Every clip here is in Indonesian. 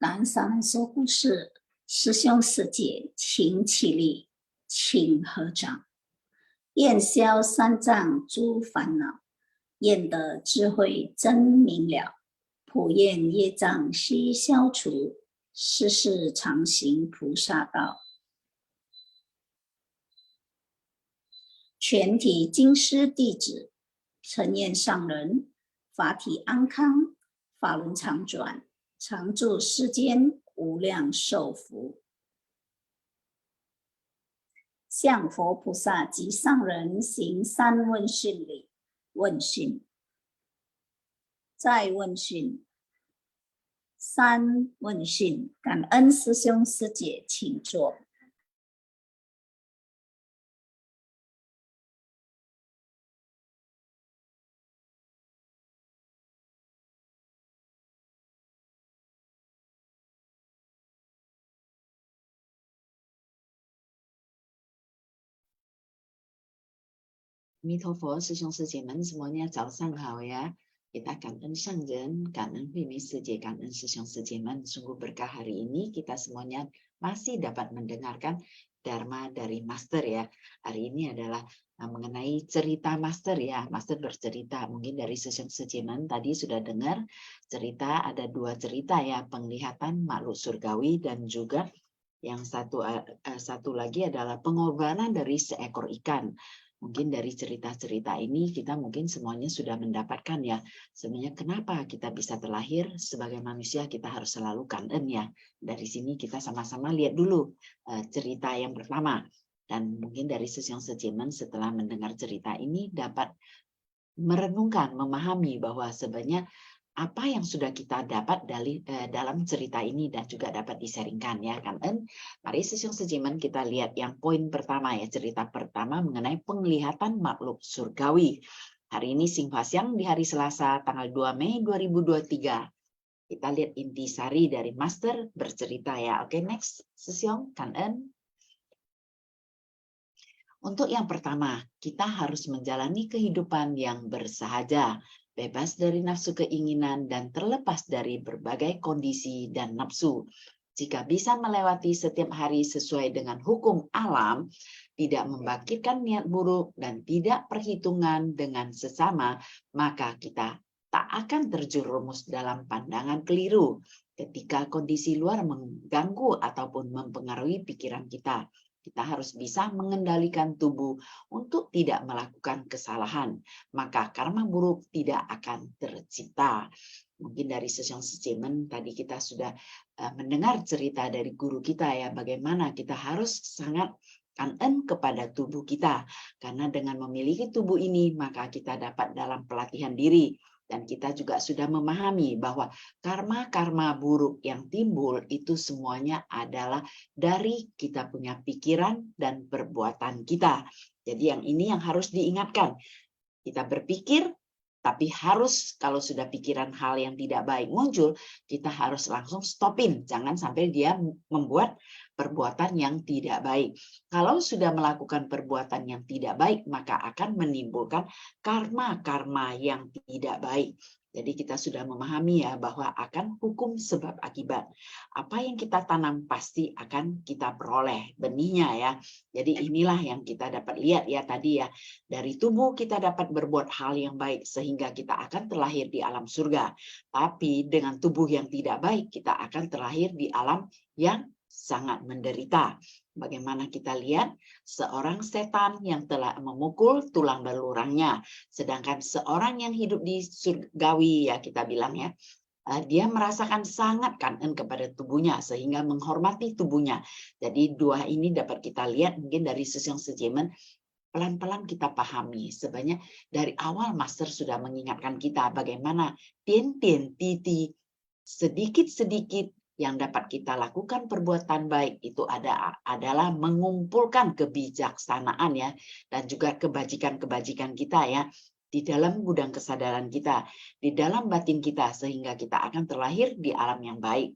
南山说故事，师兄师姐请起立，请合掌。愿消三障诸烦恼，愿得智慧真明了。普愿业障悉消除，世世常行菩萨道。全体经师弟子，诚愿上人法体安康，法轮常转，常住世间，无量寿福。向佛菩萨及上人行三问讯礼。问讯，再问讯，三问讯。感恩师兄师姐，请坐。弥陀佛，师兄师姐们 semuanya 早上好ya. Kita感恩上人，感恩慧美师姐，感恩师兄师姐们. Sungguh berkah hari ini kita semuanya masih dapat mendengarkan Dharma dari Master ya. Hari ini adalah mengenai cerita Master ya. Master bercerita, mungkin dari師兄師姐們tadi sudah dengar cerita, ada dua cerita ya, penglihatan makhluk surgawi dan juga yang satu lagi adalah pengorbanan dari seekor ikan. Mungkin dari cerita-cerita ini kita mungkin semuanya sudah mendapatkan ya. Sebenarnya kenapa kita bisa terlahir sebagai manusia, kita harus selalu kangen ya. Dari sini kita sama-sama lihat dulu cerita yang pertama. Dan mungkin dari師兄師姐們setelah mendengar cerita ini dapat merenungkan, memahami bahwa sebenarnya apa yang sudah kita dapat dari dalam cerita ini dan juga dapat diseringkan ya kan. Mari師兄師姐們kita lihat yang poin pertama ya, cerita pertama mengenai penglihatan makhluk surgawi. Hari ini Singfasyang di hari Selasa tanggal 2 Mei 2023. Kita lihat intisari dari Master bercerita ya. Oke, next師兄kan. Untuk yang pertama, kita harus menjalani kehidupan yang bersahaja, bebas dari nafsu keinginan dan terlepas dari berbagai kondisi dan nafsu. Jika bisa melewati setiap hari sesuai dengan hukum alam, tidak membangkitkan niat buruk dan tidak perhitungan dengan sesama, maka kita tak akan terjerumus dalam pandangan keliru ketika kondisi luar mengganggu ataupun mempengaruhi pikiran kita. Kita harus bisa mengendalikan tubuh untuk tidak melakukan kesalahan. Maka karma buruk tidak akan tercipta. Mungkin dari師兄師姐們tadi kita sudah mendengar cerita dari guru kita ya. Bagaimana kita harus sangat kangen kepada tubuh kita. Karena dengan memiliki tubuh ini maka kita dapat dalam pelatihan diri. Dan kita juga sudah memahami bahwa karma-karma buruk yang timbul itu semuanya adalah dari kita punya pikiran dan perbuatan kita. Jadi yang ini yang harus diingatkan. Kita berpikir, tapi harus kalau sudah pikiran hal yang tidak baik muncul, kita harus langsung stopin. Jangan sampai dia membuat perbuatan yang tidak baik. Kalau sudah melakukan perbuatan yang tidak baik, maka akan menimbulkan karma-karma yang tidak baik. Jadi kita sudah memahami ya bahwa akan hukum sebab akibat. Apa yang kita tanam pasti akan kita peroleh benihnya ya. Jadi inilah yang kita dapat lihat ya tadi ya. Dari tubuh kita dapat berbuat hal yang baik sehingga kita akan terlahir di alam surga. Tapi dengan tubuh yang tidak baik kita akan terlahir di alam yang sangat menderita. Bagaimana kita lihat seorang setan yang telah memukul tulang belurangnya, sedangkan seorang yang hidup di surgawi ya kita bilang ya, dia merasakan sangat kangen kepada tubuhnya sehingga menghormati tubuhnya. Jadi dua ini dapat kita lihat mungkin dari師兄師姐們pelan-pelan kita pahami. Sebenarnya dari awal Master sudah mengingatkan kita bagaimana tian-tian titi sedikit-sedikit yang dapat kita lakukan perbuatan baik itu adalah mengumpulkan kebijaksanaan ya dan juga kebajikan-kebajikan kita ya di dalam gudang kesadaran kita, di dalam batin kita sehingga kita akan terlahir di alam yang baik.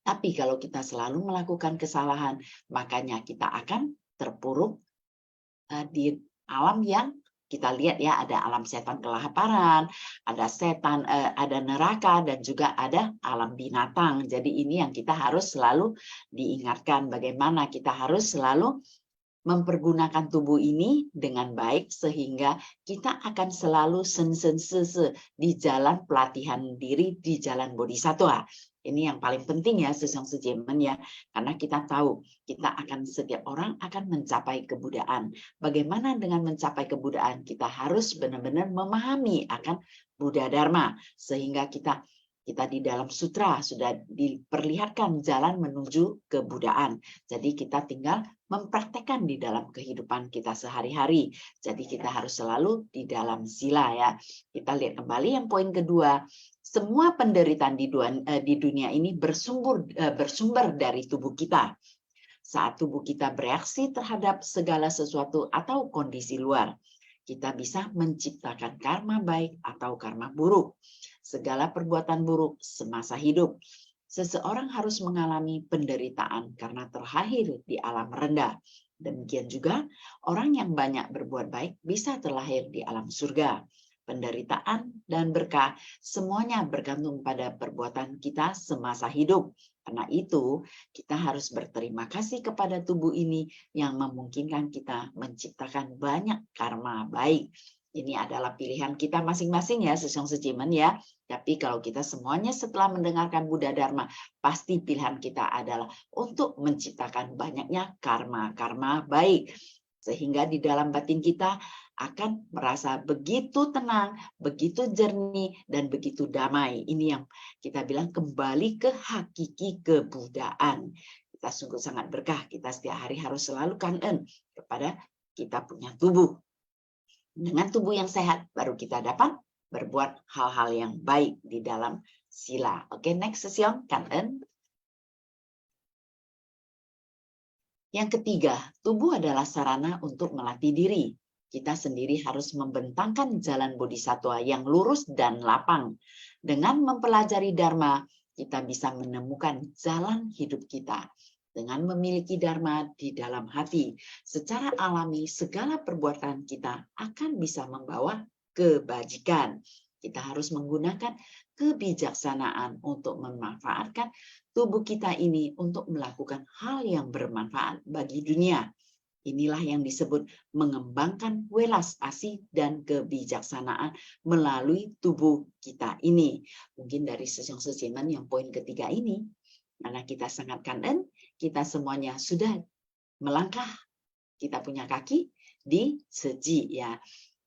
Tapi kalau kita selalu melakukan kesalahan, makanya kita akan terpuruk di alam yang kita lihat ya, ada alam setan kelaparan, ada setan, ada neraka, dan juga ada alam binatang. Jadi ini yang kita harus selalu diingatkan, bagaimana kita harus selalu mempergunakan tubuh ini dengan baik sehingga kita akan selalu di jalan pelatihan diri, di jalan bodhisattva. Ini yang paling penting ya, Sesong Sejemen ya, karena kita tahu setiap orang akan mencapai kebudayaan. Bagaimana dengan mencapai kebudayaan? Kita harus benar-benar memahami akan Buddha Dharma sehingga kita di dalam sutra sudah diperlihatkan jalan menuju kebudayaan. Jadi kita tinggal mempraktekkan di dalam kehidupan kita sehari-hari. Jadi kita harus selalu di dalam sila ya. Kita lihat kembali yang poin kedua. Semua penderitaan di dunia ini bersumber dari tubuh kita. Saat tubuh kita bereaksi terhadap segala sesuatu atau kondisi luar, kita bisa menciptakan karma baik atau karma buruk. Segala perbuatan buruk semasa hidup. Seseorang harus mengalami penderitaan karena terlahir di alam rendah. Demikian juga orang yang banyak berbuat baik bisa terlahir di alam surga. Penderitaan dan berkah semuanya bergantung pada perbuatan kita semasa hidup. Karena itu, kita harus berterima kasih kepada tubuh ini yang memungkinkan kita menciptakan banyak karma baik. Ini adalah pilihan kita masing-masing ya, Sesong Sejemen ya. Tapi kalau kita semuanya setelah mendengarkan Buddha Dharma, pasti pilihan kita adalah untuk menciptakan banyaknya karma-karma baik. Sehingga di dalam batin kita akan merasa begitu tenang, begitu jernih, dan begitu damai. Ini yang kita bilang kembali ke hakiki kebudayaan. Kita sungguh sangat berkah. Kita setiap hari harus selalu kangen kepada kita punya tubuh. Dengan tubuh yang sehat, baru kita dapat berbuat hal-hal yang baik di dalam sila. Oke, next session, kangen. Yang ketiga, tubuh adalah sarana untuk melatih diri. Kita sendiri harus membentangkan jalan bodhisattva yang lurus dan lapang. Dengan mempelajari Dharma, kita bisa menemukan jalan hidup kita. Dengan memiliki Dharma di dalam hati, secara alami segala perbuatan kita akan bisa membawa kebajikan. Kita harus menggunakan kebijaksanaan untuk memanfaatkan tubuh kita ini untuk melakukan hal yang bermanfaat bagi dunia. Inilah yang disebut mengembangkan welas asih dan kebijaksanaan melalui tubuh kita ini. Mungkin dari Sesong Sejemen yang poin ketiga ini, karena kita sangat kangen, kita semuanya sudah melangkah, kita punya kaki di seji ya.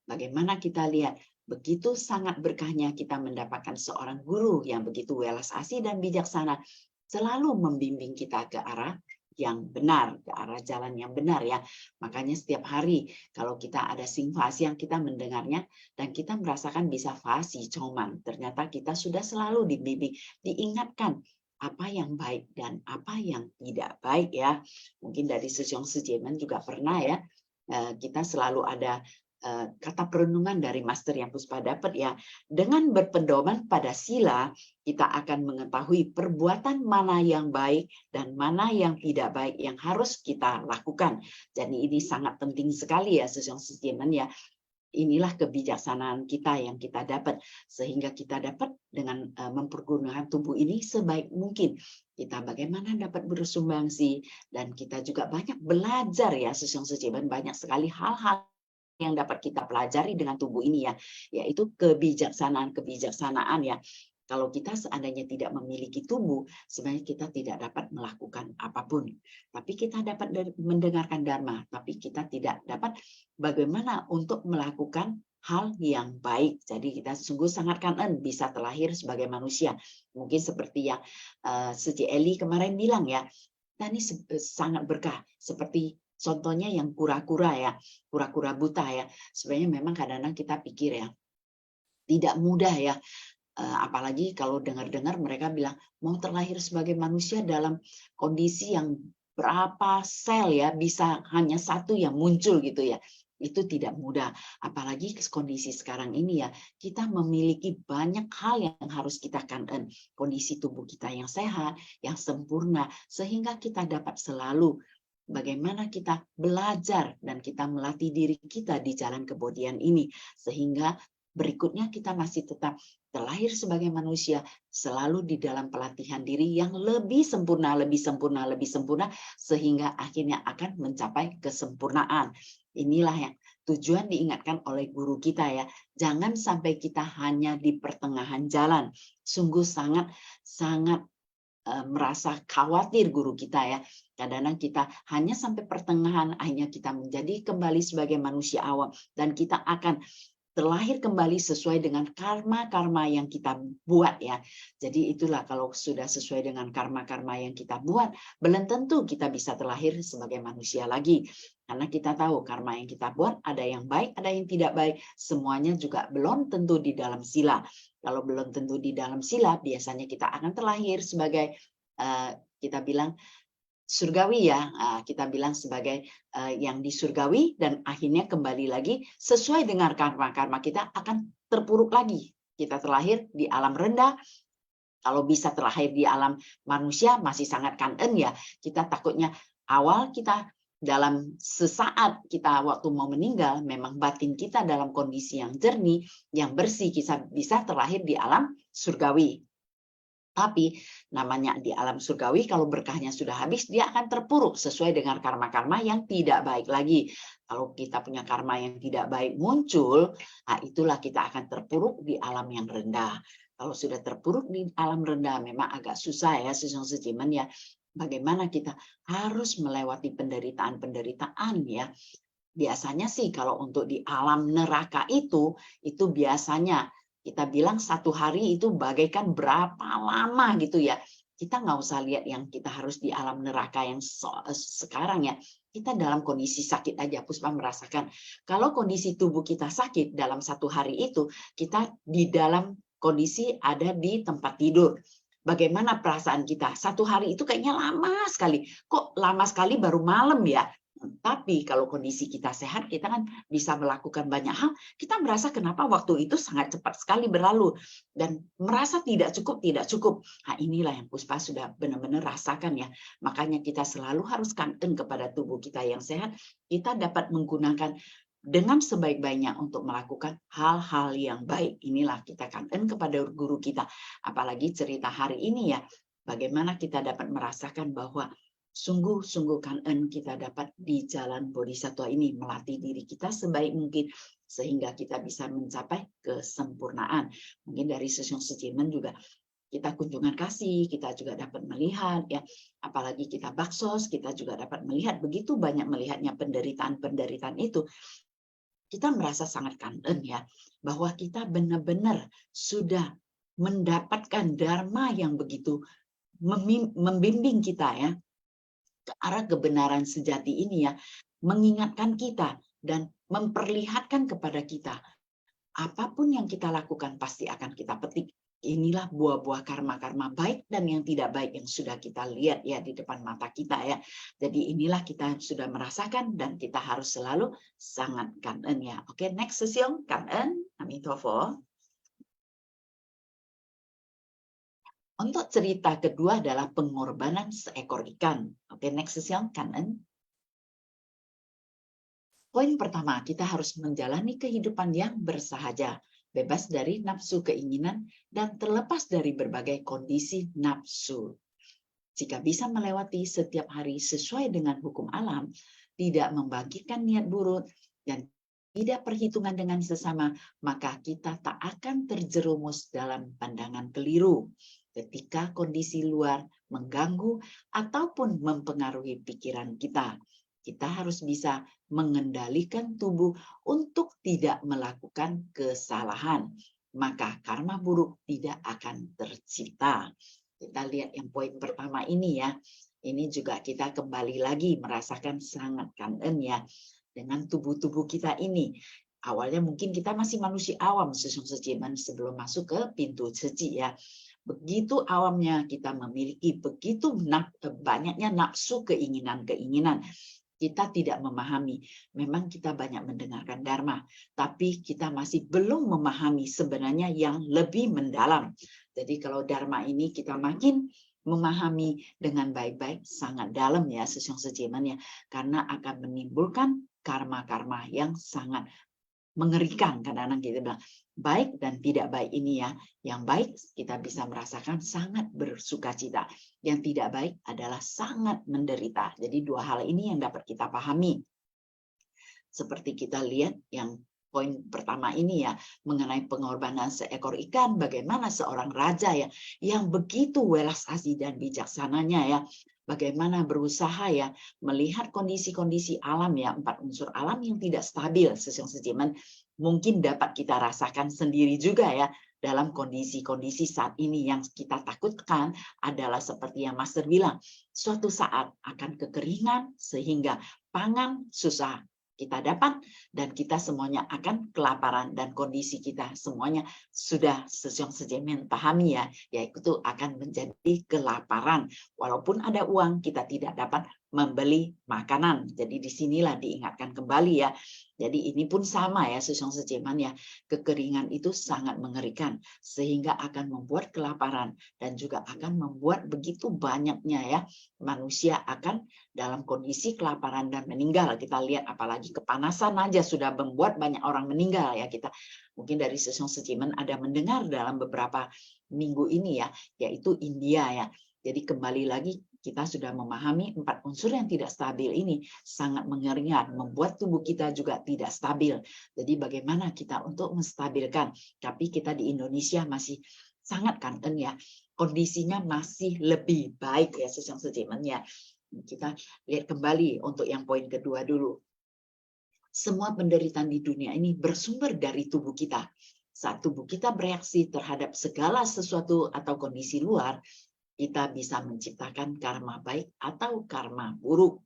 Bagaimana kita lihat, begitu sangat berkahnya kita mendapatkan seorang guru yang begitu welas asih dan bijaksana, selalu membimbing kita ke arah yang benar, ke arah jalan yang benar ya. Makanya setiap hari kalau kita ada singfasi yang kita mendengarnya dan kita merasakan bisa fasi coman, ternyata kita sudah selalu dibimbing, diingatkan apa yang baik dan apa yang tidak baik ya. Mungkin dari Sesong Sejemen juga pernah ya, kita selalu ada kata perenungan dari Master Yang Puspa dapat ya. Dengan berpedoman pada sila, kita akan mengetahui perbuatan mana yang baik dan mana yang tidak baik yang harus kita lakukan. Jadi ini sangat penting sekali ya Sesong Sejemen ya. Inilah kebijaksanaan kita yang kita dapat, sehingga kita dapat dengan mempergunakan tubuh ini sebaik mungkin. Kita bagaimana dapat bersumbangsi, dan kita juga banyak belajar ya, Sesong Sejemen, banyak sekali hal-hal yang dapat kita pelajari dengan tubuh ini ya, yaitu kebijaksanaan ya. Kalau kita seandainya tidak memiliki tubuh, sebenarnya kita tidak dapat melakukan apapun. Tapi kita dapat mendengarkan Dharma, tapi kita tidak dapat bagaimana untuk melakukan hal yang baik. Jadi kita sungguh sangat kangen bisa terlahir sebagai manusia. Mungkin seperti yang Suci Eli kemarin bilang ya, kita ini sangat berkah. Seperti contohnya yang kura-kura ya, kura-kura buta ya. Sebenarnya memang kadang-kadang kita pikir ya, tidak mudah ya. Apalagi kalau dengar-dengar mereka bilang mau terlahir sebagai manusia dalam kondisi yang berapa sel ya, bisa hanya satu yang muncul gitu ya. Itu tidak mudah. Apalagi kondisi sekarang ini ya, kita memiliki banyak hal yang harus kita kangen. Kondisi tubuh kita yang sehat, yang sempurna, sehingga kita dapat selalu bagaimana kita belajar dan kita melatih diri kita di jalan kebodian ini, sehingga berikutnya kita masih tetap terlahir sebagai manusia selalu di dalam pelatihan diri yang lebih sempurna, lebih sempurna, lebih sempurna, sehingga akhirnya akan mencapai kesempurnaan. Inilah yang tujuan diingatkan oleh guru kita ya. Jangan sampai kita hanya di pertengahan jalan. Sungguh sangat merasa khawatir guru kita ya. Kadang-kadang kita hanya sampai pertengahan, akhirnya kita menjadi kembali sebagai manusia awam, dan kita akan terlahir kembali sesuai dengan karma-karma yang kita buat ya. Jadi itulah, kalau sudah sesuai dengan karma-karma yang kita buat, belum tentu kita bisa terlahir sebagai manusia lagi. Karena kita tahu karma yang kita buat ada yang baik, ada yang tidak baik. Semuanya juga belum tentu di dalam sila. Kalau belum tentu di dalam sila, biasanya kita akan terlahir sebagai kita bilang surgawi ya, kita bilang sebagai yang di surgawi, dan akhirnya kembali lagi sesuai dengan karma-karma kita akan terpuruk lagi. Kita terlahir di alam rendah. Kalau bisa terlahir di alam manusia masih sangat kangen ya. Kita takutnya awal kita dalam sesaat kita waktu mau meninggal, memang batin kita dalam kondisi yang jernih, yang bersih, kita bisa terlahir di alam surgawi. Tapi namanya di alam surgawi, kalau berkahnya sudah habis, dia akan terpuruk sesuai dengan karma-karma yang tidak baik lagi. Kalau kita punya karma yang tidak baik muncul, nah itulah kita akan terpuruk di alam yang rendah. Kalau sudah terpuruk di alam rendah, memang agak susah ya, sejiman ya. Bagaimana kita harus melewati penderitaan-penderitaan ya. Biasanya sih kalau untuk di alam neraka itu biasanya kita bilang 1 hari itu bagaikan berapa lama gitu ya. Kita nggak usah lihat yang kita harus di alam neraka yang sekarang ya. Kita dalam kondisi sakit aja, Puspa merasakan. Kalau kondisi tubuh kita sakit dalam 1 hari itu, kita di dalam kondisi ada di tempat tidur. Bagaimana perasaan kita? 1 hari itu kayaknya lama sekali. Kok lama sekali baru malam ya? Tapi kalau kondisi kita sehat, kita kan bisa melakukan banyak hal. Kita merasa kenapa waktu itu sangat cepat sekali berlalu. Dan merasa tidak cukup. Nah, inilah yang Puspa sudah benar-benar rasakan ya. Makanya kita selalu harus kangen kepada tubuh kita yang sehat. Kita dapat menggunakan dengan sebaik-baiknya untuk melakukan hal-hal yang baik. Inilah kita kangen kepada guru kita. Apalagi cerita hari ini ya, bagaimana kita dapat merasakan bahwa sungguh-sungguh kangen kita dapat di jalan Bodhisattva ini, melatih diri kita sebaik mungkin sehingga kita bisa mencapai kesempurnaan. Mungkin dari session sejiman juga kita kunjungan kasih, kita juga dapat melihat ya, apalagi kita baksos, kita juga dapat melihat begitu banyak melihatnya penderitaan-penderitaan itu. Kita merasa sangat kangen ya, bahwa kita benar-benar sudah mendapatkan dharma yang begitu membimbing kita ya ke arah kebenaran sejati ini ya, mengingatkan kita dan memperlihatkan kepada kita apapun yang kita lakukan pasti akan kita petik. Inilah buah-buah karma-karma baik dan yang tidak baik yang sudah kita lihat ya di depan mata kita ya. Jadi inilah kita sudah merasakan dan kita harus selalu sangat kangen ya. Oke, next session kangen, Amitofo. Untuk cerita kedua adalah pengorbanan seekor ikan. Oke, next session kangen. Poin pertama, kita harus menjalani kehidupan yang bersahaja, bebas dari nafsu keinginan, dan terlepas dari berbagai kondisi nafsu. Jika bisa melewati setiap hari sesuai dengan hukum alam, tidak membangkitkan niat buruk, dan tidak perhitungan dengan sesama, maka kita tak akan terjerumus dalam pandangan keliru ketika kondisi luar mengganggu ataupun mempengaruhi pikiran kita. Kita harus bisa mengendalikan tubuh untuk tidak melakukan kesalahan. Maka karma buruk tidak akan tercipta. Kita lihat yang poin pertama ini ya. Ini juga kita kembali lagi merasakan sangat kangen ya. Dengan tubuh-tubuh kita ini. Awalnya mungkin kita masih manusia awam sebelum masuk ke pintu suci ya. Begitu awamnya kita memiliki begitu banyaknya nafsu keinginan-keinginan. Kita tidak memahami, memang kita banyak mendengarkan Dharma, tapi kita masih belum memahami sebenarnya yang lebih mendalam. Jadi kalau Dharma ini kita makin memahami dengan baik-baik, sangat dalam ya Sesyong Sejeman ya, karena akan menimbulkan karma-karma yang sangat mengerikan. Kadang-kadang kita bilang baik dan tidak baik ini ya. Yang baik kita bisa merasakan sangat bersukacita. Yang tidak baik adalah sangat menderita. Jadi dua hal ini yang dapat kita pahami. Seperti kita lihat yang poin pertama ini ya, mengenai pengorbanan seekor ikan, bagaimana seorang raja ya, yang begitu welas asih dan bijaksananya ya, bagaimana berusaha ya, melihat kondisi-kondisi alam ya, 4 unsur alam yang tidak stabil, Sesyong Sejeman, mungkin dapat kita rasakan sendiri juga ya, dalam kondisi-kondisi saat ini yang kita takutkan adalah seperti yang Master bilang, suatu saat akan kekeringan sehingga pangan susah kita dapat dan kita semuanya akan kelaparan dan kondisi kita semuanya sudah Sesyong Sejeman pahami ya, yaitu akan menjadi kelaparan. Walaupun ada uang kita tidak dapat membeli makanan. Jadi disinilah diingatkan kembali ya. Jadi ini pun sama ya Sesyong Sejeman ya, kekeringan itu sangat mengerikan sehingga akan membuat kelaparan dan juga akan membuat begitu banyaknya ya manusia akan dalam kondisi kelaparan dan meninggal. Kita lihat apalagi kepanasan aja sudah membuat banyak orang meninggal ya. Kita mungkin dari Sesyong Sejeman ada mendengar dalam beberapa minggu ini ya, yaitu India ya. Jadi kembali lagi kita sudah memahami 4 unsur yang tidak stabil ini sangat mengerikan, membuat tubuh kita juga tidak stabil. Jadi bagaimana kita untuk menstabilkan? Tapi kita di Indonesia masih sangat kangen ya, kondisinya masih lebih baik ya Sesyong Sejeman ya. Kita lihat kembali untuk yang poin kedua dulu. Semua penderitaan di dunia ini bersumber dari tubuh kita. Saat tubuh kita bereaksi terhadap segala sesuatu atau kondisi luar, kita bisa menciptakan karma baik atau karma buruk.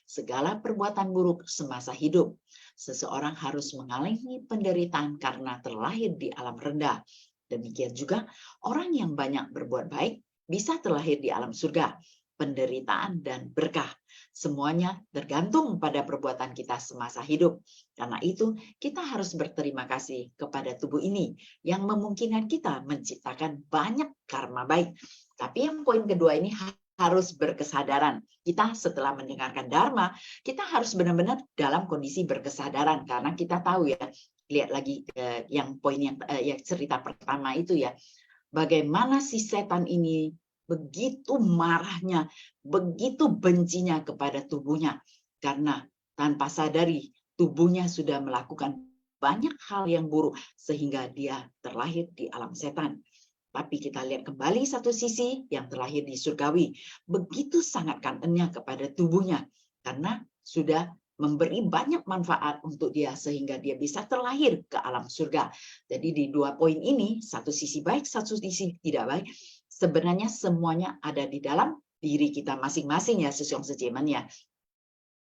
Segala perbuatan buruk semasa hidup, seseorang harus mengalami penderitaan karena terlahir di alam rendah. Demikian juga orang yang banyak berbuat baik bisa terlahir di alam surga. Penderitaan dan berkah semuanya tergantung pada perbuatan kita semasa hidup. Karena itu kita harus berterima kasih kepada tubuh ini yang memungkinkan kita menciptakan banyak karma baik. Tapi yang poin kedua ini harus berkesadaran. Kita setelah mendengarkan Dharma, kita harus benar-benar dalam kondisi berkesadaran. Karena kita tahu ya, lihat lagi yang poin yang cerita pertama itu ya, bagaimana si setan ini begitu marahnya, begitu bencinya kepada tubuhnya. Karena tanpa sadari tubuhnya sudah melakukan banyak hal yang buruk sehingga dia terlahir di alam setan. Tapi kita lihat kembali satu sisi yang terlahir di surgawi. Begitu sangat kangennya kepada tubuhnya. Karena sudah memberi banyak manfaat untuk dia sehingga dia bisa terlahir ke alam surga. Jadi di dua poin ini, satu sisi baik, satu sisi tidak baik, sebenarnya semuanya ada di dalam diri kita masing-masing ya Sesyong Sejeman ya.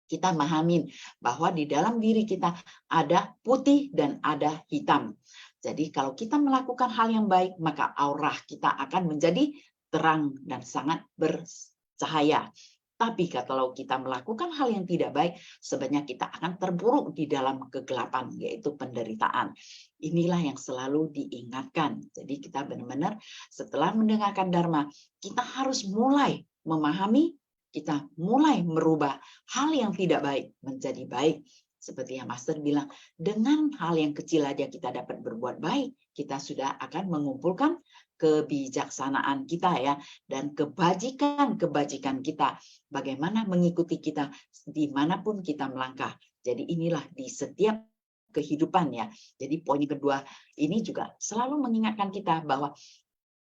Kita memahami bahwa di dalam diri kita ada putih dan ada hitam. Jadi kalau kita melakukan hal yang baik, maka aura kita akan menjadi terang dan sangat bercahaya. Tapi kalau kita melakukan hal yang tidak baik, sebenarnya kita akan terpuruk di dalam kegelapan, yaitu penderitaan. Inilah yang selalu diingatkan. Jadi kita benar-benar setelah mendengarkan Dharma, kita harus mulai memahami, kita mulai merubah hal yang tidak baik menjadi baik. Seperti yang Master bilang, dengan hal yang kecil aja kita dapat berbuat baik, kita sudah akan mengumpulkan kebijaksanaan kita ya, dan kebajikan kita, bagaimana mengikuti kita dimanapun kita melangkah. Jadi inilah di setiap kehidupan ya. Jadi poin kedua ini juga selalu mengingatkan kita bahwa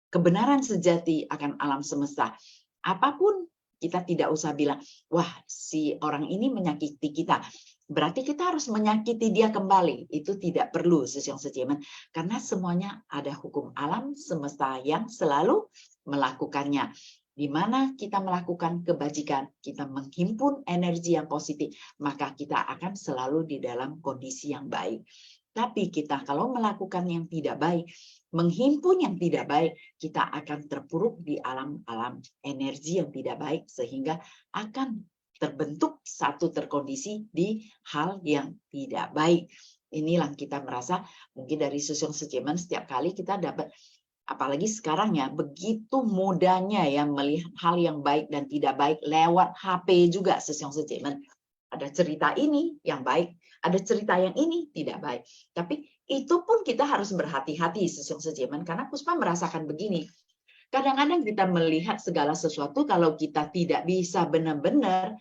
kebenaran sejati akan alam semesta. Apapun kita tidak usah bilang, wah si orang ini menyakiti kita, berarti kita harus menyakiti dia kembali. Itu tidak perlu Sesyong Sejeman, karena semuanya ada hukum alam semesta yang selalu melakukannya. Di mana kita melakukan kebajikan, kita menghimpun energi yang positif, maka kita akan selalu di dalam kondisi yang baik. Tapi kita kalau melakukan yang tidak baik, menghimpun yang tidak baik, kita akan terpuruk di alam-alam energi yang tidak baik, sehingga akan terbentuk satu terkondisi di hal yang tidak baik. Inilah kita merasa mungkin dari Sesyong Sejeman setiap kali kita dapat apalagi sekarang ya, begitu mudahnya ya melihat hal yang baik dan tidak baik lewat HP juga, Seseong Sejemen. Ada cerita ini yang baik, ada cerita yang ini tidak baik. Tapi itu pun kita harus berhati-hati, Seseong Sejemen, karena Puspa merasakan begini. Kadang-kadang kita melihat segala sesuatu, kalau kita tidak bisa benar-benar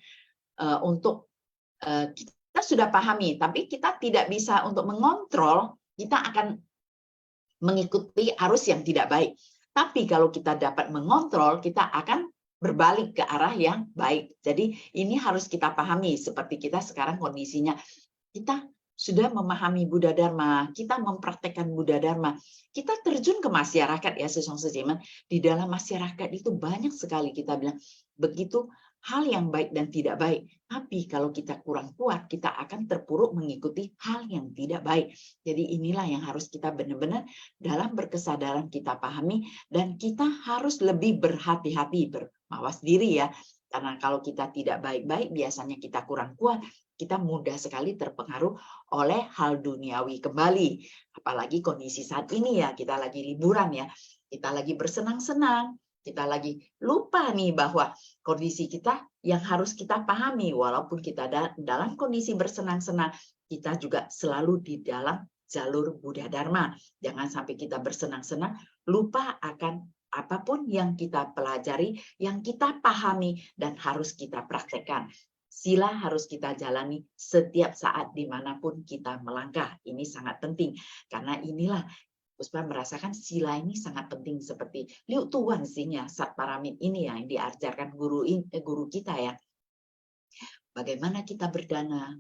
kita sudah pahami, tapi kita tidak bisa untuk mengontrol, kita akan mengikuti arus yang tidak baik. Tapi kalau kita dapat mengontrol, kita akan berbalik ke arah yang baik. Jadi ini harus kita pahami, seperti kita sekarang kondisinya. Kita sudah memahami Buddha Dharma, kita mempraktekkan Buddha Dharma, kita terjun ke masyarakat ya, Seseong Sejemen. Di dalam masyarakat itu banyak sekali kita bilang, begitu hal yang baik dan tidak baik. Tapi kalau kita kurang kuat, kita akan terpuruk mengikuti hal yang tidak baik. Jadi inilah yang harus kita benar-benar dalam berkesadaran kita pahami, dan kita harus lebih berhati-hati, bermawas diri ya. Karena kalau kita tidak baik-baik, biasanya kita kurang kuat, kita mudah sekali terpengaruh oleh hal duniawi kembali. Apalagi kondisi saat ini ya, kita lagi liburan ya, kita lagi bersenang-senang, kita lagi lupa nih bahwa kondisi kita yang harus kita pahami, walaupun kita dalam kondisi bersenang-senang, kita juga selalu di dalam jalur Buddha Dharma. Jangan sampai kita bersenang-senang, lupa akan apapun yang kita pelajari, yang kita pahami, dan harus kita praktekkan. Sila harus kita jalani setiap saat dimanapun kita melangkah. Ini sangat penting, karena inilah Puspa merasakan sila ini sangat penting, seperti Liu Tuan Sinya Sat Paramit ini yang diajarkan guru kita ya. Bagaimana kita berdana,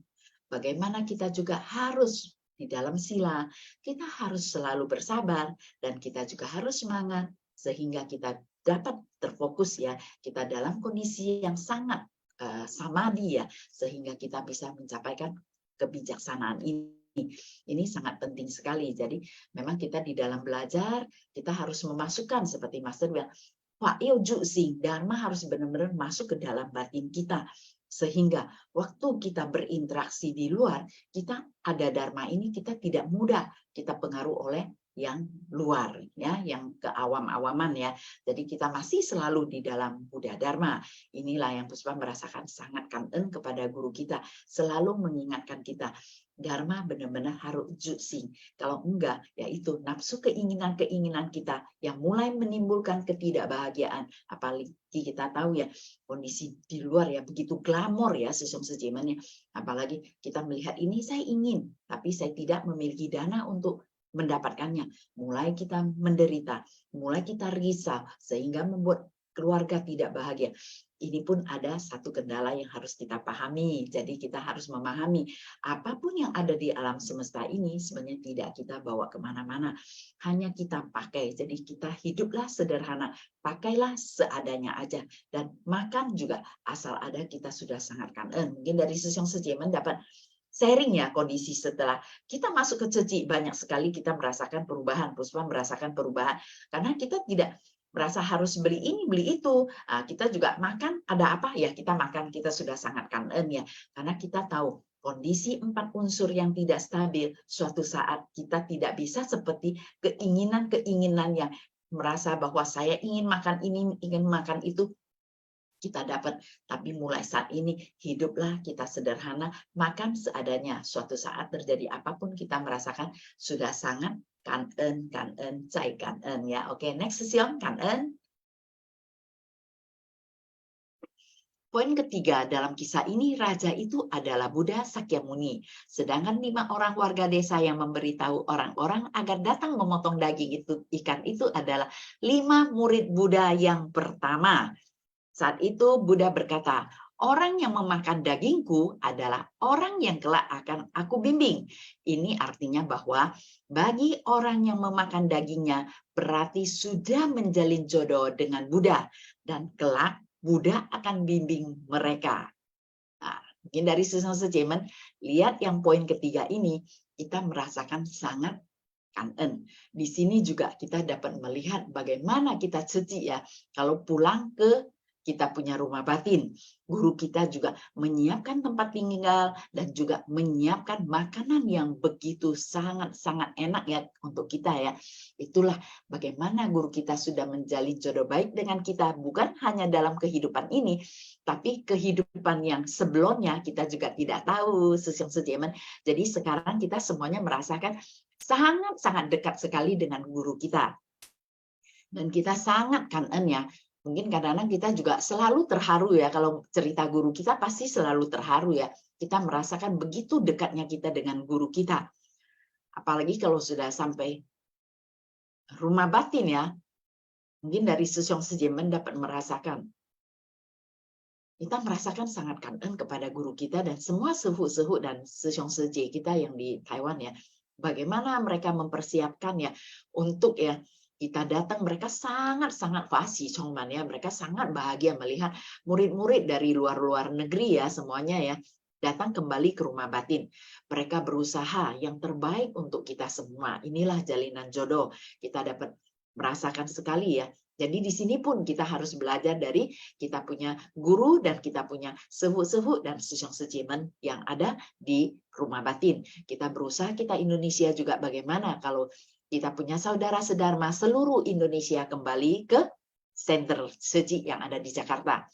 bagaimana kita juga harus di dalam sila, kita harus selalu bersabar, dan kita juga harus semangat, sehingga kita dapat terfokus ya, kita dalam kondisi yang sangat samadhi ya, sehingga kita bisa mencapaikan kebijaksanaan ini. Ini sangat penting sekali. Jadi memang kita di dalam belajar, kita harus memasukkan seperti Master bilang, Pak Ilju Sing, Dharma harus benar-benar masuk ke dalam batin kita. Sehingga waktu kita berinteraksi di luar, kita ada Dharma ini, kita tidak mudah kita pengaruh oleh yang luar ya, yang keawam-awaman ya. Jadi kita masih selalu di dalam Buddha Dharma. Inilah yang Puspa merasakan sangat kangen kepada guru kita, selalu mengingatkan kita Dharma benar-benar harus jusing. Kalau enggak, yaitu nafsu keinginan-keinginan kita yang mulai menimbulkan ketidakbahagiaan. Apalagi kita tahu ya, kondisi di luar ya begitu glamor ya, Seseong Sejemen. Apalagi kita melihat ini, saya ingin, tapi saya tidak memiliki dana untuk mendapatkannya. Mulai kita menderita, mulai kita risau, sehingga membuat keluarga tidak bahagia. Ini pun ada satu kendala yang harus kita pahami. Jadi kita harus memahami apapun yang ada di alam semesta ini sebenarnya tidak kita bawa kemana-mana. Hanya kita pakai. Jadi kita hiduplah sederhana. Pakailah seadanya aja. Dan makan juga asal ada, kita sudah sangat kangen. Mungkin dari Seseong Sejemen dapat sharing ya kondisi setelah kita masuk ke Ceci, banyak sekali kita merasakan perubahan. Puspa merasakan perubahan. Karena kita tidak merasa harus beli ini, beli itu. Nah, kita juga makan, ada apa? Ya kita makan, kita sudah sangat kangen ya. Karena kita tahu kondisi 4 unsur yang tidak stabil, suatu saat kita tidak bisa seperti keinginan-keinginan yang merasa bahwa saya ingin makan ini, ingin makan itu, kita dapat. Tapi mulai saat ini, hiduplah kita sederhana, makan seadanya. Suatu saat terjadi apapun, kita merasakan sudah sangat kangen, cai kangen ya. Oke, next Seseong, kangen. Poin ketiga, dalam kisah ini raja itu adalah Buddha Sakyamuni. Sedangkan 5 orang warga desa yang memberitahu orang-orang agar datang memotong daging ikan itu adalah 5 murid Buddha yang pertama. Saat itu Buddha berkata, orang yang memakan dagingku adalah orang yang kelak akan aku bimbing. Ini artinya bahwa bagi orang yang memakan dagingnya berarti sudah menjalin jodoh dengan Buddha. Dan kelak Buddha akan bimbing mereka. Nah, mungkin dari Seseong Sejemen, lihat yang poin ketiga ini, kita merasakan sangat kangen. Di sini juga kita dapat melihat bagaimana kita Ceci ya, kalau pulang ke kita punya rumah batin. Guru kita juga menyiapkan tempat tinggal dan juga menyiapkan makanan yang begitu sangat-sangat enak ya untuk kita ya. Itulah bagaimana guru kita sudah menjalin jodoh baik dengan kita, bukan hanya dalam kehidupan ini, tapi kehidupan yang sebelumnya kita juga tidak tahu. Jadi sekarang kita semuanya merasakan sangat-sangat dekat sekali dengan guru kita. Dan kita sangat kangen ya. Mungkin kadang-kadang kita juga selalu terharu ya, kalau cerita guru kita pasti selalu terharu ya. Kita merasakan begitu dekatnya kita dengan guru kita. Apalagi kalau sudah sampai rumah batin ya, mungkin dari Sesiong Sejemen dapat merasakan. Kita merasakan sangat kangen kepada guru kita dan semua sehu-sehu dan Sesiong Seje kita yang di Taiwan ya. Bagaimana mereka mempersiapkan ya untuk ya kita datang, mereka sangat-sangat fasih Chongman ya, mereka sangat bahagia melihat murid-murid dari luar-luar negeri ya semuanya ya datang kembali ke rumah batin. Mereka berusaha yang terbaik untuk kita semua. Inilah jalinan jodoh. Kita dapat merasakan sekali ya. Jadi di sini pun kita harus belajar dari kita punya guru dan kita punya sehu-sehu dan Sesiong Sejemen yang ada di rumah batin. Kita berusaha, kita Indonesia juga bagaimana kalau kita punya saudara sedharma seluruh Indonesia kembali ke center Seji yang ada di Jakarta.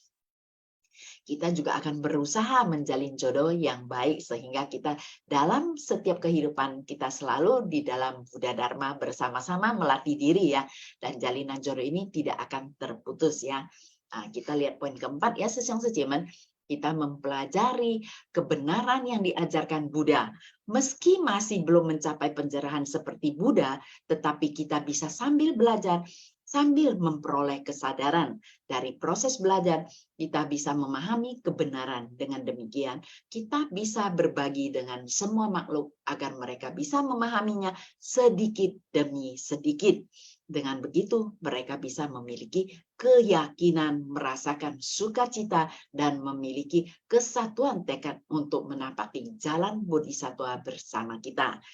Kita juga akan berusaha menjalin jodoh yang baik sehingga kita dalam setiap kehidupan kita selalu di dalam Buddha Dharma bersama-sama melatih diri ya. Dan jalinan jodoh ini tidak akan terputus ya. Nah, kita lihat poin keempat ya, Sesiong Sejemen. Kita mempelajari kebenaran yang diajarkan Buddha. Meski masih belum mencapai pencerahan seperti Buddha, tetapi kita bisa sambil belajar, sambil memperoleh kesadaran. Dari proses belajar, kita bisa memahami kebenaran. Dengan demikian, kita bisa berbagi dengan semua makhluk agar mereka bisa memahaminya sedikit demi sedikit. Dengan begitu, mereka bisa memiliki keyakinan, merasakan sukacita, dan memiliki kesatuan tekad untuk menapaki jalan bodhisattva bersama kita.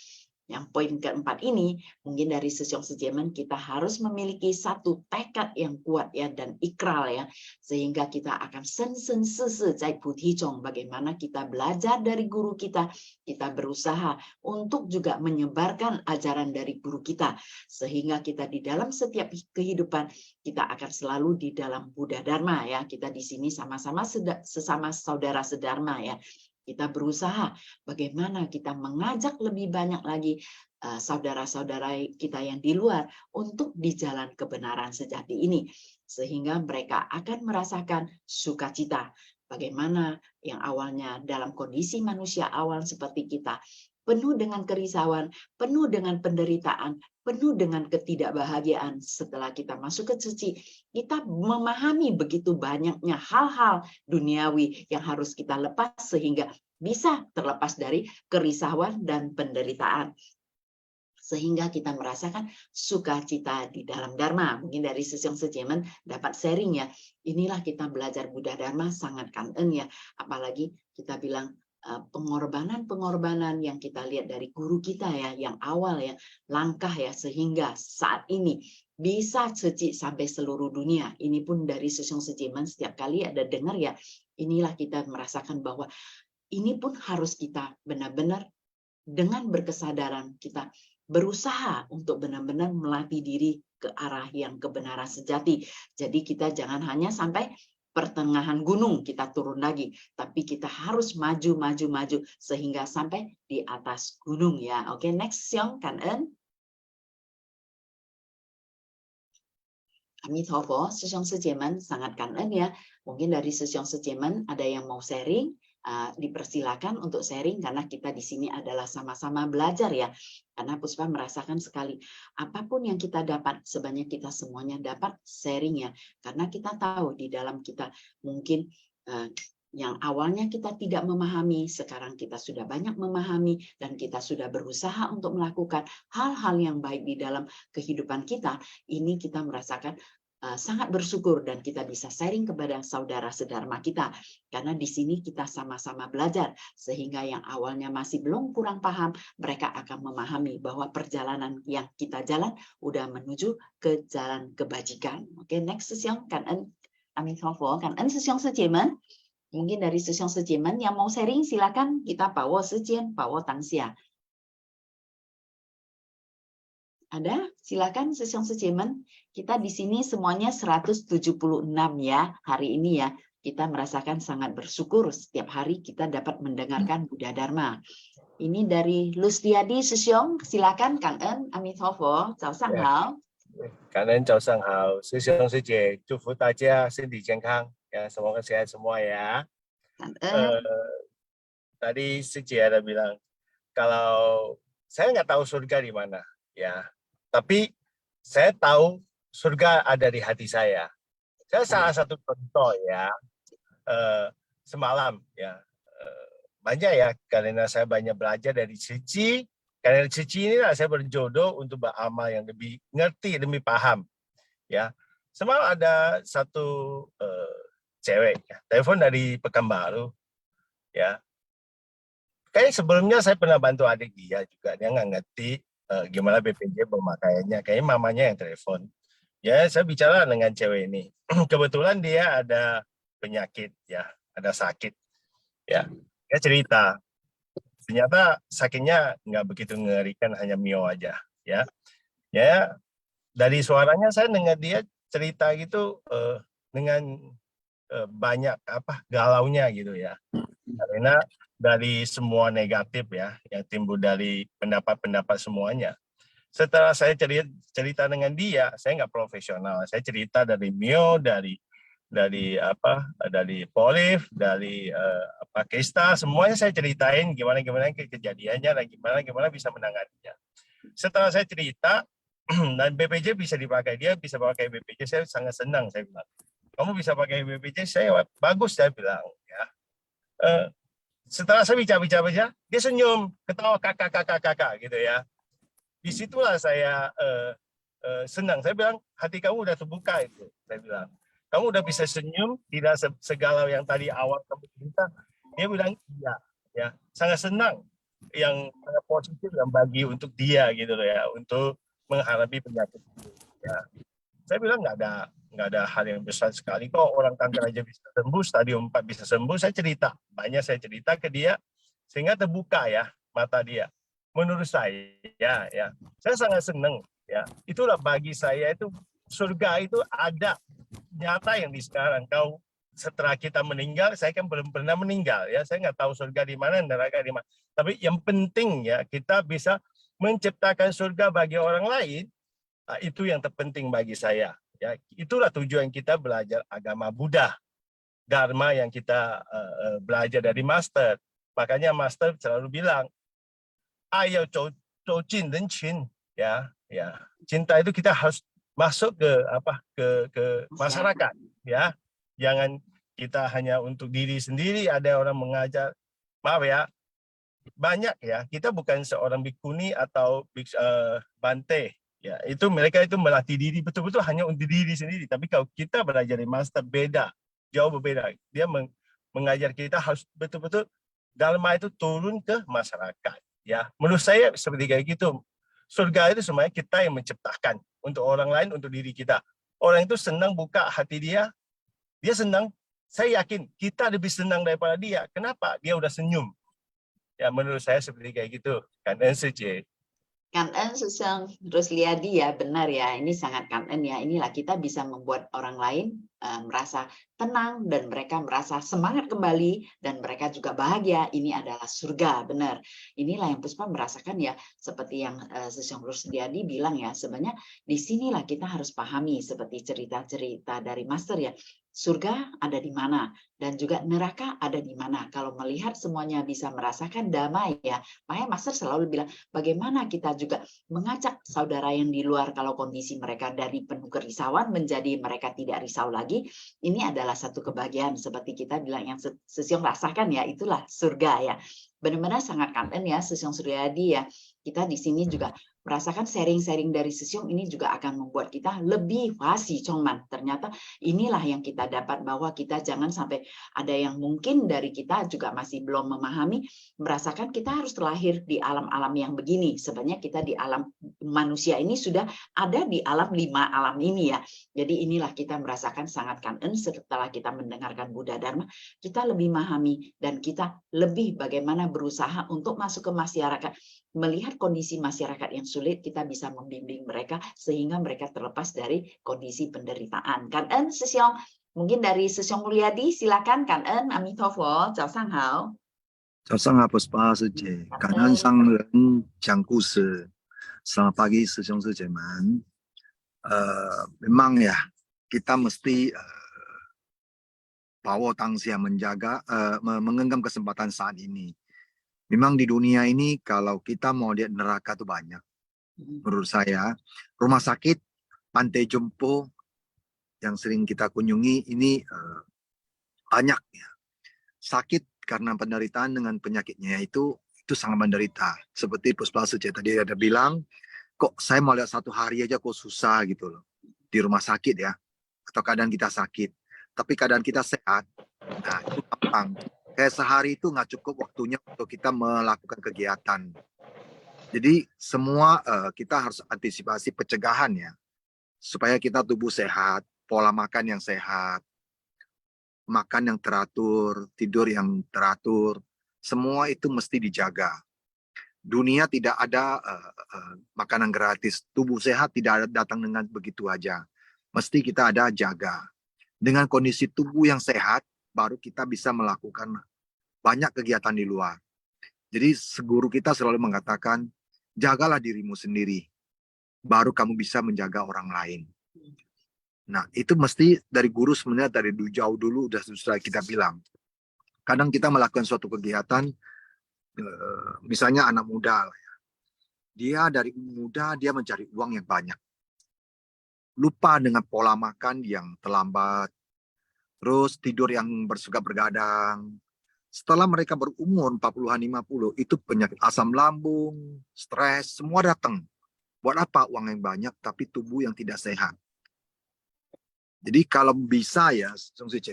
Yang poin keempat ini, mungkin dari Sesiong Sejemen kita harus memiliki satu tekad yang kuat ya dan ikrar ya, sehingga kita akan sen sese zai putih chong. Bagaimana kita belajar dari guru kita berusaha untuk juga menyebarkan ajaran dari guru kita, sehingga kita di dalam setiap kehidupan kita akan selalu di dalam Buddha Dharma ya. Kita di sini sama-sama sesama saudara sedharma ya. Kita berusaha bagaimana kita mengajak lebih banyak lagi saudara-saudara kita yang di luar untuk di jalan kebenaran sejati ini. Sehingga mereka akan merasakan sukacita. Bagaimana yang awalnya dalam kondisi manusia awal seperti kita, penuh dengan kerisauan, penuh dengan penderitaan, penuh dengan ketidakbahagiaan. Setelah kita masuk ke suci, kita memahami begitu banyaknya hal-hal duniawi yang harus kita lepas sehingga bisa terlepas dari kerisauan dan penderitaan. Sehingga kita merasakan sukacita di dalam Dharma. Mungkin dari Sesiong Sejemen dapat sharing ya. Inilah kita belajar Buddha Dharma sangat kangen ya. Apalagi kita bilang pengorbanan-pengorbanan yang kita lihat dari guru kita ya, yang awal ya, langkah ya, sehingga saat ini bisa suci sampai seluruh dunia. Ini pun dari Sesiong Sejemen setiap kali ada dengar ya, inilah kita merasakan bahwa ini pun harus kita benar-benar dengan berkesadaran kita berusaha untuk benar-benar melatih diri ke arah yang kebenaran sejati. Jadi kita jangan hanya sampai pertengahan gunung kita turun lagi, tapi kita harus maju sehingga sampai di atas gunung ya. Oke, next Siong Kan-en. Amitabha, Sesiong Sejemen sangat kangen ya. Mungkin dari Sesiong Sejemen ada yang mau sharing, dipersilakan untuk sharing karena kita di sini adalah sama-sama belajar ya. Karena Puspa merasakan sekali apapun yang kita dapat, sebanyak kita semuanya dapat sharing ya. Karena kita tahu di dalam kita mungkin yang awalnya kita tidak memahami, sekarang kita sudah banyak memahami dan kita sudah berusaha untuk melakukan hal-hal yang baik di dalam kehidupan kita. Ini kita merasakan sangat bersyukur dan kita bisa sharing kepada saudara sedharma kita karena di sini kita sama-sama belajar sehingga yang awalnya masih belum kurang paham mereka akan memahami bahwa perjalanan yang kita jalan udah menuju ke jalan kebajikan. Oke, next Sesiong Kan-en Amin Sofo, kan en sesyong sejemen. Mungkin dari sesyong sejemen yang mau sharing silakan kita pawo sejen, pawo tangsia. Ada? Silakan sesyong sejemen. Kita di sini semuanya 176 ya hari ini ya. Kita merasakan sangat bersyukur setiap hari kita dapat mendengarkan Buddha Dharma. Ini dari Lusdiadi Sesyong, silakan Kang En, Amin Sofo, Cao Sang Hao. 感恩早上好，师兄师姐，祝福大家身体健康ya, semoga sehat semua ya. Kang En. Tadi sư姐ada bilang kalau saya nggak tahu surga di mana ya, tapi saya tahu surga ada di hati saya. Saya salah satu contoh ya, semalam ya, banyak ya karena saya banyak belajar dari Cici. Karena Cici inilah saya berjodoh untuk beramal yang lebih ngerti, lebih paham. Ya, semalam ada satu cewek ya, telepon dari Pekanbaru. Ya, kayak sebelumnya saya pernah bantu adik dia juga, dia nggak ngerti gimana BPJ pemakaiannya. Kayaknya mamanya yang telepon. Ya, saya bicara dengan cewek ini. Kebetulan dia ada penyakit ya, ada sakit. Ya, dia cerita. Ternyata sakitnya nggak begitu mengerikan, hanya mio aja ya. Ya, dari suaranya saya dengar dia cerita gitu dengan banyak galaunya gitu ya. Karena dari semua negatif ya yang timbul dari pendapat-pendapat semuanya. Setelah saya cerita dengan dia, saya nggak profesional. Saya cerita dari mio, dari Polif, dari Kesta, semuanya saya ceritain gimana kejadiannya dan gimana bisa menanganinya. Setelah saya cerita dan BPJ bisa dipakai, dia bisa pakai BPJ, saya sangat senang. Saya bilang, kamu bisa pakai BPJ, saya bagus, saya bilang ya. Setelah saya bicara, dia senyum, ketawa kakak gitu ya. Disitulah saya senang. Saya bilang, hati kamu udah terbuka itu. Saya bilang, kamu udah bisa senyum, tidak segala yang tadi awal kamu cerita. Dia bilang iya, ya, sangat senang, yang sangat positif yang bagi untuk dia gitu loh ya, untuk menghadapi penyakit itu. Ya. Saya bilang nggak ada hal yang besar sekali kok, orang kanker aja bisa sembuh, stadium 4 bisa sembuh. Saya cerita ke dia sehingga terbuka ya mata dia. Menurut saya ya, saya sangat senang ya. Itulah bagi saya itu surga itu ada nyata yang di sekarang. Kau setelah kita meninggal, saya kan belum pernah meninggal ya, saya nggak tahu surga di mana, neraka di mana. Tapi yang penting ya kita bisa menciptakan surga bagi orang lain, itu yang terpenting bagi saya. Ya, itulah tujuan kita belajar agama Buddha, Dharma yang kita belajar dari Master. Makanya Master selalu bilang, ayo jin dan chin, ya, cinta itu kita harus masuk ke masyarakat, ya. Jangan kita hanya untuk diri sendiri. Ada orang mengajar, maaf ya, banyak ya. Kita bukan seorang bikuni atau bante, ya. Itu mereka itu melatih diri betul-betul hanya untuk diri sendiri. Tapi kalau kita belajar dari Master beda, jauh berbeda. Dia mengajar kita harus betul-betul Dharma itu turun ke masyarakat. Ya, menurut saya seperti kayak gitu. Surga itu semuanya kita yang menciptakan untuk orang lain, untuk diri kita. Orang itu senang buka hati dia senang. Saya yakin kita lebih senang daripada dia. Kenapa? Dia udah senyum. Ya, menurut saya seperti kayak gitu. Kan NCJ. Kan En Susang Rusliadi ya, benar ya, ini sangat kan En ya. Inilah kita bisa membuat orang lain merasa tenang dan mereka merasa semangat kembali dan mereka juga bahagia. Ini adalah surga, benar. Inilah yang Puspa merasakan ya, seperti yang Susang Rusliadi bilang ya, sebenarnya di sinilah kita harus pahami seperti cerita-cerita dari Master ya. Surga ada di mana dan juga neraka ada di mana. Kalau melihat semuanya bisa merasakan damai ya, makanya Master selalu bilang bagaimana kita juga mengajak saudara yang di luar kalau kondisi mereka dari penuh kerisauan menjadi mereka tidak risau lagi. Ini adalah satu kebahagiaan seperti kita bilang yang Sesyong rasakan ya, itulah surga ya. Benar-benar sangat kanten ya Sesyong Suryadi ya. Kita di sini juga merasakan sharing-sharing dari Sesiong ini juga akan membuat kita lebih fasih Chongman. Ternyata inilah yang kita dapat, bahwa kita jangan sampai ada yang mungkin dari kita juga masih belum memahami, merasakan kita harus terlahir di alam-alam yang begini. Sebenarnya kita di alam manusia ini sudah ada di alam 5 alam ini ya. Jadi inilah kita merasakan sangat kangen setelah kita mendengarkan Buddha Dharma, kita lebih memahami dan kita lebih bagaimana berusaha untuk masuk ke masyarakat, melihat kondisi masyarakat yang sulit, kita bisa membimbing mereka sehingga mereka terlepas dari kondisi penderitaan. Kan Sesiong, mungkin dari Sesiong Mulyadi, silakan Kan Amitofo, Chào Sang Hao. 早上好，Puspa师姐，感恩上人讲故事。Selamat pagi, 师兄师姐们。memang ya kita mesti bawa tangsia, menjaga, menggenggam kesempatan saat ini. Memang di dunia ini kalau kita mau lihat neraka itu banyak. Menurut saya, rumah sakit, pantai jompo yang sering kita kunjungi ini banyak ya. Sakit karena penderitaan dengan penyakitnya itu sangat menderita. Seperti Puspa Suci tadi ada bilang, kok saya mau lihat 1 hari aja kok susah gitu loh. Di rumah sakit ya, atau keadaan kita sakit. Tapi keadaan kita sehat, nah itu gampang. Kayak sehari itu nggak cukup waktunya untuk kita melakukan kegiatan. Jadi semua kita harus antisipasi pencegahan ya. Supaya kita tubuh sehat, pola makan yang sehat, makan yang teratur, tidur yang teratur, semua itu mesti dijaga. Dunia tidak ada makanan gratis. Tubuh sehat tidak datang dengan begitu aja. Mesti kita ada jaga. Dengan kondisi tubuh yang sehat, baru kita bisa melakukan banyak kegiatan di luar. Jadi guru kita selalu mengatakan, jagalah dirimu sendiri, baru kamu bisa menjaga orang lain. Nah, itu mesti dari guru sebenarnya dari jauh dulu sudah kita bilang. Kadang kita melakukan suatu kegiatan, misalnya anak muda, dia dari muda dia mencari uang yang banyak. Lupa dengan pola makan yang terlambat, terus tidur yang bersuka bergadang. Setelah mereka berumur 40-an 50, itu penyakit asam lambung, stres, semua datang. Buat apa uang yang banyak tapi tubuh yang tidak sehat? Jadi kalau bisa ya,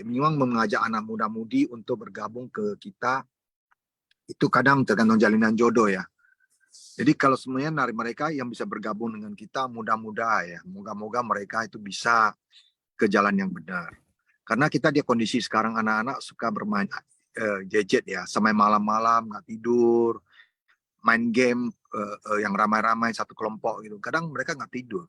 memang mengajak anak muda-mudi untuk bergabung ke kita, itu kadang tergantung jalinan jodoh ya. Jadi kalau semuanya dari mereka yang bisa bergabung dengan kita, muda-muda ya, moga-moga mereka itu bisa ke jalan yang benar. Karena kita di kondisi sekarang anak-anak suka bermain gadget ya, sampai malam-malam nggak tidur, main game yang ramai-ramai satu kelompok gitu. Kadang mereka nggak tidur.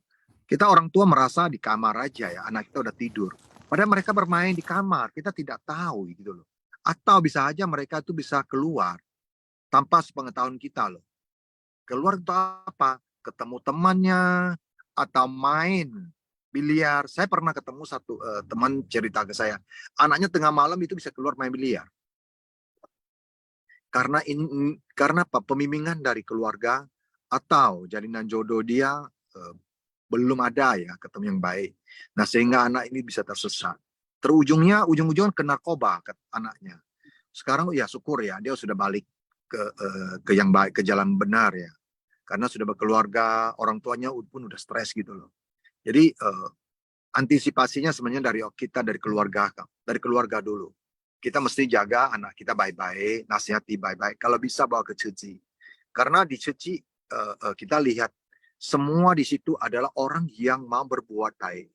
Kita orang tua merasa di kamar aja ya, anak kita udah tidur. Padahal mereka bermain di kamar, kita tidak tahu gitu loh. Atau bisa aja mereka itu bisa keluar tanpa sepengetahuan kita loh. Keluar itu apa? Ketemu temannya atau main biliar. Saya pernah ketemu satu teman cerita ke saya, anaknya tengah malam itu bisa keluar main biliar. Karena pembimbingan dari keluarga atau jalinan jodoh dia belum ada ya, ketemu yang baik. Nah, sehingga anak ini bisa tersesat. Ujung-ujungnya ke narkoba ke anaknya. Sekarang ya syukur ya, dia sudah balik ke yang baik, ke jalan benar ya. Karena sudah berkeluarga, orang tuanya pun udah stres gitu loh. Jadi antisipasinya sebenarnya dari kita, dari keluarga dulu. Kita mesti jaga anak kita baik-baik, nasihati baik-baik. Kalau bisa bawa ke Ceci. Karena di Ceci kita lihat semua di situ adalah orang yang mau berbuat baik.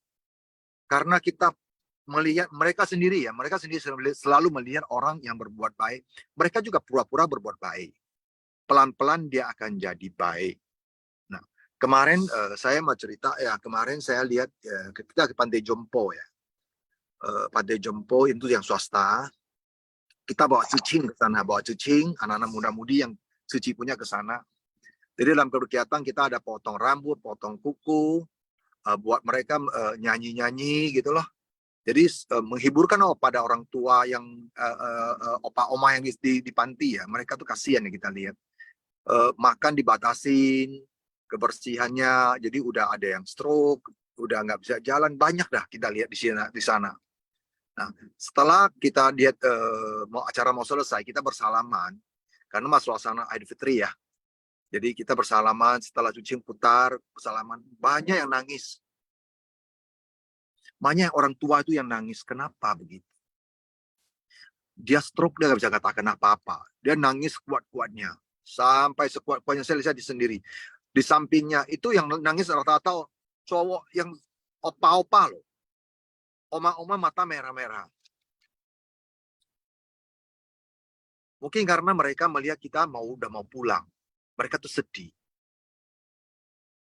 Karena kita melihat mereka sendiri selalu melihat orang yang berbuat baik. Mereka juga pura-pura berbuat baik. Pelan-pelan dia akan jadi baik. Nah, kemarin saya mau cerita ya, kemarin saya lihat kita ke Pantai Jompo ya. Pantai Jompo itu yang swasta. Kita bawa cucing ke sana, anak-anak muda-mudi yang suci punya ke sana. Jadi dalam kegiatan kita ada potong rambut, potong kuku, buat mereka nyanyi-nyanyi gitu loh. Jadi menghiburkan pada orang tua yang opa-oma yang di panti ya, mereka tuh kasihan ya kita lihat. Makan dibatasin, kebersihannya, jadi udah ada yang stroke, udah nggak bisa jalan, banyak dah kita lihat di sana. Nah, setelah kita lihat acara mau selesai, kita bersalaman karena suasana Idul Fitri ya. Jadi kita bersalaman, setelah cuci putar, bersalaman. Banyak yang nangis. Banyak orang tua itu yang nangis. Kenapa begitu? Dia stroke, dia nggak bisa katakan apa-apa. Dia nangis kuat-kuatnya. Sampai sekuat-kuatnya, saya lihat sendiri. Di sampingnya itu yang nangis rata-rata cowok yang opa-opa loh. Oma-oma mata merah-merah. Mungkin karena mereka melihat kita udah mau pulang. Mereka tuh sedih.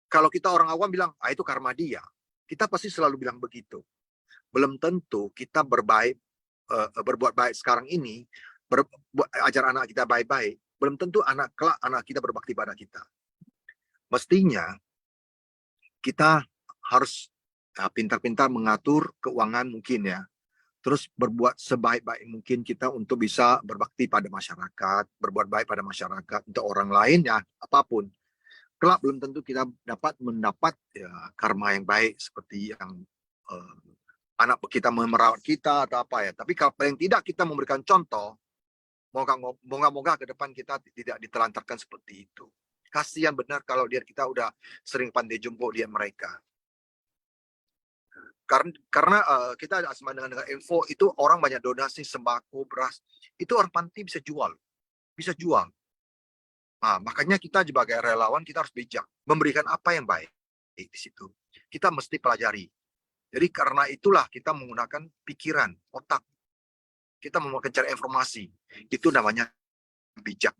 Kalau kita orang awam bilang, itu karma dia. Kita pasti selalu bilang begitu. Belum tentu kita berbuat baik sekarang ini, ajar anak kita baik-baik, belum tentu kelak anak kita berbakti pada kita. Mestinya kita harus pintar-pintar mengatur keuangan mungkin ya. Terus berbuat sebaik-baik mungkin kita untuk bisa berbakti pada masyarakat, berbuat baik pada masyarakat, untuk orang lain ya, apapun. Kelak belum tentu kita mendapat ya, karma yang baik seperti yang anak kita merawat kita atau apa ya. Tapi kalau paling tidak kita memberikan contoh, moga-moga ke depan kita tidak ditelantarkan seperti itu. Kasihan benar kalau kita udah sering pandai jompo lihat mereka. Karena kita ada asma dengan info itu orang banyak donasi sembako, beras. Itu orang panti bisa jual. Nah, makanya kita sebagai relawan kita harus bijak memberikan apa yang baik di situ. Kita mesti pelajari. Jadi karena itulah kita menggunakan pikiran, otak. Kita mau mencari informasi. Itu namanya bijak.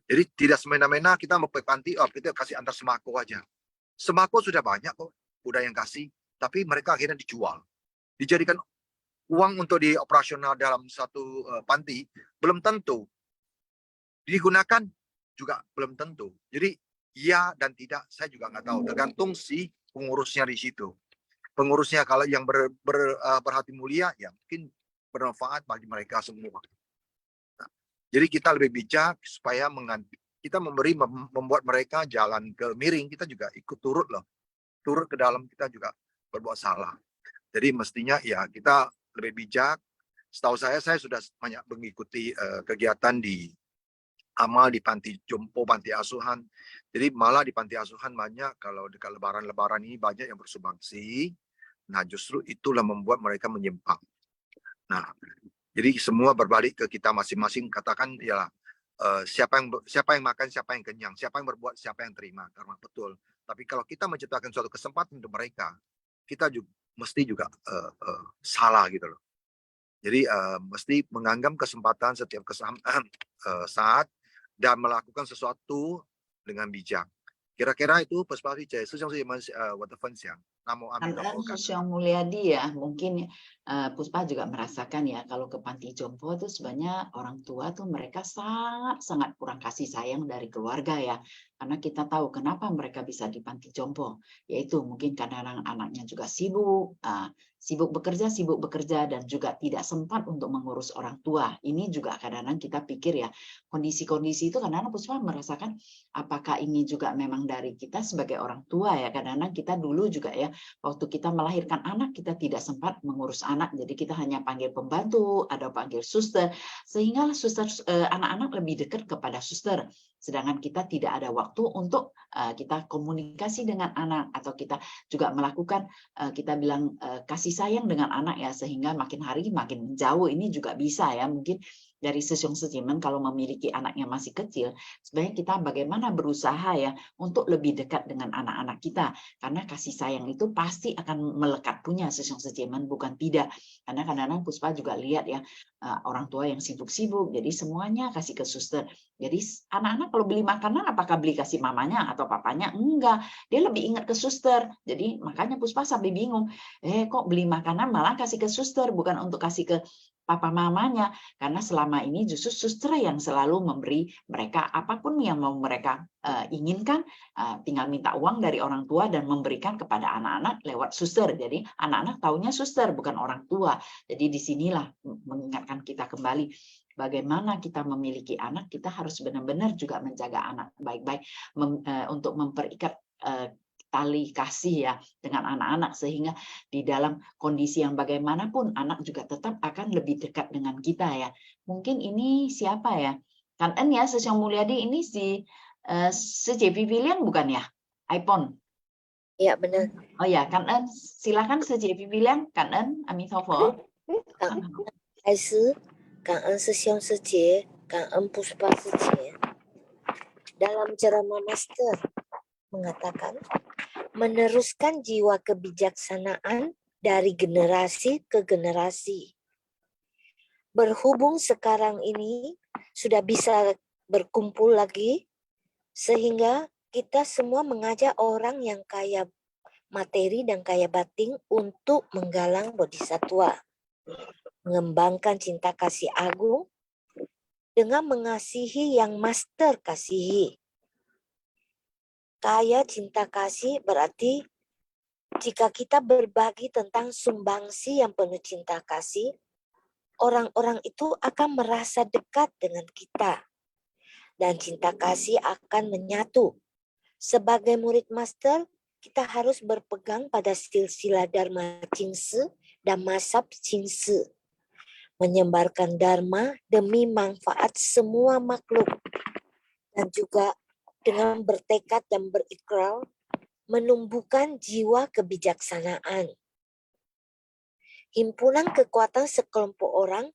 Jadi tidak semena-mena kita mau panti, kita kasih antar sembako aja. Sembako sudah banyak kok, udah yang kasih. Tapi mereka akhirnya dijual. Dijadikan uang untuk dioperasional dalam satu panti, belum tentu. Digunakan juga belum tentu. Jadi ya dan tidak, saya juga nggak tahu. Tergantung si pengurusnya di situ. Pengurusnya kalau yang berhati mulia, ya mungkin bermanfaat bagi mereka semua. Nah, jadi kita lebih bijak supaya kita membuat mereka jalan ke miring, kita juga ikut turut loh. Turut ke dalam kita juga berbuat salah. Jadi mestinya ya kita lebih bijak. Setahu saya sudah banyak mengikuti kegiatan di amal di panti jompo, panti asuhan. Jadi malah di panti asuhan banyak kalau dekat lebaran ini banyak yang bersumbangsi. Nah justru itulah membuat mereka menyimpang. Nah jadi semua berbalik ke kita masing-masing. Katakan ya siapa yang makan, siapa yang kenyang, siapa yang berbuat, siapa yang terima. Karena betul. Tapi kalau kita menciptakan suatu kesempatan untuk mereka, kita juga mesti juga salah gitu loh. Jadi mesti menganggap kesempatan setiap saat dan melakukan sesuatu dengan bijak. Kira-kira itu perspektif saya. Itu yang saya Yang Mulyadi ya, mungkin Puspa juga merasakan ya, kalau ke panti jompo itu sebenarnya orang tua tuh mereka sangat kurang kasih sayang dari keluarga ya. Karena kita tahu kenapa mereka bisa di panti jompo, yaitu mungkin karena anaknya juga sibuk bekerja dan juga tidak sempat untuk mengurus orang tua. Ini juga kadang-kadang kita pikir ya, kondisi-kondisi itu kadang-kadang Puspa merasakan apakah ini juga memang dari kita sebagai orang tua ya. Kadang-kadang kita dulu juga ya, waktu kita melahirkan anak kita tidak sempat mengurus anak, jadi kita hanya panggil pembantu atau panggil suster, sehingga suster anak-anak lebih dekat kepada suster, sedangkan kita tidak ada waktu untuk kita komunikasi dengan anak, atau kita juga melakukan kita bilang kasih sayang dengan anak ya, sehingga makin hari makin menjauh. Ini juga bisa ya, mungkin dari Sesyong Sejimen kalau memiliki anaknya masih kecil, sebenarnya kita bagaimana berusaha ya untuk lebih dekat dengan anak-anak kita, karena kasih sayang itu pasti akan melekat punya Sesyong Sejimen, bukan tidak. Karena kadang-kadang Puspa juga lihat ya, orang tua yang sibuk-sibuk, jadi semuanya kasih ke suster. Jadi anak-anak kalau beli makanan, apakah beli kasih mamanya atau papanya? Enggak, dia lebih ingat ke suster. Jadi makanya Puspa sampai bingung, kok beli makanan malah kasih ke suster, bukan untuk kasih ke papa mamanya, karena selama ini justru suster yang selalu memberi mereka apapun yang mau mereka inginkan, tinggal minta uang dari orang tua dan memberikan kepada anak-anak lewat suster. Jadi anak-anak taunya suster, bukan orang tua. Jadi disinilah mengingatkan kita kembali, bagaimana kita memiliki anak, kita harus benar-benar juga menjaga anak baik-baik untuk memperikat tali kasih ya dengan anak-anak, sehingga di dalam kondisi yang bagaimanapun anak juga tetap akan lebih dekat dengan kita ya. Mungkin ini siapa ya? Kan ya Sesyong Mulyadi ini si Seje Vivian bukan ya? iPhone. Iya benar. Oh ya, Kan Ân, silakan Seje Vivian, Kan Ân, Amitabha. 开始感恩师兄师姐，感恩不是巴师姐。Dalam ceramah Master mengatakan meneruskan jiwa kebijaksanaan dari generasi ke generasi. Berhubung sekarang ini sudah bisa berkumpul lagi, sehingga kita semua mengajak orang yang kaya materi dan kaya batin untuk menggalang bodhisattva, mengembangkan cinta kasih agung dengan mengasihi yang Master kasihi. Kaya cinta kasih berarti jika kita berbagi tentang sumbangsi yang penuh cinta kasih, orang-orang itu akan merasa dekat dengan kita. Dan cinta kasih akan menyatu. Sebagai murid Master, kita harus berpegang pada silsilah Dharma Jingsi dan Masab Jingsi. Menyebarkan Dharma demi manfaat semua makhluk. Dan juga dengan bertekad dan berikrar, menumbuhkan jiwa kebijaksanaan. Himpunan kekuatan sekelompok orang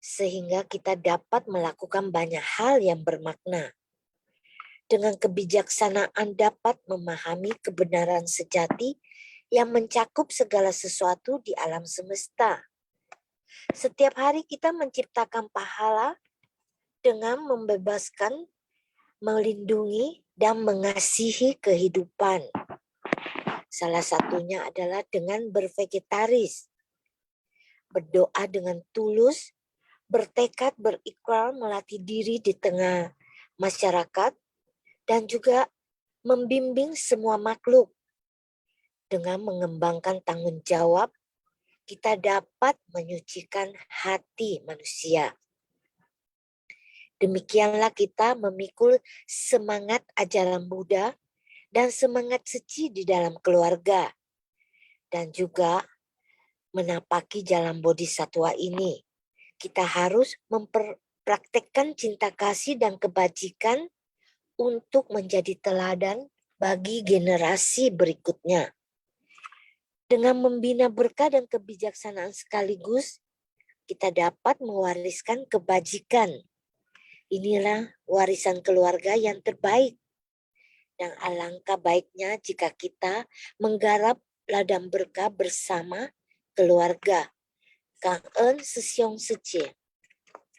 sehingga kita dapat melakukan banyak hal yang bermakna. Dengan kebijaksanaan dapat memahami kebenaran sejati yang mencakup segala sesuatu di alam semesta. Setiap hari kita menciptakan pahala dengan membebaskan, melindungi, dan mengasihi kehidupan. Salah satunya adalah dengan bervegetaris, berdoa dengan tulus, bertekad berikrar melatih diri di tengah masyarakat, dan juga membimbing semua makhluk. Dengan mengembangkan tanggung jawab, kita dapat menyucikan hati manusia. Demikianlah kita memikul semangat ajaran Buddha dan semangat suci di dalam keluarga. Dan juga menapaki jalan bodhisattva ini. Kita harus mempraktekkan cinta kasih dan kebajikan untuk menjadi teladan bagi generasi berikutnya. Dengan membina berkah dan kebijaksanaan sekaligus, kita dapat mewariskan kebajikan. Inilah warisan keluarga yang terbaik. Dan alangkah baiknya jika kita menggarap ladang berkah bersama keluarga. Cảm ơn Sư Siong Sư Chị.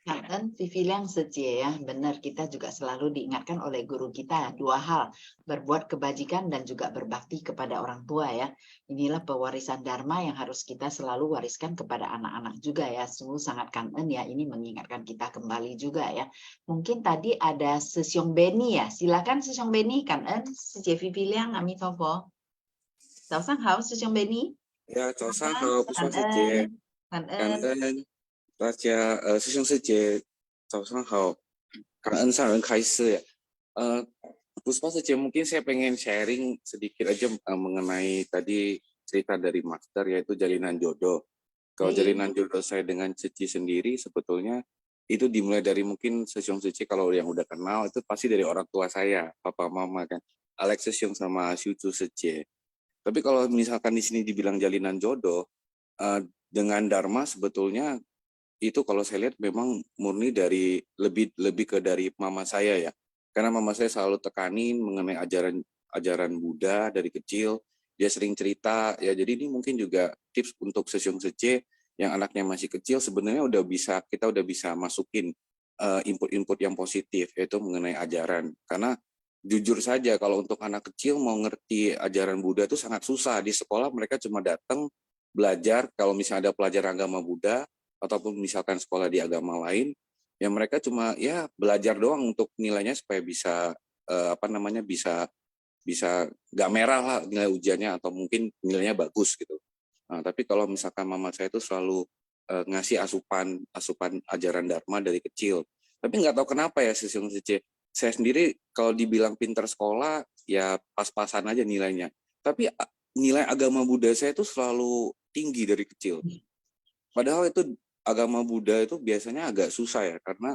Kan Ân, Vivian Seje ya, benar, kita juga selalu diingatkan oleh guru kita dua hal, berbuat kebajikan dan juga berbakti kepada orang tua ya. Inilah pewarisan Dharma yang harus kita selalu wariskan kepada anak-anak juga ya. Sungguh sangat Kan Ân ya, ini mengingatkan kita kembali juga ya. Mungkin tadi ada Sesiong Beni ya, silakan Sesiong Beni, Kan Ân, Seje Vivian, Amitabha. 早上好，师兄Beni。 呀，早上好，不算师姐，感感恩。恩大家，师兄师姐，早上好，感恩上人开示。Puspa saja mungkin saya pengen sharing sedikit aja mengenai tadi cerita dari Master yaitu jalinan jodoh. Kalau jalinan jodoh saya dengan Cici sendiri sebetulnya itu dimulai dari mungkin Sesiong Cici kalau yang udah kenal itu pasti dari orang tua saya, papa mama kan, Alex Sesiong sama Syucu Cici. Tapi kalau misalkan di sini dibilang jalinan jodoh dengan Dharma sebetulnya itu kalau saya lihat memang murni dari lebih ke dari mama saya ya. Karena mama saya selalu tekanin mengenai ajaran Buddha dari kecil. Dia sering cerita ya. Jadi ini mungkin juga tips untuk Sesiong Sece yang anaknya masih kecil sebenarnya kita udah bisa masukin input-input yang positif yaitu mengenai ajaran. Karena jujur saja kalau untuk anak kecil mau ngerti ajaran Buddha itu sangat susah. Di sekolah mereka cuma datang belajar kalau misalnya ada pelajaran agama Buddha ataupun misalkan sekolah di agama lain, ya mereka cuma ya belajar doang untuk nilainya supaya bisa bisa nggak merah lah nilai ujiannya atau mungkin nilainya bagus gitu. Nah, tapi kalau misalkan mama saya itu selalu ngasih asupan ajaran Dharma dari kecil. Tapi nggak tahu kenapa ya Sesiong Sece. Saya sendiri kalau dibilang pinter sekolah ya pas-pasan aja nilainya. Tapi nilai agama Buddha saya itu selalu tinggi dari kecil. Padahal itu agama Buddha itu biasanya agak susah ya karena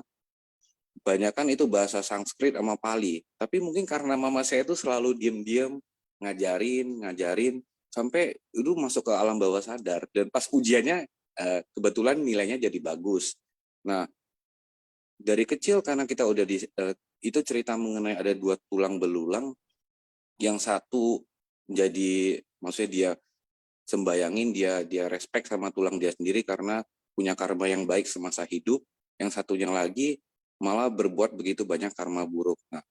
banyak kan itu bahasa Sanskrit sama Pali. Tapi mungkin karena mama saya itu selalu diam-diam ngajarin sampai itu masuk ke alam bawah sadar. Dan pas ujiannya kebetulan nilainya jadi bagus. Nah, dari kecil karena kita udah itu cerita mengenai ada 2 tulang belulang, yang satu jadi maksudnya dia sembayangin, dia respect sama tulang dia sendiri karena punya karma yang baik semasa hidup, yang satunya lagi malah berbuat begitu banyak karma buruk. Nah,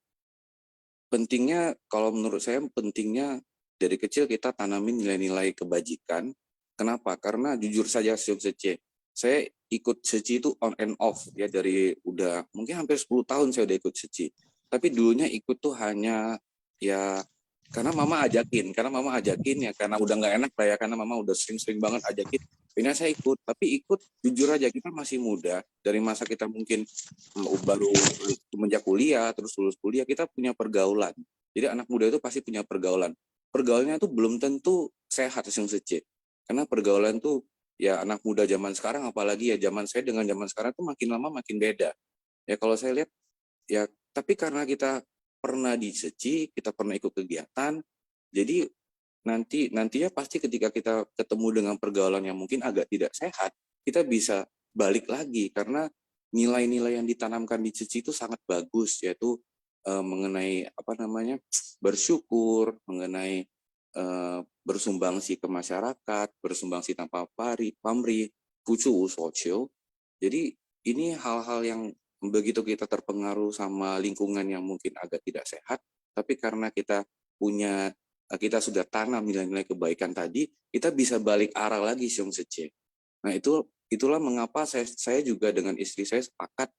pentingnya kalau menurut saya pentingnya dari kecil kita tanamin nilai-nilai kebajikan. Kenapa? Karena jujur saja saya ikut Seci itu on and off ya, dari udah mungkin hampir 10 tahun saya udah ikut Seci. Tapi dulunya ikut tuh hanya ya karena mama ajakin ya, karena udah nggak enak lah ya, karena mama udah sering-sering banget ajakin. Ini saya ikut, tapi ikut jujur aja kita masih muda, dari masa kita mungkin baru semenjak kuliah, terus lulus kuliah kita punya pergaulan. Jadi anak muda itu pasti punya pergaulan. Pergaulannya tuh belum tentu sehat Seci. Karena pergaulan tuh ya anak muda zaman sekarang, apalagi ya zaman saya dengan zaman sekarang tuh makin lama makin beda. Ya kalau saya lihat ya, tapi karena kita pernah di Seci, kita pernah ikut kegiatan, jadi nantinya pasti ketika kita ketemu dengan pergaulan yang mungkin agak tidak sehat, kita bisa balik lagi karena nilai-nilai yang ditanamkan di Seci itu sangat bagus, yaitu mengenai bersyukur, mengenai bersumbangsi ke masyarakat, bersumbangsi tanpa pamrih, pucu usocio. Jadi ini hal-hal yang begitu kita terpengaruh sama lingkungan yang mungkin agak tidak sehat, tapi karena kita sudah tanam nilai-nilai kebaikan tadi, kita bisa balik arah lagi Siung Sece. Nah itulah mengapa saya juga dengan istri saya sepakat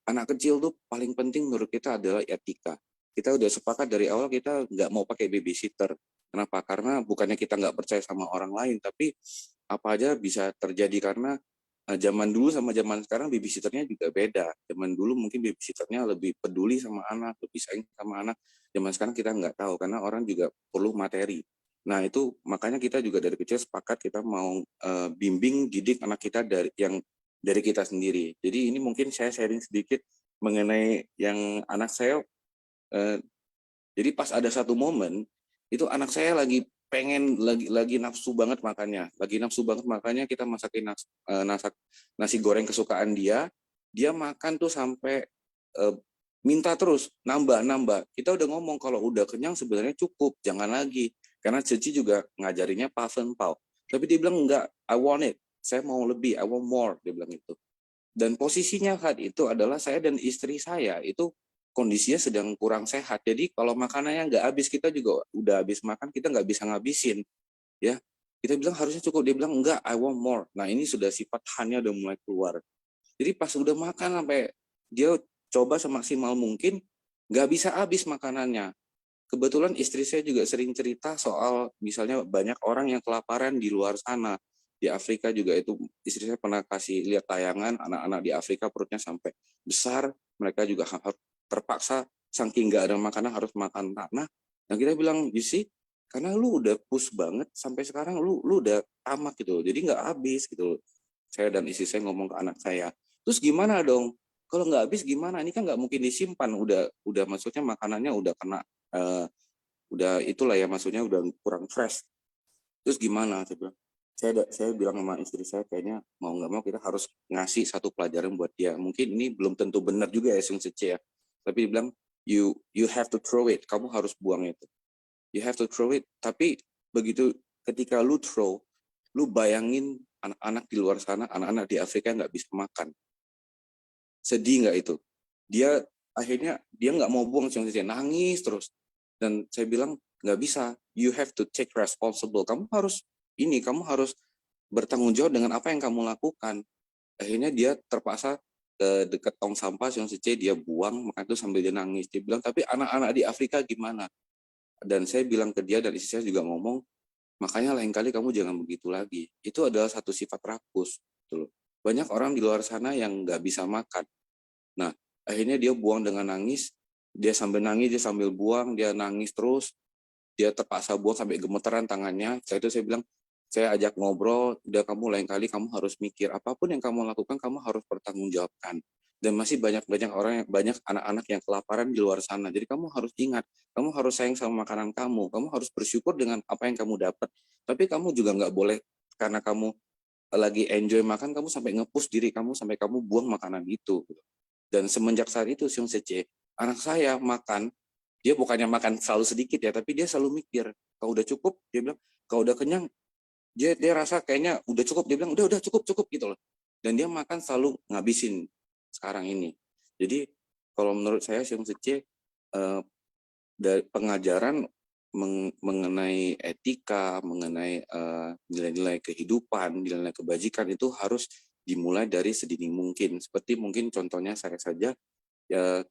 anak kecil tuh paling penting menurut kita adalah etika. Kita udah sepakat dari awal kita nggak mau pakai babysitter. Kenapa? Karena bukannya kita nggak percaya sama orang lain, tapi apa aja bisa terjadi karena zaman dulu sama zaman sekarang babysitternya juga beda. Zaman dulu mungkin babysitternya lebih peduli sama anak, lebih sayang sama anak. Zaman sekarang kita nggak tahu karena orang juga perlu materi. Nah itu makanya kita juga dari kecil sepakat kita mau bimbing didik anak kita dari kita sendiri. Jadi ini mungkin saya sharing sedikit mengenai yang anak saya. Jadi pas ada satu momen itu anak saya lagi nafsu banget makannya, kita masakin nasi goreng kesukaan dia makan tuh sampai minta terus nambah. Kita udah ngomong kalau udah kenyang sebenarnya cukup, jangan lagi, karena Ceci juga ngajarinya paven pau, tapi dia bilang enggak, I want it, saya mau lebih, I want more, dia bilang itu. Dan posisinya saat itu adalah saya dan istri saya itu kondisinya sedang kurang sehat. Jadi kalau makanannya nggak habis, kita juga udah habis makan, kita nggak bisa ngabisin. Ya, kita bilang harusnya cukup. Dia bilang enggak, I want more. Nah ini sudah sifat hannya udah mulai keluar. Jadi pas udah makan sampai dia coba semaksimal mungkin, nggak bisa habis makanannya. Kebetulan istri saya juga sering cerita soal misalnya banyak orang yang kelaparan di luar sana. Di Afrika juga itu istri saya pernah kasih lihat tayangan anak-anak di Afrika perutnya sampai besar, mereka juga terpaksa saking nggak ada makanan harus makan tanah. Nah kita bilang, you see, karena lu udah push banget sampai sekarang lu udah tamak gitu, jadi nggak habis gitu. Saya dan istri saya ngomong ke anak saya, terus gimana dong? Kalau nggak habis gimana? Ini kan nggak mungkin disimpan, udah maksudnya makanannya udah kena, udah itulah ya maksudnya udah kurang fresh. Terus gimana? Saya bilang sama istri saya, kayaknya mau nggak mau kita harus ngasih satu pelajaran buat dia. Mungkin ini belum tentu benar juga ya Sung Sece ya. Tapi dia bilang, you have to throw it. Kamu harus buang itu. You have to throw it. Tapi begitu ketika lu throw, lu bayangin anak-anak di luar sana, anak-anak di Afrika nggak bisa makan. Sedih nggak itu? Dia akhirnya dia nggak mau buang, nangis terus. Dan saya bilang nggak bisa. You have to take responsible. Kamu harus bertanggung jawab dengan apa yang kamu lakukan. Akhirnya dia terpaksa ke dekat tong sampah yang Sece, dia buang, maka itu sambil dia nangis. Dia bilang, tapi anak-anak di Afrika gimana? Dan saya bilang ke dia, dan istri saya juga ngomong, makanya lain kali kamu jangan begitu lagi. Itu adalah satu sifat rakus. Gitu. Banyak orang di luar sana yang nggak bisa makan. Nah, akhirnya dia buang dengan nangis, dia sambil nangis, dia sambil buang, dia nangis terus, dia terpaksa buang sampai gemeteran tangannya. Setelah itu saya bilang, saya ajak ngobrol, udah kamu lain kali kamu harus mikir, apapun yang kamu lakukan, kamu harus bertanggung jawabkan. Dan masih banyak orang, banyak anak-anak yang kelaparan di luar sana. Jadi kamu harus ingat, kamu harus sayang sama makanan kamu harus bersyukur dengan apa yang kamu dapat. Tapi kamu juga nggak boleh karena kamu lagi enjoy makan, kamu sampai nge-push diri kamu sampai kamu buang makanan itu. Dan semenjak saat itu Seong Sece, anak saya makan, dia bukannya makan selalu sedikit ya, tapi dia selalu mikir, kalau udah cukup, dia bilang, kalau udah kenyang, dia rasa kayaknya udah cukup, dia bilang udah cukup gitu loh. Dan dia makan selalu ngabisin sekarang ini. Jadi kalau menurut saya Seong Sece dari pengajaran mengenai etika, mengenai nilai-nilai kehidupan, nilai-nilai kebajikan itu harus dimulai dari sedini mungkin. Seperti mungkin contohnya saya saja ya,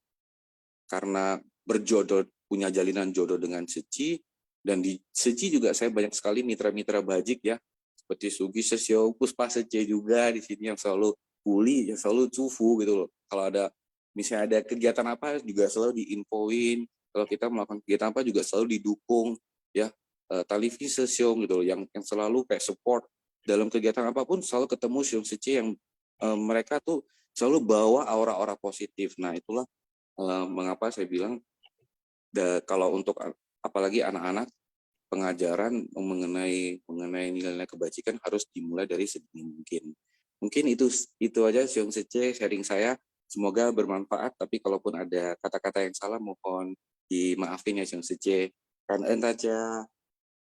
karena berjodoh, punya jalinan jodoh dengan Seci, dan di Seci juga saya banyak sekali mitra-mitra bajik ya, seperti Sugi Sesio, Puspa Sece juga di sini yang selalu kuli, yang selalu cufu gitu loh. Kalau ada misalnya ada kegiatan apa juga selalu diinfoin. Kalau kita melakukan kegiatan apa juga selalu didukung ya. Talifi Sesiong gitu loh, yang selalu kayak support dalam kegiatan apapun, selalu ketemu Seong Sece yang mereka tuh selalu bawa aura-aura positif. Nah itulah mengapa saya bilang kalau untuk apalagi anak-anak, pengajaran mengenai nilai-nilai kebajikan harus dimulai dari sedini mungkin. Mungkin itu aja Seong Sece sharing saya. Semoga bermanfaat. Tapi kalaupun ada kata-kata yang salah, mohon dimaafin ya Seong Sece. Kan aja.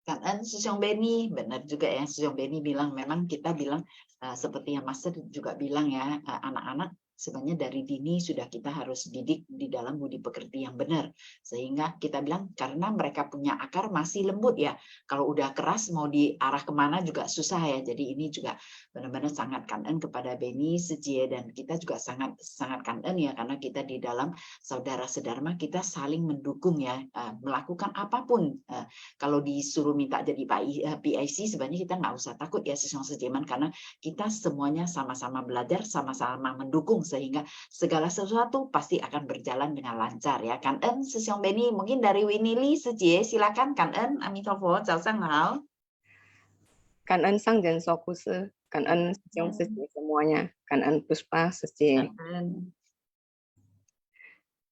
Kan Seong Beni, benar juga ya Seong Beni bilang, memang kita bilang seperti yang Master juga bilang ya, anak-anak sebenarnya dari dini sudah kita harus didik di dalam budi pekerti yang benar, sehingga kita bilang karena mereka punya akar masih lembut ya, kalau udah keras mau diarah kemana juga susah ya. Jadi ini juga benar-benar sangat kanen kepada Beni Secie, dan kita juga sangat kanen ya, karena kita di dalam saudara sedharma kita saling mendukung ya, melakukan apapun. Kalau disuruh minta jadi PIC sebenarnya kita nggak usah takut ya Seong Sece, karena kita semuanya sama-sama belajar, sama-sama mendukung, sehingga segala sesuatu pasti akan berjalan dengan lancar ya. Kan Seong Beni, mungkin dari Winnie Lee Secie, silakan Kan Amitofo, Chào Sang Hao. Kan Sang Jen Sokus, Kan Seong Secie semuanya, Kan Puspa Secie.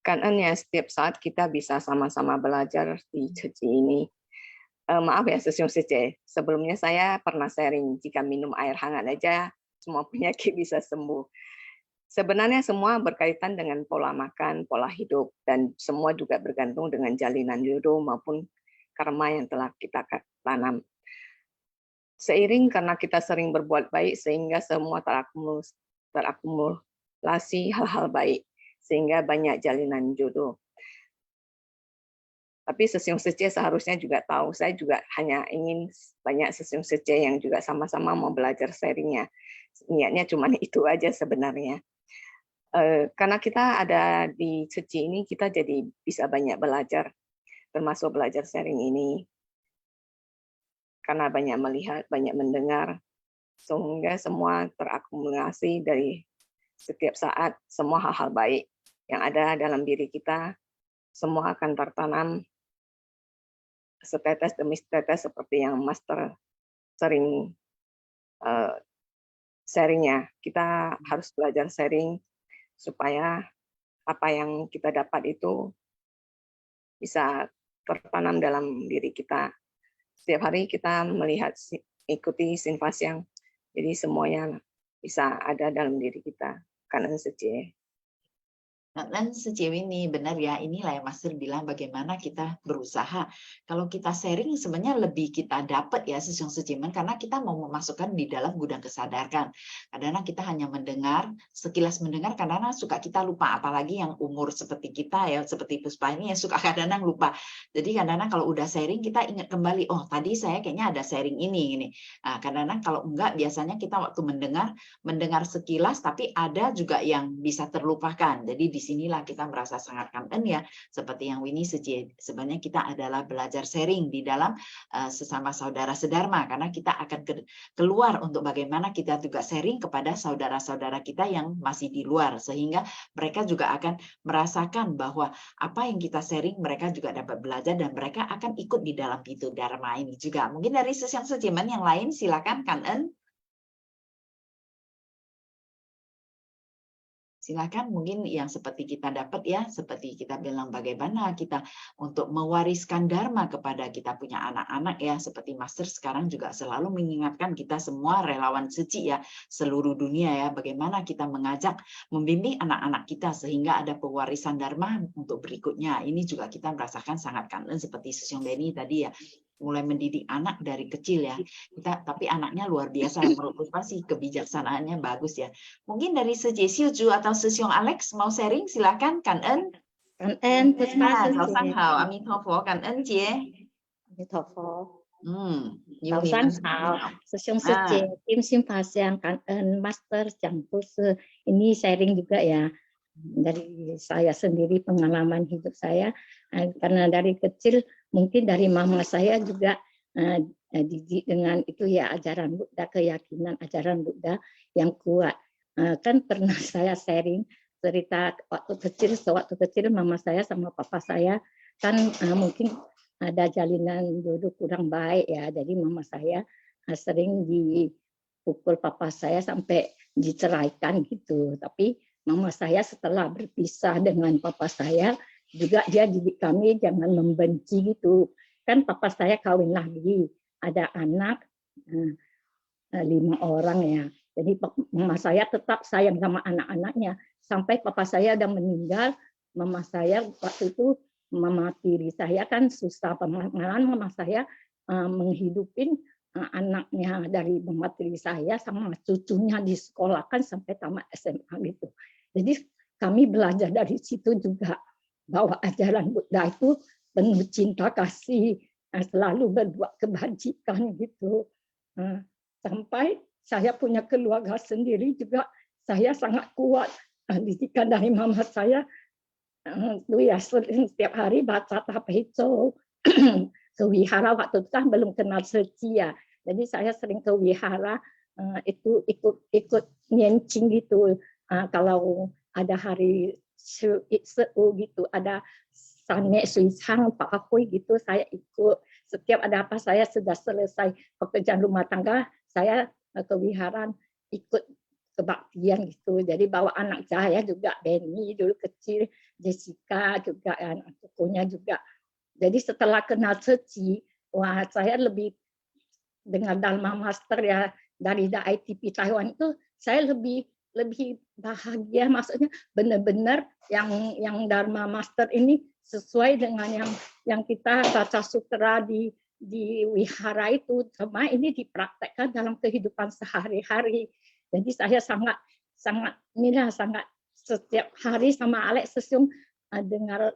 Kan ya setiap saat kita bisa sama-sama belajar di Secie ini. Maaf ya Seong Secie, sebelumnya saya pernah sharing jika minum air hangat aja semua penyakit bisa sembuh. Sebenarnya semua berkaitan dengan pola makan, pola hidup, dan semua juga bergantung dengan jalinan jodoh maupun karma yang telah kita tanam. Seiring karena kita sering berbuat baik sehingga semua terakumulasi hal-hal baik, sehingga banyak jalinan jodoh. Tapi Seong Secie seharusnya juga tahu, saya juga hanya ingin banyak Seong Secie yang juga sama-sama mau belajar sharingnya. Niatnya cuma itu aja sebenarnya. Karena kita ada di Secie ini, kita jadi bisa banyak belajar, termasuk belajar sharing ini. Karena banyak melihat, banyak mendengar, sehingga semua terakumulasi dari setiap saat, semua hal-hal baik yang ada dalam diri kita, semua akan tertanam setetes demi setetes seperti yang Master sering sharingnya. Kita harus belajar sharing supaya apa yang kita dapat itu bisa tertanam dalam diri kita. Setiap hari kita melihat, ikuti sinfas yang, jadi semuanya bisa ada dalam diri kita. Kanan Secie. Dan Secie ini benar ya, inilah yang Master bilang bagaimana kita berusaha. Kalau kita sharing sebenarnya lebih kita dapat ya Seong Secie, karena kita mau memasukkan di dalam gudang kesadaran. Kadang-kadang kita hanya mendengar, sekilas mendengar, kadang-kadang suka kita lupa, apalagi yang umur seperti kita ya, seperti Puspa ini ya suka kadang-kadang lupa. Jadi kadang-kadang kalau udah sharing kita ingat kembali, oh tadi saya kayaknya ada sharing ini. Nah, kadang-kadang kalau enggak, biasanya kita waktu mendengar sekilas, tapi ada juga yang bisa terlupakan. Jadi di sinilah kita merasa sangat kangen ya, seperti yang Winnie Secie, sebenarnya kita adalah belajar sharing di dalam sesama saudara sedharma, karena kita akan keluar untuk bagaimana kita juga sharing kepada saudara-saudara kita yang masih di luar, sehingga mereka juga akan merasakan bahwa apa yang kita sharing mereka juga dapat belajar, dan mereka akan ikut di dalam itu dharma ini juga. Mungkin dari Seong Secie yang lain, silakan Kan. Silakan mungkin yang seperti kita dapat ya, seperti kita bilang bagaimana kita untuk mewariskan dharma kepada kita punya anak-anak ya, seperti Master sekarang juga selalu mengingatkan kita semua relawan suci ya, seluruh dunia ya, bagaimana kita mengajak, membimbing anak-anak kita sehingga ada pewarisan dharma untuk berikutnya. Ini juga kita merasakan sangat kangen seperti Susyong Beni tadi ya, mulai mendidik anak dari kecil ya. Tapi anaknya luar biasa, menurut Puspa sih kebijaksanaannya bagus ya. Mungkin dari Sejie Siuju atau Susyong Alex mau sharing, silakan Kan En. Cảm ơn Puspa Chào Sư Sang Chị. Hào, Amitofo, Kan En chị. Amitofo. Nhiều早上好，师兄师姐，Tim Simpasiang, Kan En, Master, Campus. Ini sharing juga ya dari saya sendiri, pengalaman hidup saya. Karena dari kecil mungkin dari mama saya juga didik dengan itu ya ajaran Buddha, keyakinan ajaran Buddha yang kuat. Kan pernah saya sharing cerita waktu kecil mama saya sama papa saya kan mungkin ada jalinan duduk kurang baik ya, jadi mama saya sering dipukul papa saya sampai diceraikan gitu. Tapi mama saya setelah berpisah dengan papa saya juga dia didik kami jangan membenci gitu. Kan papa saya kawin lagi, ada anak 5 orang ya. Jadi mama saya tetap sayang sama anak-anaknya. Sampai papa saya udah meninggal, mama saya waktu itu mama tiri saya kan susah, malahan mama saya menghidupin anaknya dari mama tiri saya sama cucunya di sekolah kan sampai tamat SMA gitu. Jadi kami belajar dari situ juga bahwa ajaran Buddha itu penuh cinta kasih, selalu berbuat kebajikan gitu. Sampai saya punya keluarga sendiri juga saya sangat kuat didikan dari mama saya. Itu ya setiap hari baca Tapehico ke wihara, waktu itu kan belum kenal Seci ya. Jadi saya sering ke wihara itu ikut nyencing gitu. Kalau ada hari seu gitu, ada Sane Suishang Pak Akui gitu, saya ikut. Setiap ada apa saya sudah selesai pekerjaan rumah tangga, saya ke wihara ikut kebaktian gitu. Jadi bawa anak saya juga, Benny dulu kecil, Jessica juga, anak cucunya juga. Jadi setelah kenal Seci, wah saya lebih dengan Dharma Master ya dari ITP Taiwan itu saya lebih bahagia, maksudnya benar-benar yang Dharma Master ini sesuai dengan yang kita baca sutra di wihara itu, sama ini dipraktekkan dalam kehidupan sehari-hari. Jadi saya sangat setiap hari sama Alex Susyong dengar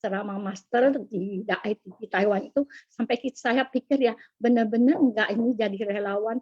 ceramah Master di ITP Taiwan itu sampai saya pikir ya benar-benar enggak ini jadi relawan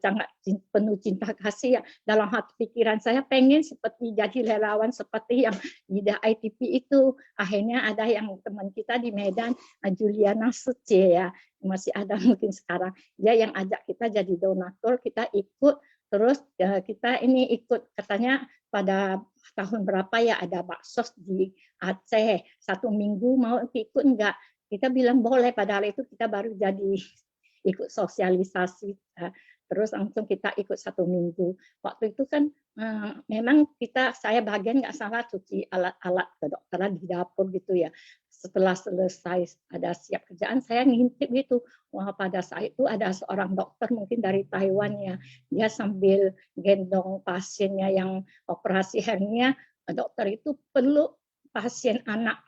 sangat penuh cinta kasih ya. Dalam hati pikiran saya pengen seperti jadi relawan seperti yang di ITP itu. Akhirnya ada yang teman kita di Medan, Juliana Suce ya, masih ada mungkin sekarang, dia yang ajak kita jadi donatur, kita ikut. Terus kita ini ikut, katanya pada tahun berapa ya ada baksos di Aceh, 1 minggu mau ikut enggak? Kita bilang boleh, padahal itu kita baru jadi ikut sosialisasi. Terus langsung kita ikut 1 minggu. Waktu itu kan memang saya bagian nggak salah cuci alat-alat kedokteran di dapur gitu ya. Setelah selesai ada siap kerjaan, saya ngintip gitu. Wah, pada saat itu ada seorang dokter mungkin dari Taiwan ya. Dia sambil gendong pasiennya yang operasi hernia. Dokter itu perlu pasien anak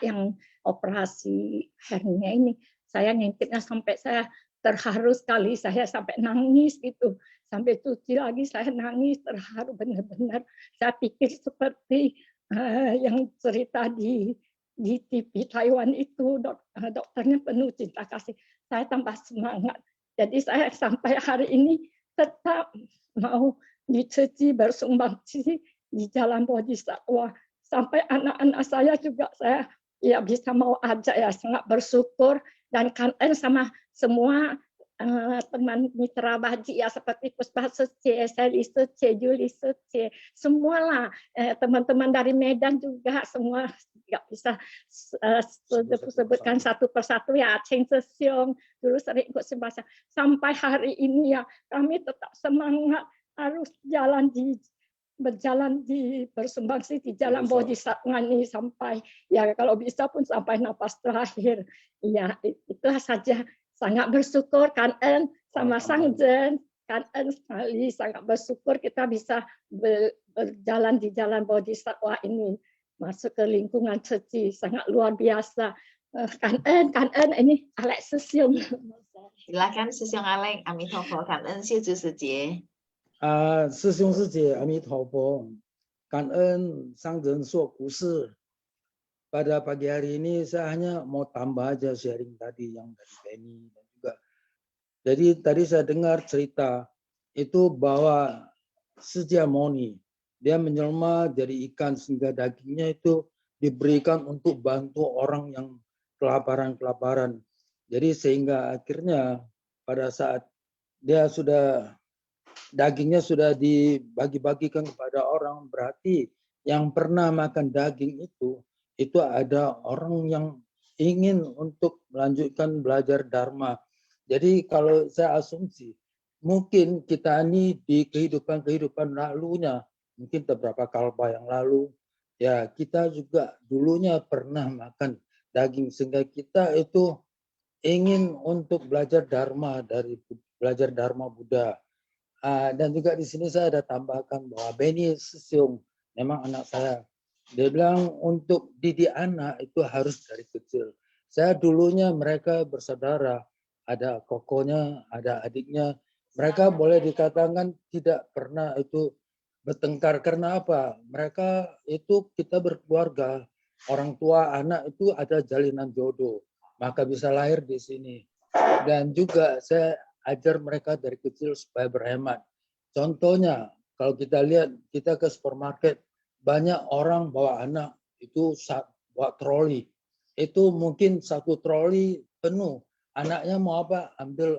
yang operasi hernia ini. Saya ngintipnya sampai saya terharu sekali, saya sampai nangis gitu. Sampai cuci lagi saya nangis, terharu benar-benar. Saya pikir seperti yang cerita di TV Taiwan itu, dokternya penuh cinta kasih. Saya tambah semangat. Jadi saya sampai hari ini tetap mau dicuci bersumbangsi di Jalan Bodhisattva. Sampai anak-anak saya juga saya ya bisa mau ajak ya, sangat bersyukur. Dan Kan En sama semua teman mitra baji ya seperti Puspa Suce, Sally Suce, Julie Suce, semualah teman-teman dari Medan juga semua nggak bisa sebutkan satu persatu ya, Cheng Susyong dulu sering ikut sembahyang. Sampai hari ini ya kami tetap semangat harus jalan di berjalan bersumbangsi di jalan Bodhisattva ini sampai ya kalau bisa pun sampai napas terakhir. Ya itulah saja, sangat bersyukur Kan En sama Sang Jen. Kan En sekali sangat bersyukur kita bisa berjalan di jalan Bodhisattva ini, masuk ke lingkungan suci, sangat luar biasa. Kan En ini Alex Sesium. Silakan Sesiong Alek, Amitofo, Kan En Siu Zu Sejie. 师兄师姐，阿弥陀佛，感恩上人说故事。Pada pagi hari ini saya hanya mau tambah aja sharing tadi yang dari Benny dan juga. Jadi tadi saya dengar cerita itu bahwa Sejamoni dia menjelma jadi ikan sehingga dagingnya itu diberikan untuk bantu orang yang kelaparan. Jadi sehingga akhirnya pada saat dia sudah dagingnya sudah dibagi-bagikan kepada orang, berarti yang pernah makan daging itu ada orang yang ingin untuk melanjutkan belajar Dharma. Jadi kalau saya asumsi, mungkin kita ini di kehidupan lalunya, mungkin beberapa kalpa yang lalu, ya kita juga dulunya pernah makan daging, sehingga kita itu ingin untuk belajar Dharma belajar Dharma Buddha. Dan juga di sini saya ada tambahkan bahwa Benny Sesium memang anak saya. Dia bilang untuk didik anak itu harus dari kecil. Saya dulunya mereka bersaudara, ada kokonya, ada adiknya. Mereka boleh dikatakan tidak pernah itu bertengkar. Karena apa? Mereka itu kita berkeluarga. Orang tua anak itu ada jalinan jodoh. Maka bisa lahir di sini. Dan juga saya ajar mereka dari kecil supaya berhemat. Contohnya, kalau kita lihat, kita ke supermarket, banyak orang bawa anak, itu bawa troli. Itu mungkin satu troli penuh. Anaknya mau apa? Ambil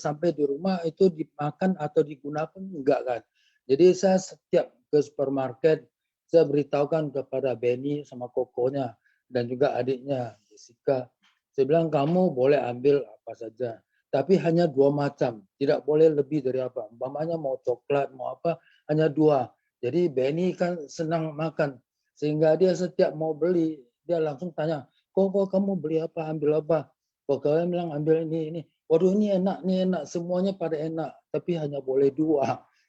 sampai di rumah itu dimakan atau digunakan, enggak kan? Jadi saya setiap ke supermarket, saya beritahukan kepada Benny sama kokonya, dan juga adiknya, Jessica. Saya bilang, kamu boleh ambil apa saja. Tapi hanya 2 macam, tidak boleh lebih dari apa. Umpamanya mau coklat, mau apa, hanya 2. Jadi Benny kan senang makan, sehingga dia setiap mau beli, dia langsung tanya, kok kamu beli apa, ambil apa? Kok kalian bilang ambil ini. Waduh ini enak, semuanya pada enak, tapi hanya boleh 2.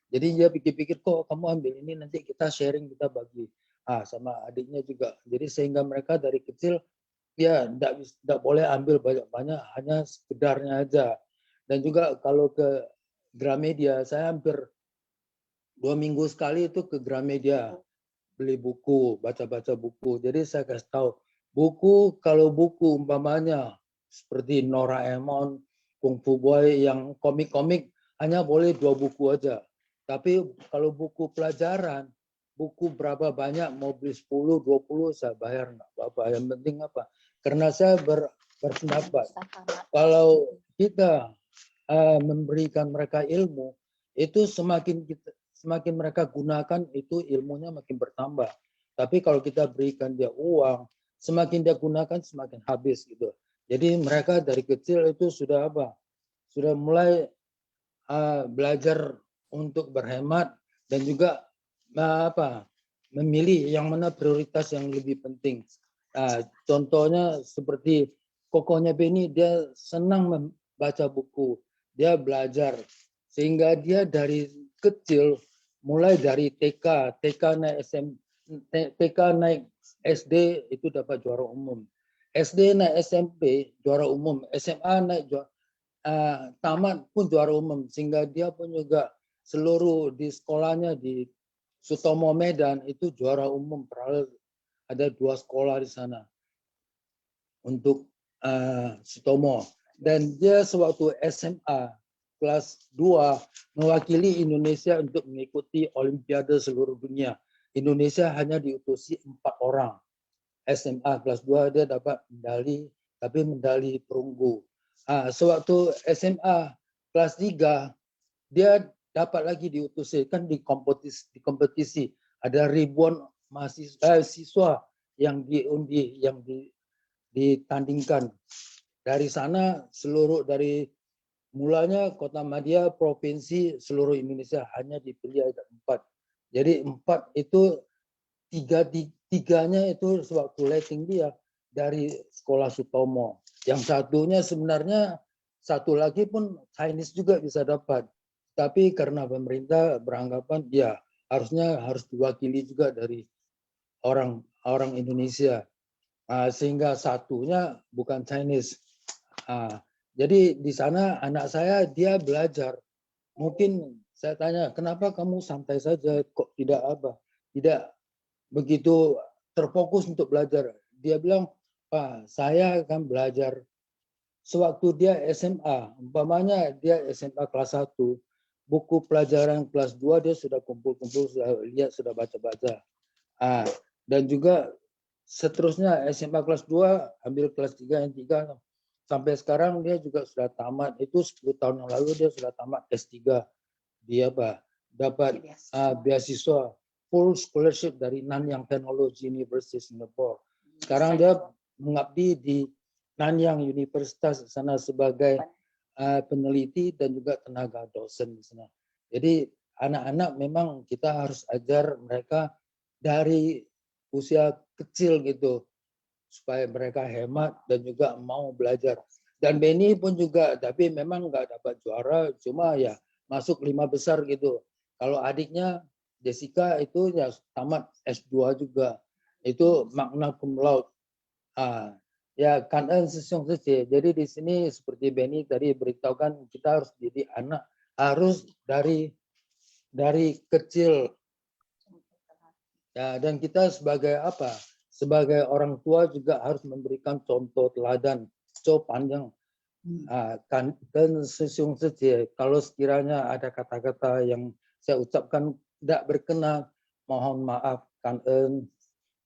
Jadi dia pikir-pikir, kok kamu ambil ini, nanti kita sharing, kita bagi. Sama adiknya juga. Jadi sehingga mereka dari kecil, ya tidak boleh ambil banyak-banyak, hanya sekedarnya aja. Dan juga kalau ke Gramedia, saya hampir 2 minggu sekali itu ke Gramedia beli buku, baca-baca buku. Jadi saya kasih tahu, kalau buku umpamanya seperti Doraemon, Kung Fu Boy yang komik-komik hanya boleh 2 buku aja. Tapi kalau buku pelajaran, buku berapa banyak, mau beli 10, 20, saya bayar nggak apa-apa. Yang penting apa? Karena saya berpendapat, kalau kita memberikan mereka ilmu, itu semakin mereka gunakan, itu ilmunya makin bertambah. Tapi kalau kita berikan dia uang, semakin dia gunakan, semakin habis gitu. Jadi mereka dari kecil itu sudah apa? Sudah mulai belajar untuk berhemat dan juga memilih yang mana prioritas yang lebih penting. Contohnya seperti kokonya Benny, dia senang membaca buku, dia belajar sehingga dia dari kecil, mulai dari TK naik SD itu dapat juara umum, SD naik SMP juara umum, SMA naik tamat pun juara umum, sehingga dia pun juga seluruh di sekolahnya di Sutomo Medan itu juara umum. Ada 2 sekolah di sana untuk Sutomo. Dan dia sewaktu SMA kelas 2 mewakili Indonesia untuk mengikuti Olimpiade seluruh dunia. Indonesia hanya diutusi 4 orang. SMA kelas 2 dia dapat medali, tapi medali perunggu. Sewaktu SMA kelas 3 dia dapat lagi diutusi, kan di kompetisi ada ribuan siswa yang diundi, yang ditandingkan. Dari sana dari mulanya Kota Madya, provinsi seluruh Indonesia hanya dipilih ada 4. Jadi 4 itu tiganya itu sewaktu letting dia dari sekolah Sutomo. Yang satunya sebenarnya satu lagi pun Chinese juga bisa dapat. Tapi karena pemerintah beranggapan ya harusnya harus diwakili juga dari orang Indonesia. Sehingga satunya bukan Chinese. Jadi di sana anak saya dia belajar. Mungkin saya tanya, kenapa kamu santai saja, kok tidak begitu terfokus untuk belajar. Dia bilang, Pak, saya akan belajar sewaktu dia SMA. Umpamanya dia SMA kelas 1, buku pelajaran kelas 2 dia sudah kumpul-kumpul, sudah lihat, sudah baca-baca. Dan juga seterusnya SMA kelas 2, ambil kelas 3, yang 3, sampai sekarang dia juga sudah tamat. Itu 10 tahun yang lalu dia sudah tamat S3. Dia dapat beasiswa full scholarship dari Nanyang Technology University Singapore. Sekarang dia mengabdi di Nanyang Universitas sana sebagai peneliti dan juga tenaga dosen di sana. Jadi anak-anak memang kita harus ajar mereka dari usia kecil gitu supaya mereka hemat dan juga mau belajar. Dan Benny pun juga, tapi memang nggak dapat juara, cuma ya masuk 5 besar gitu. Kalau adiknya Jessica itu ya tamat S2 juga, itu magna cum laude. Ya kan jadi di sini seperti Benny tadi beritahukan, kita harus didik anak harus dari kecil. Ya, dan kita sebagai apa? Sebagai orang tua juga harus memberikan contoh teladan. Panjang. Kan kalau sekiranya ada kata-kata yang saya ucapkan tidak berkenan, mohon maaf.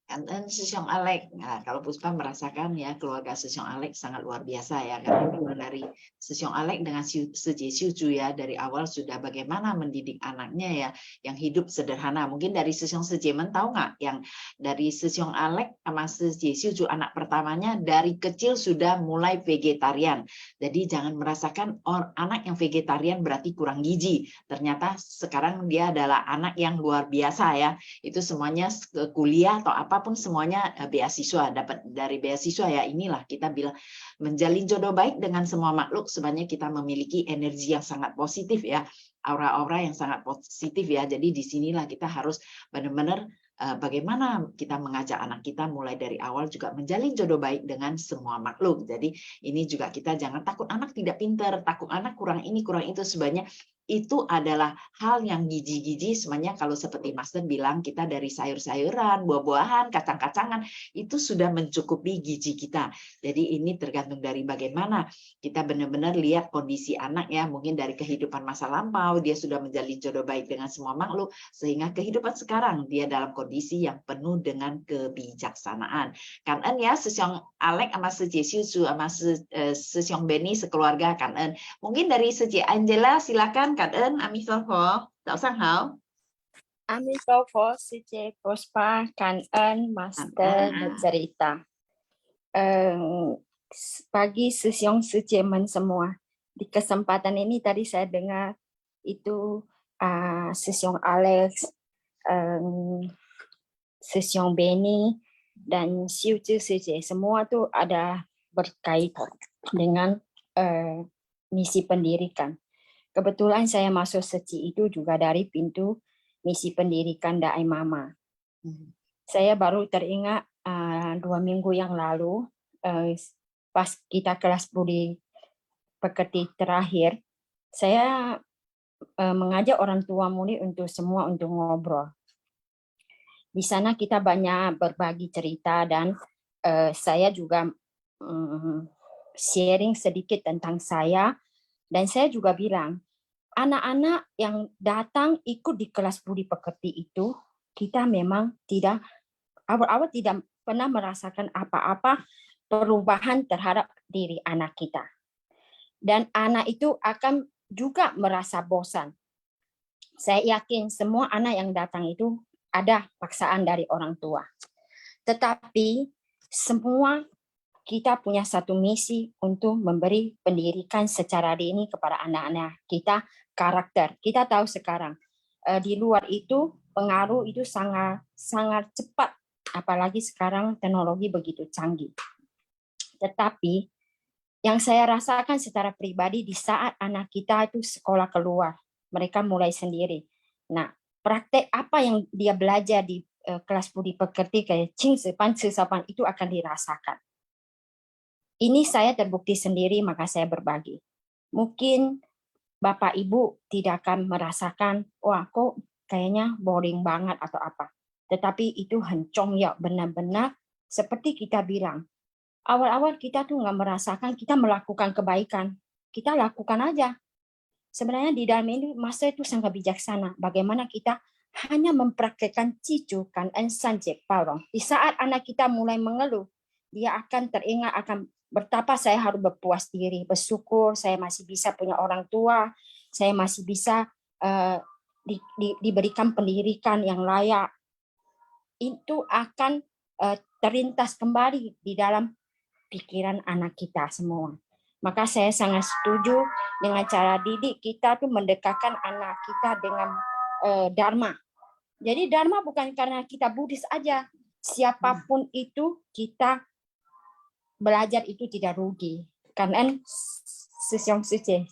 Kangen Sesiong Alek. Nah, kalau Puspa merasakan ya keluarga Sesiong Alek sangat luar biasa ya, karena memang dari Sesiong Alek dengan Seje Syuju ya dari awal sudah bagaimana mendidik anaknya ya yang hidup sederhana. Mungkin dari Sesiong Sejemen tahu nggak yang dari Sesiong Alek sama Seje Syuju anak pertamanya dari kecil sudah mulai vegetarian. Jadi jangan merasakan anak yang vegetarian berarti kurang gizi. Ternyata sekarang dia adalah anak yang luar biasa ya. Itu semuanya kuliah atau apapun semuanya beasiswa, dapat dari beasiswa ya. Inilah kita bilang menjalin jodoh baik dengan semua makhluk, sebenarnya kita memiliki energi yang sangat positif ya, aura-aura yang sangat positif ya. Jadi disinilah kita harus benar-benar bagaimana kita mengajak anak kita mulai dari awal juga menjalin jodoh baik dengan semua makhluk. Jadi ini juga kita jangan takut anak tidak pintar, takut anak kurang ini kurang itu, sebenarnya itu adalah hal yang gizi-gizi. Sebenarnya kalau seperti Master bilang, kita dari sayur-sayuran, buah-buahan, kacang-kacangan itu sudah mencukupi gizi kita. Jadi ini tergantung dari bagaimana kita benar-benar lihat kondisi anak ya. Mungkin dari kehidupan masa lampau dia sudah menjalin jodoh baik dengan semua makhluk, sehingga kehidupan sekarang dia dalam kondisi yang penuh dengan kebijaksanaan. Kangen ya Sesiong Alek sama Seje Syuju sama Sesiong Benny sekeluarga kangen. Mungkin dari Seje Angela silakan. Cảm ơn Ami Phó, Đạo Sang Hảo. Ami Phó, Seje Puspa, cảm ơn Master bercerita. Bagi Sesiong Sejemen semua, di kesempatan ini tadi saya dengar itu Sesiong Alex, Sesiong Benny, dan Syuju Seje, semua tuh ada berkaitan dengan misi pendidikan. Kebetulan saya masuk Seji itu juga dari pintu misi pendidikan Da'i Mama. Saya baru teringat 2 minggu yang lalu, pas kita kelas budi pekerti terakhir, saya mengajak orang tua murid untuk semua untuk ngobrol. Di sana kita banyak berbagi cerita dan saya juga sharing sedikit tentang saya. Dan saya juga bilang, anak-anak yang datang ikut di kelas budi pekerti itu, kita memang awal-awal tidak pernah merasakan apa-apa perubahan terhadap diri anak kita. Dan anak itu akan juga merasa bosan. Saya yakin semua anak yang datang itu ada paksaan dari orang tua. Tetapi semua kita punya satu misi untuk memberi pendidikan secara dini kepada anak-anak kita, karakter. Kita tahu sekarang di luar itu pengaruh itu sangat cepat, apalagi sekarang teknologi begitu canggih. Tetapi yang saya rasakan secara pribadi di saat anak kita itu sekolah keluar, mereka mulai sendiri. Nah, praktek apa yang dia belajar di kelas budi pekerti kayak Qingzipan, Cisapan itu akan dirasakan. Ini saya terbukti sendiri, maka saya berbagi. Mungkin Bapak Ibu tidak akan merasakan, wah kok kayaknya boring banget atau apa. Tetapi itu hencong ya, benar-benar seperti kita bilang. Awal-awal kita tuh nggak merasakan kita melakukan kebaikan. Kita lakukan aja. Sebenarnya di dalam ini Master itu sangat bijaksana. Bagaimana kita hanya mempraktekkan cicu kan sanjek parong. Di saat anak kita mulai mengeluh, dia akan teringat akan betapa saya harus berpuas diri, bersyukur saya masih bisa punya orang tua, saya masih bisa diberikan pendidikan yang layak. Itu akan terlintas kembali di dalam pikiran anak kita semua. Maka saya sangat setuju dengan cara didik kita tuh mendekatkan anak kita dengan Dharma. Jadi Dharma bukan karena kita Buddhis aja. Siapapun itu kita belajar itu tidak rugi. Kan Sisyong Suci.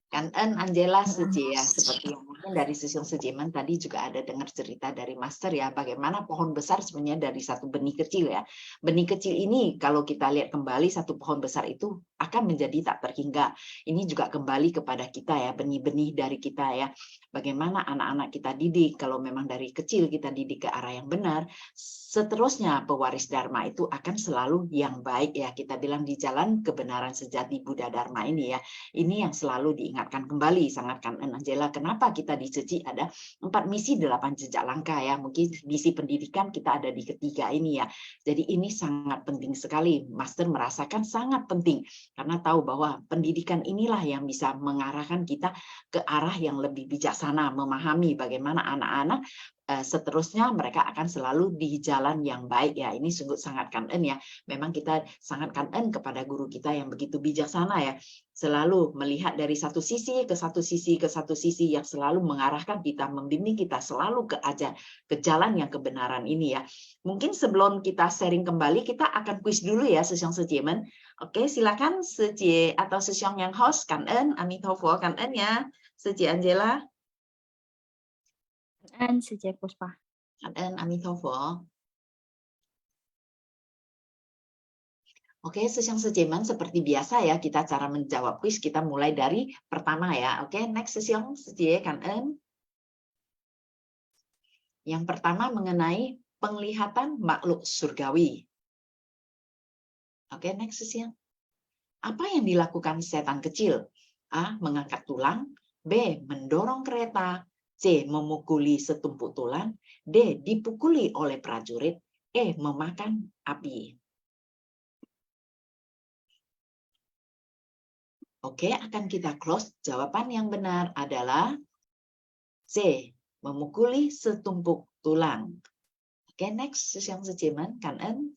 Kan Angela Suci ya, seperti yang mungkin dari Sisyong Suciman tadi juga ada dengar cerita dari Master ya, bagaimana pohon besar sebenarnya dari satu benih kecil ya. Benih kecil ini kalau kita lihat kembali satu pohon besar itu akan menjadi tak terhingga. Ini juga kembali kepada kita ya, benih-benih dari kita ya. Bagaimana anak-anak kita didik, kalau memang dari kecil kita didik ke arah yang benar, seterusnya pewaris Dharma itu akan selalu yang baik ya. Kita bilang di jalan kebenaran sejati Buddha Dharma ini ya. Ini yang selalu diingatkan kembali, sangat kan Angela. Kenapa kita di Suci ada 4 misi 8 jejak langkah ya. Mungkin misi pendidikan kita ada di ketiga ini ya. Jadi ini sangat penting sekali. Master merasakan sangat penting karena tahu bahwa pendidikan inilah yang bisa mengarahkan kita ke arah yang lebih bijaksana, memahami bagaimana anak-anak seterusnya mereka akan selalu di jalan yang baik ya. Ini sungguh sangat kangen ya. Memang kita sangat kangen kepada guru kita yang begitu bijaksana ya. Selalu melihat dari satu sisi ke satu sisi ke satu sisi yang selalu mengarahkan kita, membimbing kita selalu ke jalan yang kebenaran ini ya. Mungkin sebelum kita sharing kembali, kita akan kuis dulu ya Sisyong Suciman. Oke, silakan Suci atau Sisyong yang host kangen, Amitofo kangen ya. Suci Angela. Kan Suci Puspa. Kangen Amitofo. Oke, Sisyong Suciman seperti biasa ya, kita cara menjawab kuis kita mulai dari pertama ya. Oke, next Sisyong Suci kangen. Yang pertama mengenai penglihatan makhluk surgawi. Oke, next Sisyong. Apa yang dilakukan setan kecil? A. Mengangkat tulang. B. Mendorong kereta. C. Memukuli setumpuk tulang. D. Dipukuli oleh prajurit. E. Memakan api. Oke, akan kita close. Jawaban yang benar adalah C. Memukuli setumpuk tulang. Oke, next Sisyong Suciman, kangen.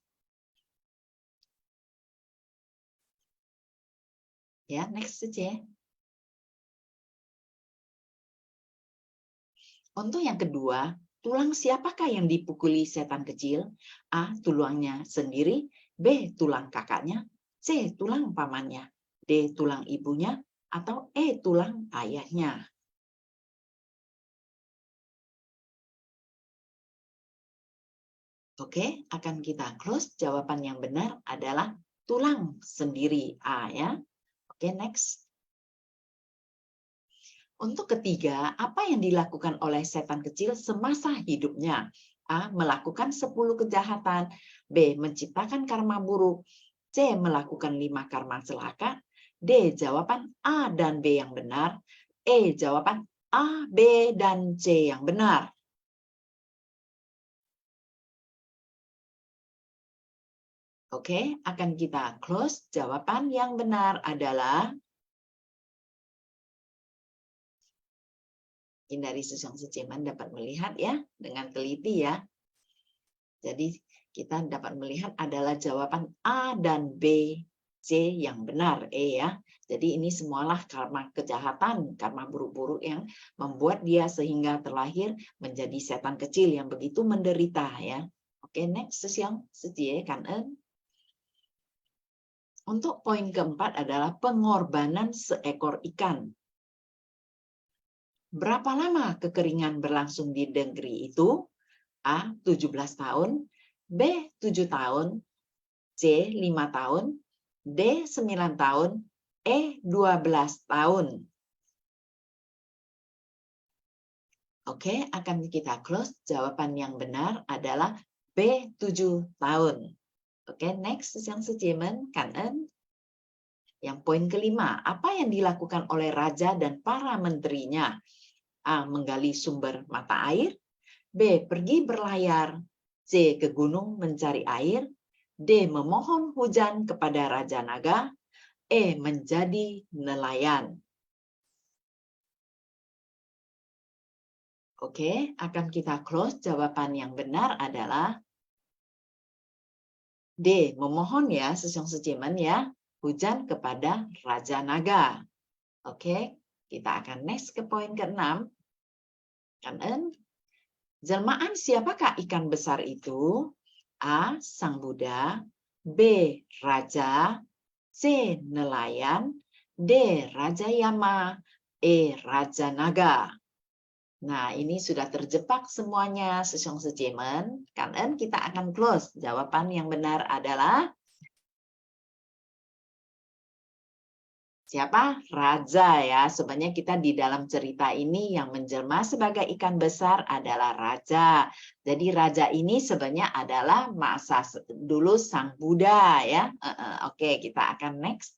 Ya, next saja. Untuk yang kedua, tulang siapakah yang dipukuli setan kecil? A. Tulangnya sendiri. B. Tulang kakaknya. C. Tulang pamannya. D. Tulang ibunya. Atau E. Tulang ayahnya. Oke, akan kita close. Jawaban yang benar adalah tulang sendiri. A ya. Oke, next. Untuk ketiga, apa yang dilakukan oleh setan kecil semasa hidupnya? A. Melakukan 10 kejahatan. B. Menciptakan karma buruk. C. Melakukan 5 karma celaka. D. Jawaban A dan B yang benar. E. Jawaban A, B, dan C yang benar. Oke, akan kita close. Jawaban yang benar adalah ini dari Sisyong Suciman dapat melihat ya dengan teliti ya. Jadi kita dapat melihat adalah jawaban A dan B C yang benar, E ya. Jadi ini semualah karma kejahatan, karma buruk-buruk yang membuat dia sehingga terlahir menjadi setan kecil yang begitu menderita ya. Oke, next sesiang setie kan en. Untuk poin keempat adalah pengorbanan seekor ikan. Berapa lama kekeringan berlangsung di negeri itu? A. 17 tahun, B. 7 tahun, C. 5 tahun, D. 9 tahun, E. 12 tahun. Oke, akan kita close. Jawaban yang benar adalah B. 7 tahun. Oke, next yang sejemen kan en. Yang poin kelima, apa yang dilakukan oleh raja dan para menterinya? A. Menggali sumber mata air, B. Pergi berlayar, C. Ke gunung mencari air, D. Memohon hujan kepada Raja Naga, E. Menjadi nelayan. Oke, akan kita close. Jawaban yang benar adalah D. Memohon ya, sesiong sejemen ya, hujan kepada Raja Naga. Oke, kita akan next ke poin ke-6. Kan jelmaan siapakah ikan besar itu? A. Sang Buddha, B. Raja, C. Nelayan, D. Raja Yama, E. Raja Naga. Nah, ini sudah terjebak semuanya sesiong sejemen. Kan kita akan close. Jawaban yang benar adalah siapa? Raja ya. Sebenarnya kita di dalam cerita ini yang menjelma sebagai ikan besar adalah raja. Jadi raja ini sebenarnya adalah masa dulu Sang Buddha ya. Oke, kita akan next.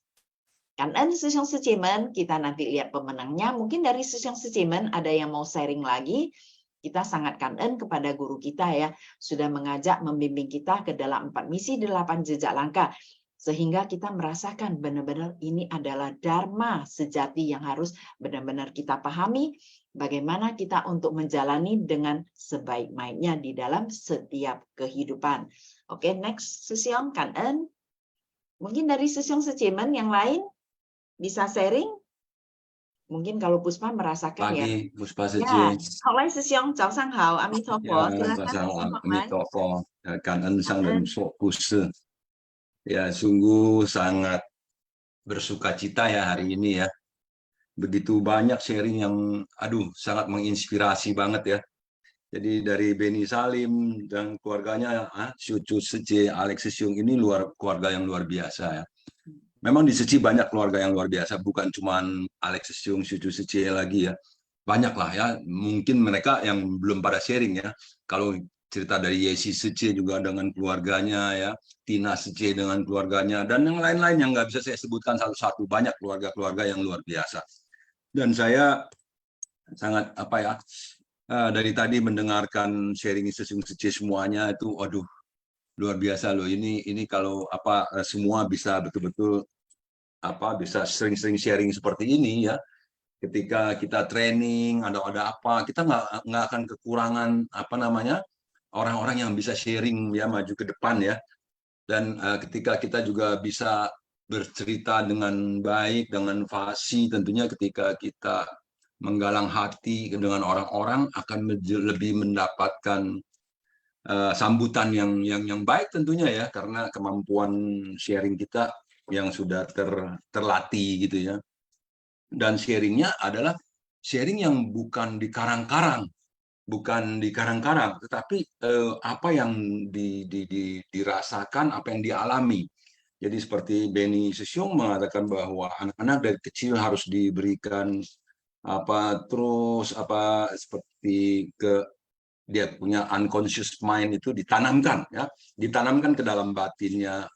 Kan sesiong sejemen, kita nanti lihat pemenangnya. Mungkin dari sesiong sejemen ada yang mau sharing lagi. Kita sangat kangen kepada guru kita ya. Sudah mengajak membimbing kita ke dalam 4 misi 8 jejak langkah. Sehingga kita merasakan benar-benar ini adalah dharma sejati yang harus benar-benar kita pahami. Bagaimana kita untuk menjalani dengan sebaik-baiknya di dalam setiap kehidupan. Oke, next sesiong kangen. Mungkin dari sesiong sejemen yang lain bisa sharing? Mungkin kalau Puspa merasakan ya. Pagi, Puspa Seje. Ya, Hawai sesiong, Chào Sang Hao, Amitabha. Ya, Silakan. Amitabha. Cảm ơn sang dan sok kuse. Ya, sungguh sangat bersuka cita ya hari ini ya. Begitu banyak sharing yang, sangat menginspirasi banget ya. Jadi dari Beni Salim dan keluarganya, Cucu Seje, Alex Sesiong ini keluarga yang luar biasa ya. Memang di Seje banyak keluarga yang luar biasa, bukan cuma Alex Sesiong, Cucu Seje lagi ya. Banyak lah ya, mungkin mereka yang belum pada sharing ya. Kalau cerita dari Yesi Seje juga dengan keluarganya ya, Tina Seje dengan keluarganya, dan yang lain-lain yang nggak bisa saya sebutkan satu-satu, banyak keluarga-keluarga yang luar biasa. Dan saya sangat dari tadi mendengarkan sharing Sesiong Seje semuanya itu, luar biasa loh. Ini kalau semua bisa betul-betul bisa sering-sering sharing seperti ini ya. Ketika kita training ada apa, kita nggak akan kekurangan orang-orang yang bisa sharing ya, maju ke depan ya. Dan ketika kita juga bisa bercerita dengan baik, dengan fasih, tentunya ketika kita menggalang hati dengan orang-orang akan lebih mendapatkan sambutan yang baik tentunya ya, karena kemampuan sharing kita yang sudah terlatih gitu ya. Dan sharingnya adalah sharing yang bukan dikarang-karang, tetapi apa yang dirasakan, apa yang dialami. Jadi seperti Beni Sesiong mengatakan bahwa anak-anak dari kecil harus diberikan seperti dia punya unconscious mind itu ditanamkan ke dalam batinnya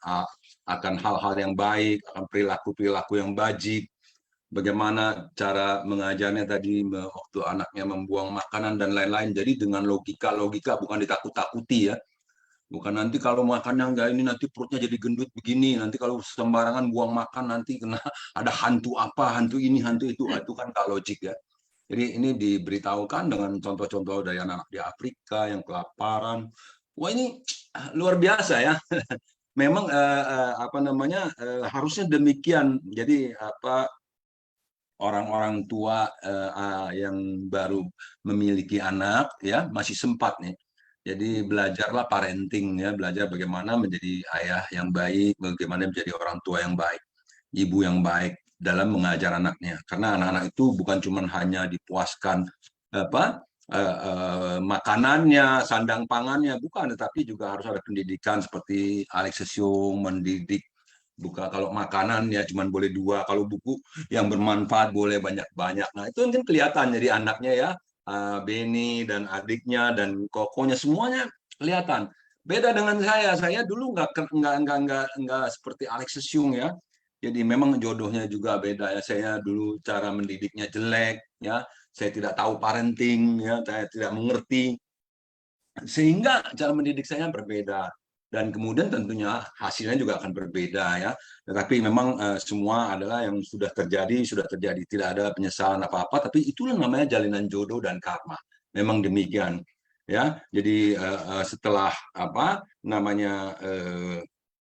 akan hal-hal yang baik, akan perilaku-perilaku yang bajik, bagaimana cara mengajarnya tadi waktu anaknya membuang makanan dan lain-lain. Jadi dengan logika bukan ditakut-takuti ya. Bukan nanti kalau makannya enggak ini nanti perutnya jadi gendut begini, nanti kalau sembarangan buang makan nanti kena ada hantu hantu ini, hantu itu kan tak logik ya. Jadi ini diberitahukan dengan contoh-contoh dari anak-anak di Afrika yang kelaparan. Wah ini luar biasa ya. memang apa namanya harusnya demikian. Jadi apa orang-orang tua yang baru memiliki anak ya masih sempat nih. Jadi belajarlah parenting ya, belajar bagaimana menjadi ayah yang baik, bagaimana menjadi orang tua yang baik, ibu yang baik dalam mengajar anaknya. Karena anak-anak itu bukan cuma hanya dipuaskan apa makanannya, sandang pangannya, bukan, tetapi juga harus ada pendidikan seperti Alex Sesiung mendidik. Bukan kalau makanan ya cuma boleh 2, kalau buku yang bermanfaat boleh banyak-banyak. Nah itu kan kelihatan jadi anaknya ya, Beni dan adiknya dan kokonya semuanya kelihatan. Beda dengan saya dulu nggak seperti Alex Sesiung ya. Jadi memang jodohnya juga beda ya. Saya dulu cara mendidiknya jelek ya. Saya tidak tahu parenting ya, saya tidak mengerti. Sehingga cara mendidik saya berbeda. Dan kemudian tentunya hasilnya juga akan berbeda ya. Tetapi memang semua adalah yang sudah terjadi, tidak ada penyesalan apa-apa, tapi itulah namanya jalinan jodoh dan karma. Memang demikian ya. Jadi setelah apa namanya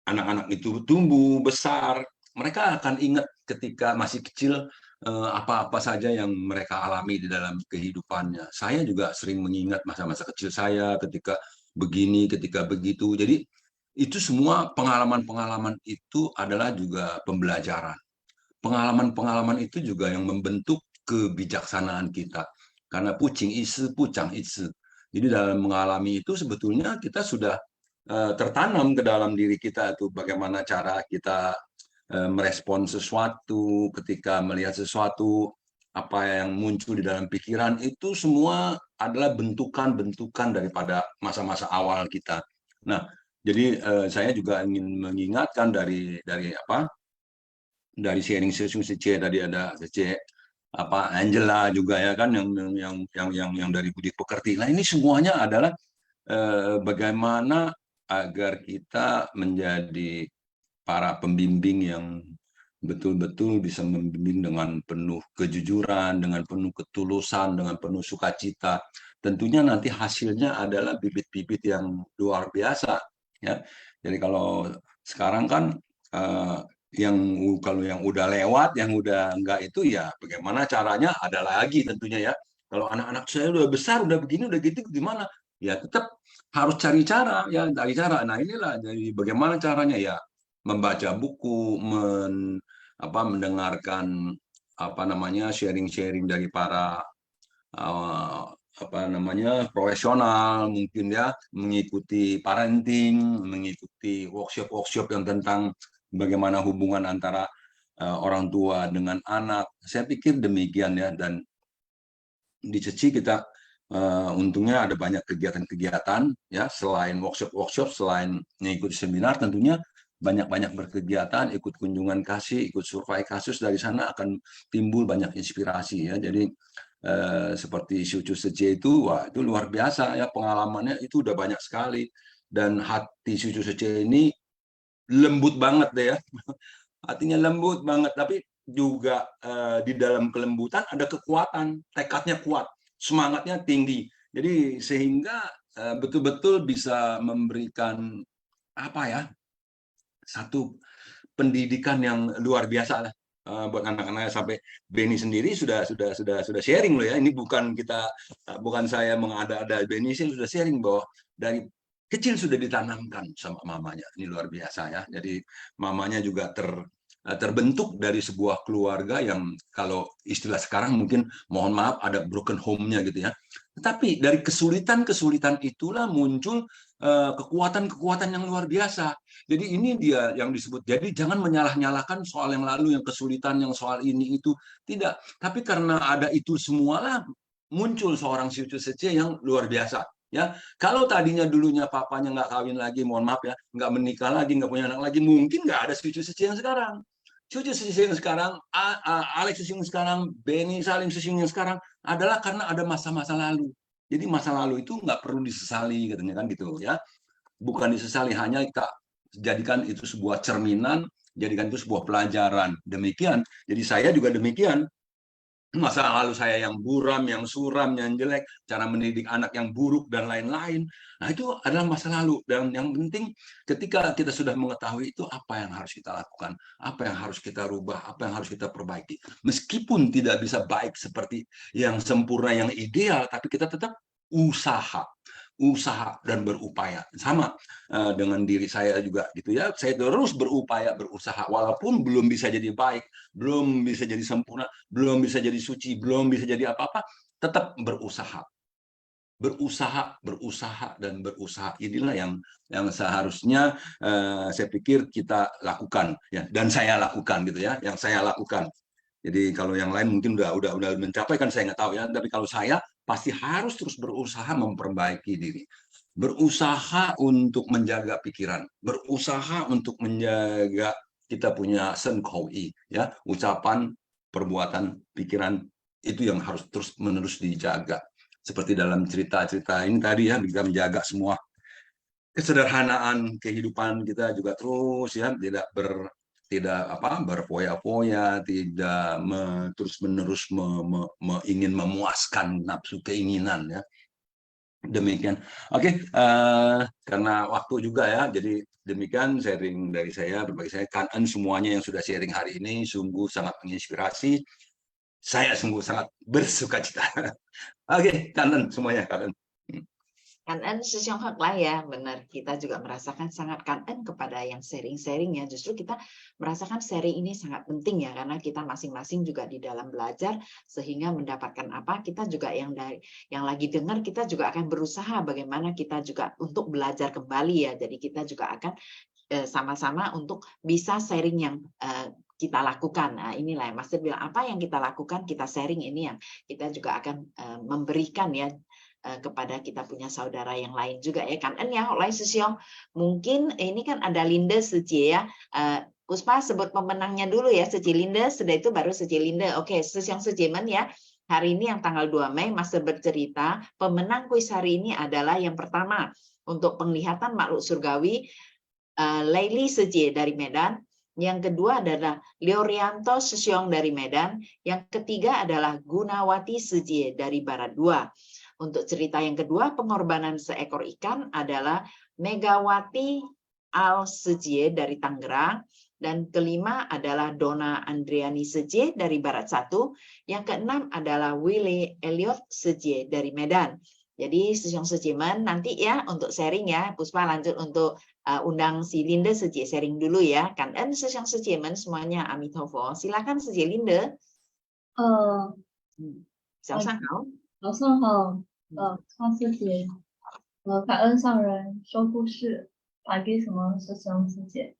anak-anak itu tumbuh besar, mereka akan ingat ketika masih kecil apa-apa saja yang mereka alami di dalam kehidupannya. Saya juga sering mengingat masa-masa kecil saya ketika begini, ketika begitu. Jadi itu semua pengalaman-pengalaman itu adalah juga pembelajaran. Pengalaman-pengalaman itu juga yang membentuk kebijaksanaan kita. Karena pucing isi, pucang isi. Jadi dalam mengalami itu sebetulnya kita sudah tertanam ke dalam diri kita itu bagaimana cara kita merespon sesuatu, ketika melihat sesuatu, apa yang muncul di dalam pikiran, itu semua adalah bentukan-bentukan daripada masa-masa awal kita. Nah, jadi saya juga ingin mengingatkan dari sharing session Sece tadi ada Sece Angela juga ya kan yang dari Budi Pekerti. Nah, ini semuanya adalah bagaimana agar kita menjadi para pembimbing yang betul-betul bisa membimbing dengan penuh kejujuran, dengan penuh ketulusan, dengan penuh sukacita. Tentunya nanti hasilnya adalah bibit-bibit yang luar biasa. Ya, jadi kalau sekarang kan kalau yang udah lewat, yang udah enggak itu ya bagaimana caranya ada lagi tentunya ya. Kalau anak-anak saya udah besar, udah begini, udah gitu gimana? Ya tetap harus cari cara ya, cari cara. Nah inilah jadi bagaimana caranya ya. Membaca buku, mendengarkan sharing-sharing dari para profesional mungkin ya, mengikuti parenting, mengikuti workshop-workshop yang tentang bagaimana hubungan antara orang tua dengan anak. Saya pikir demikian ya, dan di Ceci kita untungnya ada banyak kegiatan-kegiatan ya, selain workshop-workshop, selain mengikuti seminar, tentunya banyak-banyak berkegiatan, ikut kunjungan kasih, ikut survei kasus, dari sana akan timbul banyak inspirasi ya. Jadi seperti Syucu Sece itu, wah itu luar biasa ya, pengalamannya itu udah banyak sekali, dan hati Syucu Sece ini lembut banget deh ya, hatinya lembut banget, tapi juga di dalam kelembutan ada kekuatan, tekadnya kuat, semangatnya tinggi. Jadi sehingga betul-betul bisa memberikan satu pendidikan yang luar biasa lah buat anak-anak. Sampai Beni sendiri sudah sharing loh ya. Ini bukan saya mengada-ada, Beni sih sudah sharing bahwa dari kecil sudah ditanamkan sama mamanya. Ini luar biasa ya. Jadi mamanya juga terbentuk dari sebuah keluarga yang kalau istilah sekarang mungkin mohon maaf ada broken home-nya gitu ya. Tetapi dari kesulitan-kesulitan itulah muncul kekuatan-kekuatan yang luar biasa. Jadi ini dia yang disebut. Jadi jangan menyalah-nyalahkan soal yang lalu, yang kesulitan, yang soal ini itu. Tidak. Tapi karena ada itu semualah muncul seorang Syucu Sece yang luar biasa. Ya, kalau tadinya dulunya papanya nggak kawin lagi, mohon maaf ya, nggak menikah lagi, nggak punya anak lagi, mungkin nggak ada Syucu Sece yang sekarang. Syucu Sece yang sekarang, Alex Sesiung sekarang, Beni Salim Sesiung yang sekarang adalah karena ada masa-masa lalu. Jadi masa lalu itu nggak perlu disesali, katanya kan gitu ya. Bukan disesali, hanya kita jadikan itu sebuah cerminan, jadikan itu sebuah pelajaran. Demikian. Jadi saya juga demikian. masa lalu saya yang buram, yang suram, yang jelek, cara mendidik anak yang buruk dan lain-lain. Nah, itu adalah masa lalu, dan yang penting ketika kita sudah mengetahui itu, apa yang harus kita lakukan, apa yang harus kita rubah, apa yang harus kita perbaiki. Meskipun tidak bisa baik seperti yang sempurna, yang ideal, tapi kita tetap usaha dan berupaya. Sama dengan diri saya juga gitu ya, saya terus berupaya, berusaha, walaupun belum bisa jadi baik, belum bisa jadi sempurna, belum bisa jadi suci, belum bisa jadi apa-apa, tetap berusaha, dan berusaha. Inilah yang seharusnya saya pikir kita lakukan, ya, dan saya lakukan gitu ya, yang saya lakukan. Jadi kalau yang lain mungkin udah mencapai, kan saya nggak tahu ya, tapi kalau saya pasti harus terus berusaha memperbaiki diri, berusaha untuk menjaga pikiran, berusaha untuk menjaga kita punya senkoi, ya, ucapan, perbuatan, pikiran, itu yang harus terus menerus dijaga. Seperti dalam cerita-cerita ini tadi ya, kita menjaga semua kesederhanaan kehidupan kita juga terus ya, tidak berfoya-foya, tidak terus-menerus ingin memuaskan nafsu keinginan ya. Demikian. Oke, karena waktu juga ya, jadi demikian sharing dari saya, berbagi saya. Kangen semuanya yang sudah sharing hari ini, sungguh sangat menginspirasi. Saya sungguh sangat bersuka cita. Oke, kangen semuanya, kangen. Kangen sesyonghak lah ya, benar. Kita juga merasakan sangat kangen kepada yang sharing-sharing ya. Justru kita merasakan sharing ini sangat penting ya, karena kita masing-masing juga di dalam belajar, sehingga mendapatkan apa, kita juga yang lagi dengar, kita juga akan berusaha bagaimana kita juga untuk belajar kembali ya. Jadi kita juga akan sama-sama untuk bisa sharing yang kita lakukan. Nah, inilah yang Master bilang, apa yang kita lakukan, kita sharing, ini yang kita juga akan memberikan ya kepada kita punya saudara yang lain juga ya kan ya. Oleh Sesyong, mungkin ini kan ada Linde Seci ya. Puspa sebut pemenangnya dulu ya, Seci Linde, sudah itu baru Seci Linde. Oke, Sesyong Sejemen ya. Hari ini yang tanggal 2 Mei Master bercerita, pemenang kuis hari ini adalah yang pertama untuk penglihatan makhluk surgawi, Laili Seci dari Medan. Yang kedua adalah Leorianto Sesyong dari Medan. Yang ketiga adalah Gunawati Seci dari Barat 2. Untuk cerita yang kedua, pengorbanan seekor ikan, adalah Megawati Al Sejie dari Tangerang. Dan kelima adalah Dona Andriani Sejie dari Barat 1. Yang keenam adalah Willy Elliot Sejie dari Medan. Jadi Sesyong Sejemen nanti ya untuk sharing ya. Puspa lanjut untuk undang si Linde Sejie sharing dulu ya. Kan Sesyong Sejemen semuanya Amitofo. Silakan Sejie Linde. 早上好。早上好。上师姐，感恩上人说故事，pagi semua Sesyong师姐。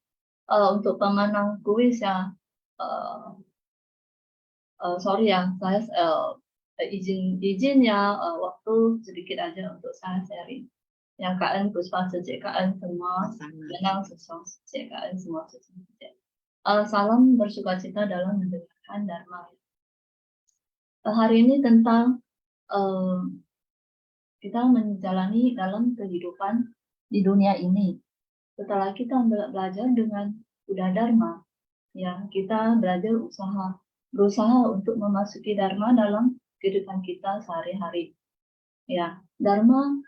untuk pemenang kuis ya, sorry ya, saya izin ya, waktu sedikit aja untuk saya sharing. Yang KN Puspa Sejek, KN semua pemenang Sesyong Sejek, KN semua Sesyong Sejek. Salam bersukacita dalam mendengarkan Dharma. Hari ini tentang kita menjalani dalam kehidupan di dunia ini. Setelah kita belajar dengan Buddha Dharma, ya kita berusaha untuk memasuki Dharma dalam kehidupan kita sehari-hari. Ya, Dharma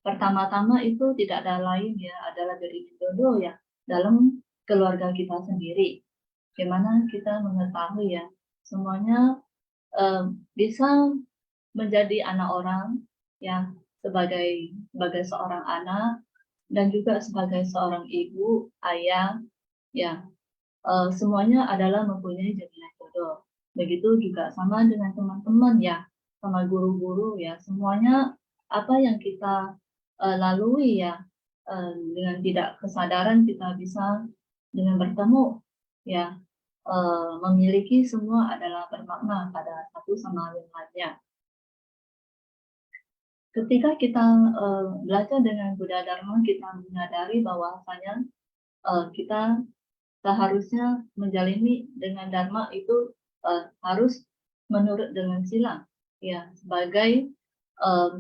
pertama-tama itu tidak ada lain ya, adalah dari Widodo ya, dalam keluarga kita sendiri. Bagaimana kita mengetahui ya, semuanya bisa menjadi anak orang ya, sebagai seorang anak dan juga sebagai seorang ibu, ayah ya, semuanya adalah mempunyai jaminan jodoh. Begitu juga sama dengan teman-teman ya, sama guru-guru ya, semuanya apa yang kita lalui ya, dengan tidak kesadaran kita bisa dengan bertemu ya, memiliki semua adalah bermakna pada satu sama lainnya. Ketika kita belajar dengan Buddha Dharma, kita menyadari bahwasanya kita seharusnya menjalani dengan Dharma itu harus menurut dengan sila, ya, sebagai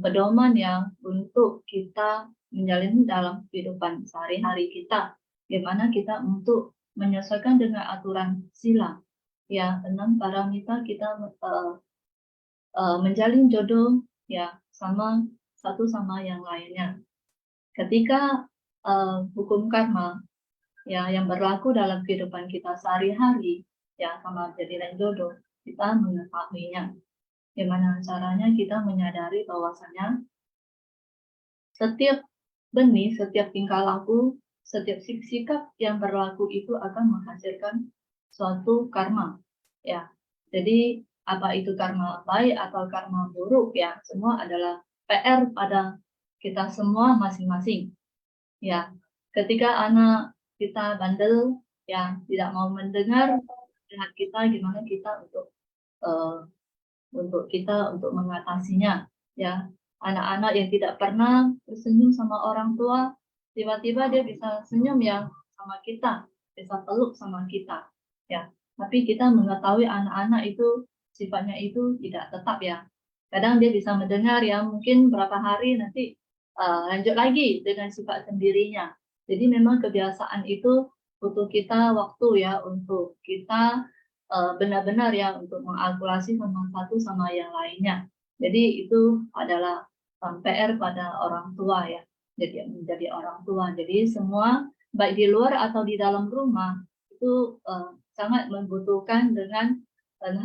pedoman yang untuk kita menjalani dalam kehidupan sehari-hari kita, bagaimana kita untuk menyesuaikan dengan aturan sila. ya 6 paramita kita menjalin jodoh ya sama satu sama yang lainnya. Ketika hukum karma ya yang berlaku dalam kehidupan kita sehari-hari ya sama jadian jodoh, kita mengetahuinya. Gimana caranya kita menyadari bahwasanya setiap benih, setiap tingkah laku, setiap sikap yang berlaku itu akan menghasilkan suatu karma. Ya, jadi apa itu karma baik atau karma buruk ya, semua adalah PR pada kita semua masing-masing. Ya, ketika anak kita bandel, ya tidak mau mendengar nasihat kita, gimana kita untuk mengatasinya. Ya, anak-anak yang tidak pernah tersenyum sama orang tua, tiba-tiba dia bisa senyum yang sama kita, bisa peluk sama kita. Ya, tapi kita mengetahui anak-anak itu sifatnya itu tidak tetap ya. Kadang dia bisa mendengar ya, mungkin berapa hari nanti lanjut lagi dengan sifat sendirinya. Jadi memang kebiasaan itu butuh kita waktu ya untuk kita benar-benar ya untuk mengakulasi sama satu sama yang lainnya. Jadi itu adalah PR pada orang tua ya. Jadi menjadi orang tua. Jadi semua baik di luar atau di dalam rumah itu sangat membutuhkan dan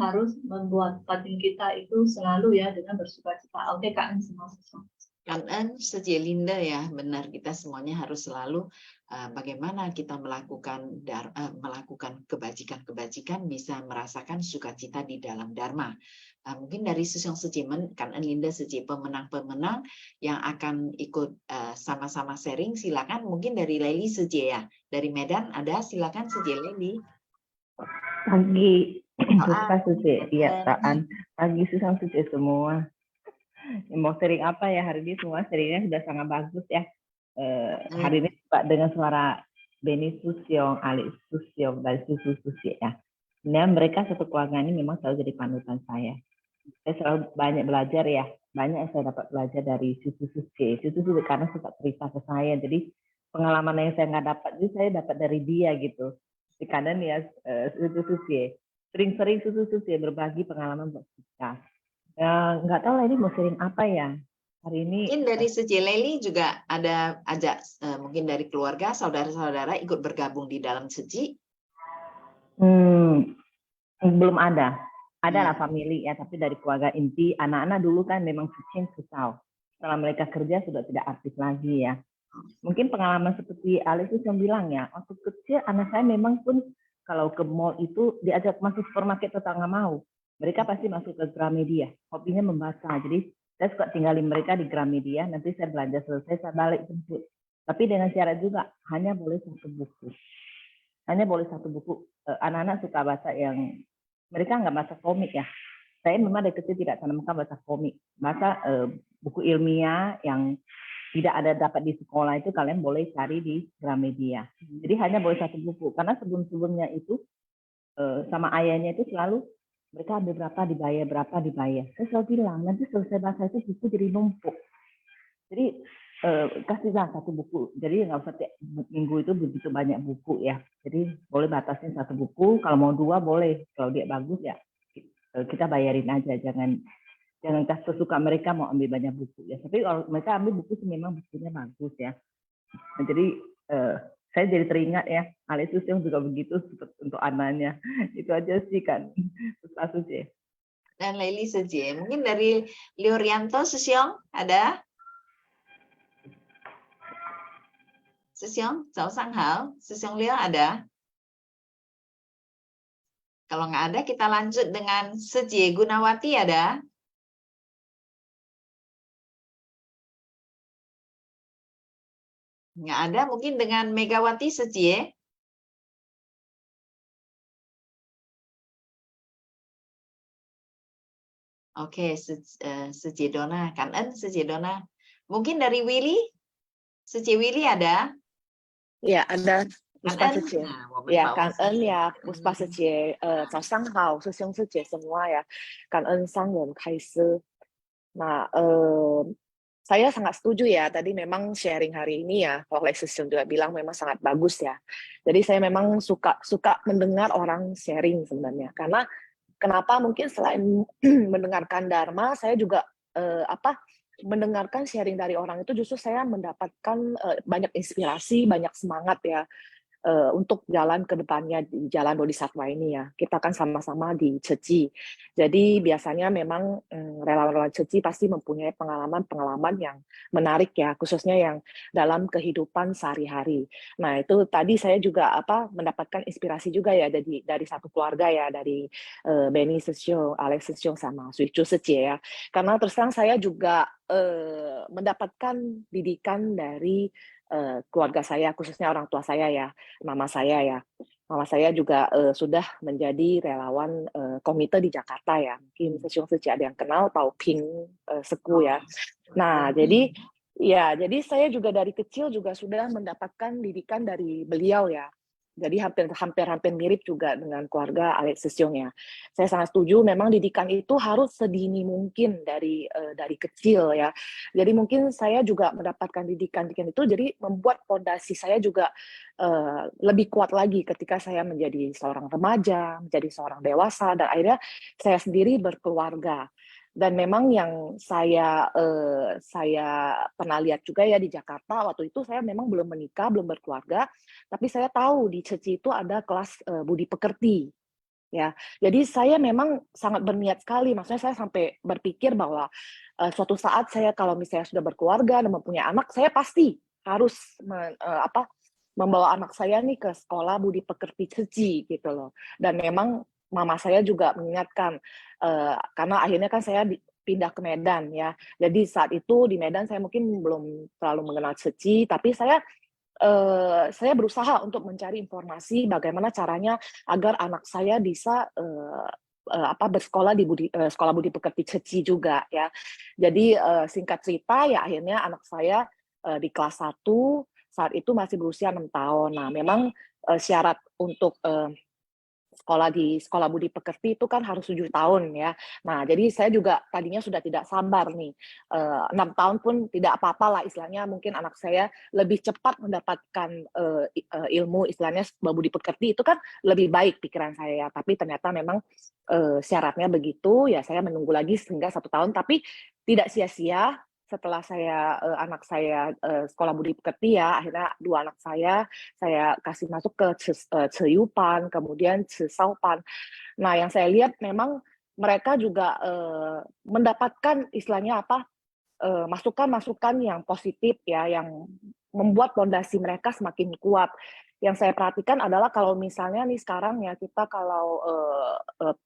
harus membuat batin kita itu selalu ya dengan bersukacita. Oke Kak, semua sesuatu. Kan sejak Linda ya, benar kita semuanya harus selalu bagaimana kita melakukan kebajikan-kebajikan bisa merasakan sukacita di dalam Dharma. Mungkin dari Susyong Sejimen, kan Linda Seji pemenang-pemenang yang akan ikut sama-sama sharing, silakan mungkin dari Leli Seji ya. Dari Medan ada, silakan Seji Leli. Pagi, Puspa Seji, iya Taan. Pagi Susyong Seji semua. Mau sharing apa ya hari ini, semua sharingnya sudah sangat bagus ya. Hari ini Pak dengan suara Beni Susyong, Ali Susyong, dari Susu Susi ya. Nah, mereka satu keluarga ini memang selalu jadi panutan saya. Saya selalu banyak belajar ya, banyak yang saya dapat belajar dari Susu Susi. Susu Susi karena suka cerita ke saya, jadi pengalaman yang saya nggak dapat itu saya dapat dari dia gitu. Di kanan ya Susu Susi, sering-sering Susu Susi berbagi pengalaman buat kita. Ya, nggak tahu lah ini mau sharing apa ya hari ini. Mungkin dari Seji Leli juga ada ajak mungkin dari keluarga, saudara-saudara ikut bergabung di dalam Seji. Belum ada. Ada lah family ya, tapi dari keluarga inti, anak-anak dulu kan memang susah. Setelah mereka kerja sudah tidak aktif lagi ya. Mungkin pengalaman seperti Alice itu yang bilang ya, waktu kecil anak saya memang pun kalau ke mall itu diajak masuk supermarket tetap nggak mau. Mereka pasti masuk ke Gramedia, hobinya membaca. Jadi saya suka tinggalin mereka di Gramedia, nanti saya belanja selesai, saya balik jemput. Tapi dengan syarat juga, hanya boleh satu buku. Hanya boleh satu buku. Anak-anak suka baca yang, mereka nggak baca komik ya. Saya memang dari kecil tidak tanamkan baca komik. Baca buku ilmiah yang tidak ada dapat di sekolah itu kalian boleh cari di Gramedia. Jadi hanya boleh satu buku. Karena sebelum-sebelumnya itu, sama ayahnya itu selalu, mereka ambil berapa dibayar. Saya selalu bilang, nanti selesai bahasa itu buku jadi numpuk. Jadi kasihlah satu buku. Jadi nggak usah tiap minggu itu begitu banyak buku ya. Jadi boleh batasin satu buku. Kalau mau 2 boleh. Kalau dia bagus ya kita bayarin aja. Jangan sesuka mereka mau ambil banyak buku ya. Tapi kalau mereka ambil buku memang bukunya bagus ya. Nah, jadi saya jadi teringat ya, Alice yang juga begitu untuk anaknya. Itu aja sih kan. Terus ya. Dan Leli Seji, mungkin dari Liu Rianto, Susyong ada? Susyong, Cao Sang Hao, Susyong Liu ada? Kalau nggak ada, kita lanjut dengan Seji Gunawati ada? Nggak ada, mungkin dengan Megawati Seji. Oke, Seji Dona, Kan Seji Dona. Mungkin dari Willy, Seji Willy ada? Ya, ada Puspa Seji. Ya, Kan ya, Puspa Seji, 早上好，师兄师姐 semua ya. 感恩上人开示。那 saya sangat setuju ya, tadi memang sharing hari ini ya, oleh Sisyong juga bilang memang sangat bagus ya. Jadi saya memang suka mendengar orang sharing sebenarnya, karena kenapa mungkin selain mendengarkan Dharma, saya juga mendengarkan sharing dari orang itu justru saya mendapatkan banyak inspirasi, banyak semangat ya. Untuk jalan ke depannya di jalan Bodhisattva ini ya. Kita kan sama-sama di Ceci. Jadi biasanya memang relawan-relawan Ceci pasti mempunyai pengalaman-pengalaman yang menarik ya, khususnya yang dalam kehidupan sehari-hari. Nah, itu tadi saya juga mendapatkan inspirasi juga ya dari satu keluarga ya, dari Benny Sisyong, Alex Sisyong sama Suichu Secie ya. Karena terus terang saya juga mendapatkan didikan dari keluarga saya, khususnya orang tua saya ya, mama saya ya. Mama saya juga sudah menjadi relawan komite di Jakarta ya. Mungkin Sisyong Secie ada yang kenal, Pau Ping Seku ya. Nah, jadi saya juga dari kecil juga sudah mendapatkan didikan dari beliau ya. Jadi hampir mirip juga dengan keluarga Alex Sisyong ya. Saya sangat setuju, memang didikan itu harus sedini mungkin dari kecil ya. Jadi mungkin saya juga mendapatkan didikan itu, jadi membuat fondasi saya juga lebih kuat lagi ketika saya menjadi seorang remaja, menjadi seorang dewasa, dan akhirnya saya sendiri berkeluarga. Dan memang yang saya pernah lihat juga ya di Jakarta, waktu itu saya memang belum menikah, belum berkeluarga, tapi saya tahu di Ceci itu ada kelas budi pekerti. Ya, jadi saya memang sangat berniat sekali, maksudnya saya sampai berpikir bahwa suatu saat saya kalau misalnya sudah berkeluarga dan mempunyai anak, saya pasti harus membawa anak saya nih ke sekolah budi pekerti Ceci gitu loh. Dan memang mama saya juga mengingatkan, karena akhirnya kan saya pindah ke Medan ya. Jadi saat itu di Medan saya mungkin belum terlalu mengenal Ceci, tapi saya berusaha untuk mencari informasi bagaimana caranya agar anak saya bisa bersekolah di sekolah budi pekerti Ceci juga ya. Jadi singkat cerita ya akhirnya anak saya di kelas 1 saat itu masih berusia 6 tahun. Nah, memang syarat untuk sekolah di sekolah budi pekerti itu kan harus 7 tahun ya. Nah, jadi saya juga tadinya sudah tidak sabar nih. 6 tahun pun tidak apa-apa lah istilahnya, mungkin anak saya lebih cepat mendapatkan ilmu istilahnya budi pekerti itu kan lebih baik pikiran saya. Tapi ternyata memang syaratnya begitu ya, saya menunggu lagi sehingga 1 tahun, tapi tidak sia-sia. Setelah anak saya sekolah budi pekerti ya, akhirnya 2 anak saya kasih masuk ke Ceyupan, kemudian Cesaupan. Nah, yang saya lihat memang mereka juga mendapatkan istilahnya masukan-masukan yang positif ya, yang membuat fondasi mereka semakin kuat. Yang saya perhatikan adalah kalau misalnya nih sekarang ya, kita kalau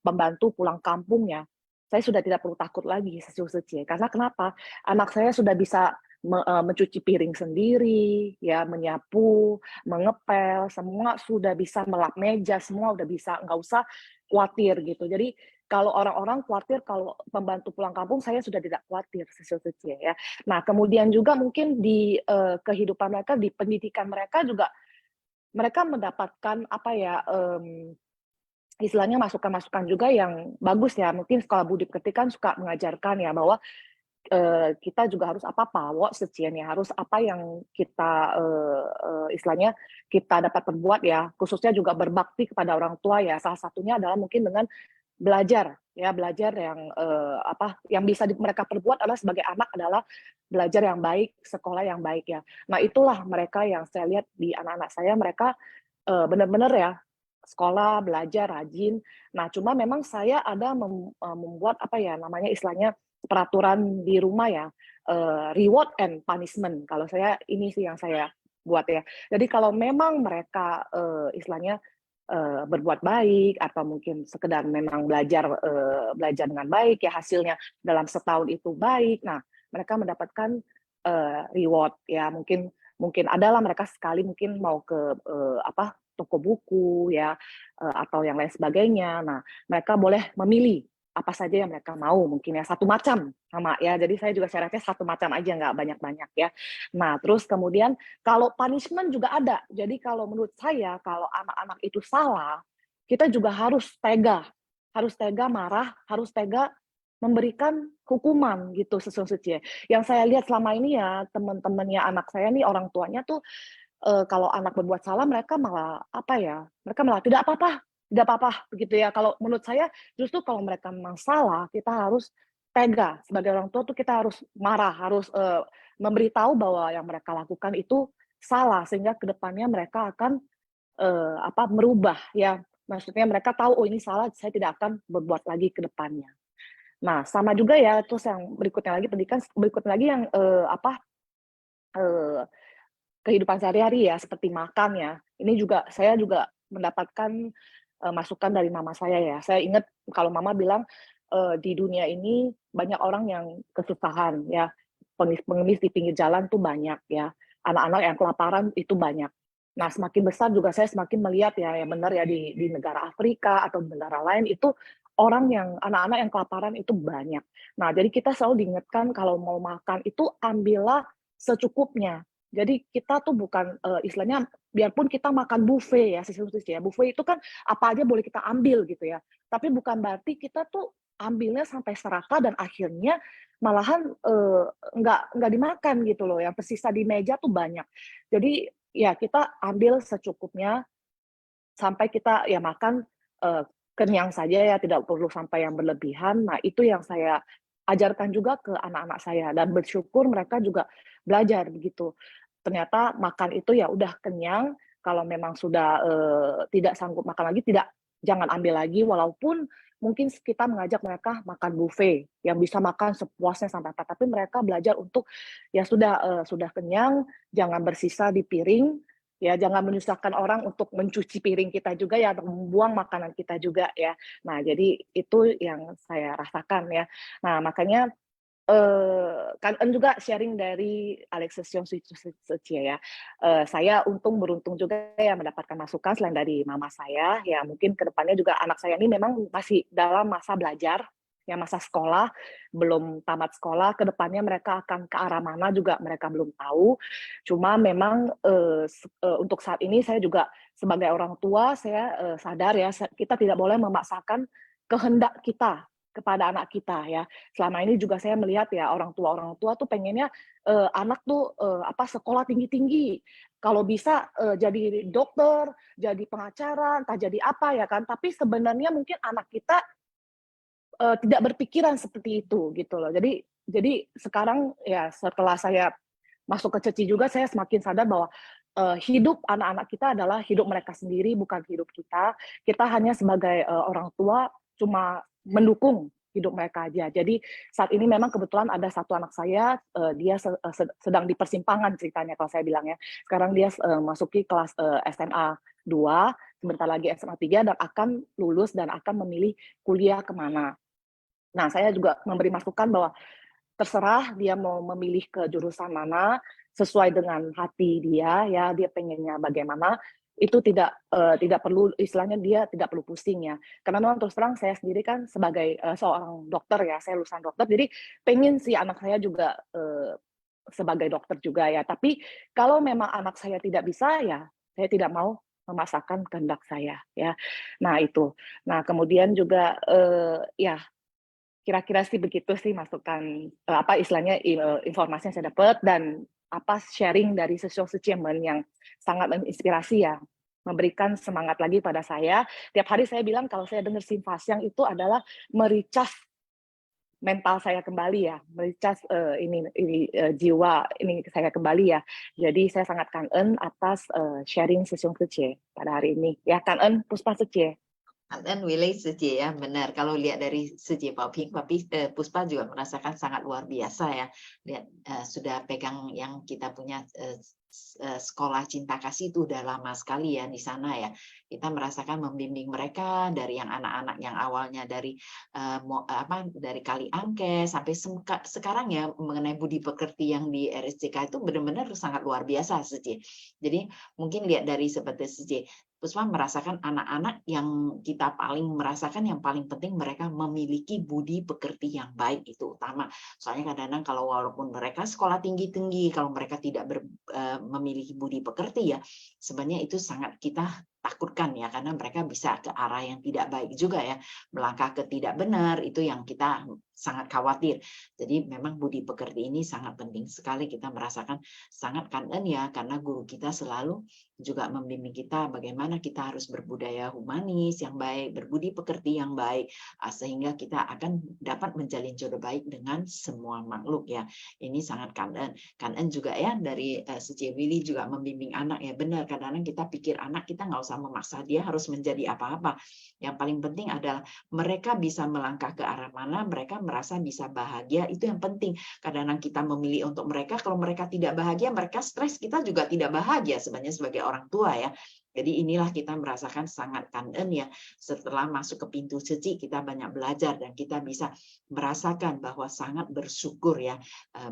pembantu pulang kampung ya, saya sudah tidak perlu takut lagi Sisyong Secie. Karena kenapa? Anak saya sudah bisa mencuci piring sendiri, ya, menyapu, mengepel, semua sudah bisa, melap meja, semua udah bisa, nggak usah khawatir gitu. Jadi kalau orang-orang khawatir kalau pembantu pulang kampung, saya sudah tidak khawatir Sisyong Secie ya. Nah, kemudian juga mungkin di kehidupan mereka, di pendidikan mereka juga mereka mendapatkan istilahnya masukan-masukan juga yang bagus ya. Mungkin sekolah budi pekerti kan suka mengajarkan ya bahwa kita juga harus pawok secien ya, harus apa yang kita istilahnya kita dapat perbuat ya, khususnya juga berbakti kepada orang tua ya. Salah satunya adalah mungkin dengan belajar yang yang bisa mereka perbuat adalah sebagai anak adalah belajar yang baik, sekolah yang baik ya. Nah, itulah mereka yang saya lihat di anak-anak saya, mereka benar-benar ya sekolah, belajar, rajin. Nah, cuma memang saya ada membuat istilahnya peraturan di rumah ya, reward and punishment. Kalau saya ini sih yang saya buat ya. Jadi kalau memang mereka istilahnya berbuat baik atau mungkin sekedar memang belajar dengan baik ya, hasilnya dalam setahun itu baik. Nah, mereka mendapatkan reward ya, mungkin adalah mereka sekali mungkin mau ke toko buku ya, atau yang lain sebagainya. Nah, mereka boleh memilih apa saja yang mereka mau, mungkin ya 1 macam sama ya. Jadi saya juga syaratnya 1 macam aja, nggak banyak-banyak ya. Nah, terus kemudian kalau punishment juga ada. Jadi kalau menurut saya kalau anak-anak itu salah, kita juga harus tega marah, harus tega memberikan hukuman gitu Sesiong Sejie. Yang saya lihat selama ini ya teman-temannya anak saya nih, orang tuanya tuh kalau anak berbuat salah mereka malah apa ya? Mereka malah tidak apa-apa begitu ya. Kalau menurut saya justru kalau mereka memang salah, kita harus tega sebagai orang tua tuh kita harus marah, harus memberitahu bahwa yang mereka lakukan itu salah sehingga kedepannya mereka akan merubah ya. Maksudnya mereka tahu oh ini salah, saya tidak akan berbuat lagi ke depannya. Nah, sama juga ya terus yang berikutnya lagi pendidikan berikutnya lagi yang kehidupan sehari-hari ya seperti makan ya. Ini juga saya juga mendapatkan masukan dari mama saya ya. Saya ingat kalau mama bilang di dunia ini banyak orang yang kesusahan ya. Pengemis di pinggir jalan tuh banyak ya. Anak-anak yang kelaparan itu banyak. Nah, semakin besar juga saya semakin melihat ya, yang benar ya di negara Afrika atau negara lain itu orang yang anak-anak yang kelaparan itu banyak. Nah, jadi kita selalu diingatkan kalau mau makan itu ambillah secukupnya. Jadi kita tuh bukan istilahnya biarpun kita makan buffet ya, buffet itu kan apa aja boleh kita ambil gitu ya. Tapi bukan berarti kita tuh ambilnya sampai serakah dan akhirnya malahan nggak dimakan gitu loh. Yang tersisa di meja tuh banyak. Jadi ya kita ambil secukupnya sampai kita ya makan kenyang saja ya, tidak perlu sampai yang berlebihan. Nah itu yang saya ajarkan juga ke anak-anak saya dan bersyukur mereka juga belajar begitu. Ternyata makan itu ya udah kenyang, kalau memang sudah tidak sanggup makan lagi jangan ambil lagi walaupun mungkin kita mengajak mereka makan buffet yang bisa makan sepuasnya sampai apa, tapi mereka belajar untuk ya sudah kenyang, jangan bersisa di piring, ya jangan menyusahkan orang untuk mencuci piring kita juga ya, atau membuang makanan kita juga ya. Nah jadi itu yang saya rasakan ya. Nah makanya kan juga sharing dari Alexis Sesiong Sejie ya. Saya beruntung juga ya mendapatkan masukan selain dari mama saya ya, mungkin kedepannya juga anak saya ini memang masih dalam masa belajar ya, masa sekolah, belum tamat sekolah, kedepannya mereka akan ke arah mana juga mereka belum tahu. Cuma memang untuk saat ini saya juga sebagai orang tua saya sadar ya kita tidak boleh memaksakan kehendak kita kepada anak kita ya. Selama ini juga saya melihat ya orang tua tuh pengennya anak tuh sekolah tinggi-tinggi. Kalau bisa jadi dokter, jadi pengacara, entah jadi apa ya kan. Tapi sebenarnya mungkin anak kita tidak berpikiran seperti itu gitu loh. Jadi sekarang ya setelah saya masuk ke Ceci juga saya semakin sadar bahwa hidup anak-anak kita adalah hidup mereka sendiri, bukan hidup kita. Kita hanya sebagai orang tua cuma mendukung hidup mereka aja. Jadi saat ini memang kebetulan ada satu anak saya, dia sedang di persimpangan ceritanya kalau saya bilang ya. Sekarang dia masuki kelas SMA 2, sebentar lagi SMA 3 dan akan lulus dan akan memilih kuliah kemana. Nah, saya juga memberi masukan bahwa terserah dia mau memilih ke jurusan mana sesuai dengan hati dia ya, dia pengennya bagaimana. Itu tidak perlu istilahnya dia tidak perlu pusing ya, karena memang terus terang saya sendiri kan sebagai seorang dokter ya, saya lulusan dokter, jadi pengen si anak saya juga sebagai dokter juga ya, tapi kalau memang anak saya tidak bisa ya saya tidak mau memaksakan kehendak saya ya. Nah itu, nah kemudian juga ya kira-kira sih begitu sih masukan istilahnya informasi yang saya dapat dan sharing dari Sesiong Sejie yang sangat menginspirasi ya, memberikan semangat lagi pada saya. Tiap hari saya bilang kalau saya dengar Simpasiang itu adalah mericas mental saya kembali ya, mericas jiwa ini saya kembali ya. Jadi saya sangat kangen atas sharing Sesiong Sejie pada hari ini. Ya kangen Puspa Sejie. Dan Willy Sejie ya, benar. Kalau lihat dari Sejie Pauping, Puspa juga merasakan sangat luar biasa ya. Lihat sudah pegang yang kita punya sekolah cinta kasih itu udah lama sekali ya di sana ya. Kita merasakan membimbing mereka dari yang anak-anak yang awalnya dari Kali Angke sampai sekarang ya mengenai budi pekerti yang di RSCK itu benar-benar sangat luar biasa Sejie. Jadi mungkin lihat dari seperti Sejie, Puspa merasakan anak-anak yang kita paling merasakan yang paling penting mereka memiliki budi pekerti yang baik, itu utama. Soalnya kadang-kadang kalau walaupun mereka sekolah tinggi-tinggi, kalau mereka tidak memiliki budi pekerti ya sebenarnya itu sangat kita takutkan ya, karena mereka bisa ke arah yang tidak baik juga ya, melangkah ke tidak benar, itu yang kita sangat khawatir. Jadi memang budi pekerti ini sangat penting sekali, kita merasakan sangat kangen ya, karena guru kita selalu juga membimbing kita bagaimana kita harus berbudaya humanis yang baik, berbudi pekerti yang baik, sehingga kita akan dapat menjalin jodoh baik dengan semua makhluk ya. Ini sangat kangen. Kangen juga ya dari Suje Willy juga membimbing anak ya, benar, kadang-kadang kita pikir anak kita nggak usah memaksa dia harus menjadi apa-apa. Yang paling penting adalah mereka bisa melangkah ke arah mana, mereka merasa bisa bahagia, itu yang penting. Kadang-kadang kita memilih untuk mereka, kalau mereka tidak bahagia, mereka stres, kita juga tidak bahagia sebenarnya sebagai orang tua ya. Jadi inilah kita merasakan sangat kangen ya, setelah masuk ke pintu suci kita banyak belajar dan kita bisa merasakan bahwa sangat bersyukur ya,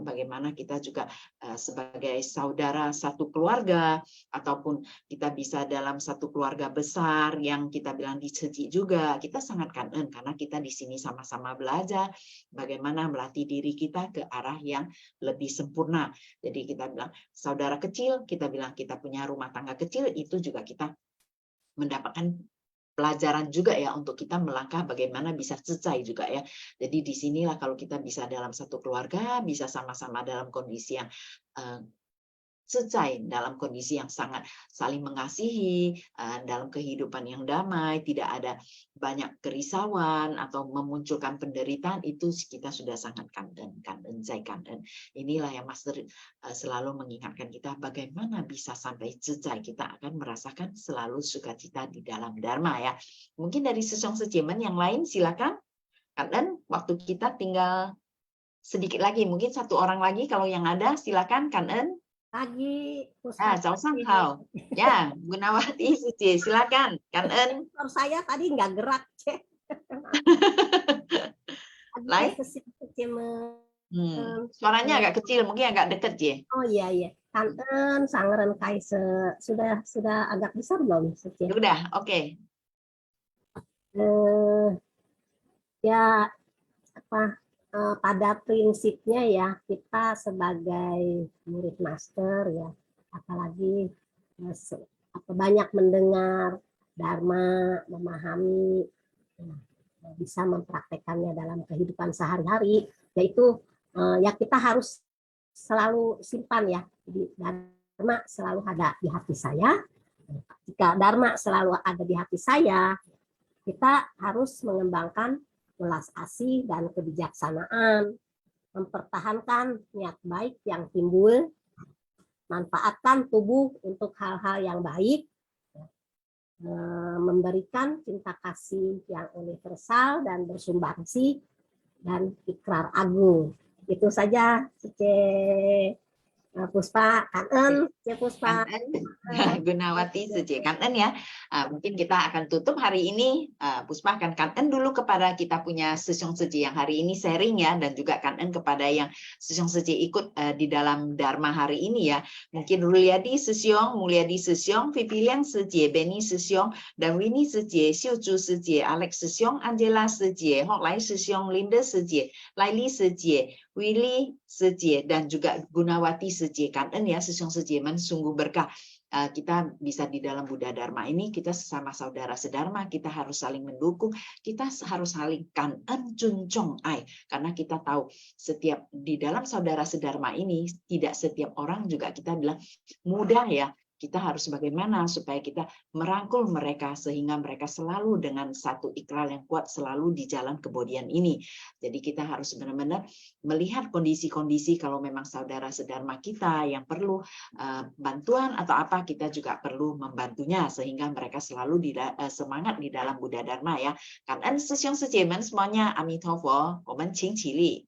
bagaimana kita juga sebagai saudara satu keluarga, ataupun kita bisa dalam satu keluarga besar yang kita bilang di suci juga, kita sangat kangen karena kita di sini sama-sama belajar bagaimana melatih diri kita ke arah yang lebih sempurna. Jadi kita bilang saudara kecil, kita bilang kita punya rumah tangga kecil, itu juga kita mendapatkan pelajaran juga ya untuk kita melangkah bagaimana bisa selesai juga ya. Jadi disinilah kalau kita bisa dalam satu keluarga, bisa sama-sama dalam kondisi yang selesai, dalam kondisi yang sangat saling mengasihi, dalam kehidupan yang damai, tidak ada banyak kerisauan atau memunculkan penderitaan, itu kita sudah sangat kangen. Inilah yang Master selalu mengingatkan kita bagaimana bisa sampai selesai, kita akan merasakan selalu sukacita di dalam Dharma ya. Mungkin dari Sesong Sejemen yang lain silakan. Kangen, waktu kita tinggal sedikit lagi, mungkin satu orang lagi kalau yang ada silakan Kangen. Pagi, Chào hao. Ya, Gunawati Suci, silakan. Kangen. Saya tadi nggak gerak, Cek. Lain? Suaranya agak kecil, mungkin agak dekat ya. Oh iya. Kangen, Sangeren Kaise. Sudah agak besar belum, Suci? Sudah, oke. Ya, pada prinsipnya ya kita sebagai murid master ya, apalagi banyak mendengar Dharma, memahami, bisa mempraktekannya dalam kehidupan sehari-hari, yaitu ya kita harus selalu simpan ya. Jadi Dharma selalu ada di hati saya. Jika Dharma selalu ada di hati saya, kita harus mengembangkan welas asih dan kebijaksanaan, mempertahankan niat baik yang timbul, manfaatkan tubuh untuk hal-hal yang baik, memberikan cinta kasih yang universal dan bersumbangsih, dan ikrar agung. Itu saja, Puspa, Kangen, Puspa. Gunawati Suci, Kangen ya. Mungkin kita akan tutup hari ini. Puspa akan kangen dulu kepada kita punya Sesong Suci yang hari ini sharing ya, dan juga kangen kepada yang Sesong Suci ikut di dalam Dharma hari ini ya. Mungkin Mulyadi Sesong, Pipilian Suci, Benny Sesong, dan Winnie Suci, Xiuju Suci, Alex Sesong, Angela Suci, Hok Lai Sesong, Linda Suci, Laili Suci, Willy Suci, dan juga Gunawati Suci. Kangen ya, Sesong Suci, sungguh berkah. Kita bisa di dalam Buddha Dharma ini, kita sesama saudara sedharma, kita harus saling mendukung, kita harus saling kangen juncong ai, karena kita tahu setiap di dalam saudara sedharma ini tidak setiap orang juga kita bilang mudah ya. Kita harus bagaimana supaya kita merangkul mereka sehingga mereka selalu dengan satu ikrar yang kuat selalu di jalan kebodian ini. Jadi kita harus benar-benar melihat kondisi-kondisi kalau memang saudara sedharma kita yang perlu bantuan atau apa, kita juga perlu membantunya sehingga mereka selalu semangat di dalam Buddha Dharma ya. Kangen Sesong Sejemen semuanya, Amitofo, Komen Ching Chili.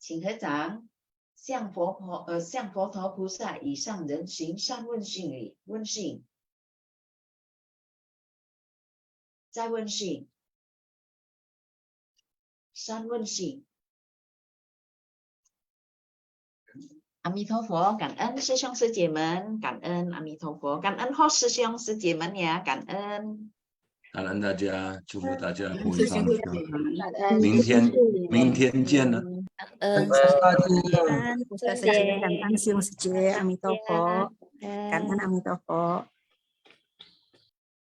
请合掌，向佛陀菩萨以上人行善问讯礼，问讯，再问讯，三问讯。阿弥陀佛，感恩师兄师姐们，感恩阿弥陀佛，感恩后师兄师姐们呀，感恩。 感恩大家，祝福大家不会放歌。明天见了。感恩师兄师姐，阿弥陀佛，感恩阿弥陀佛。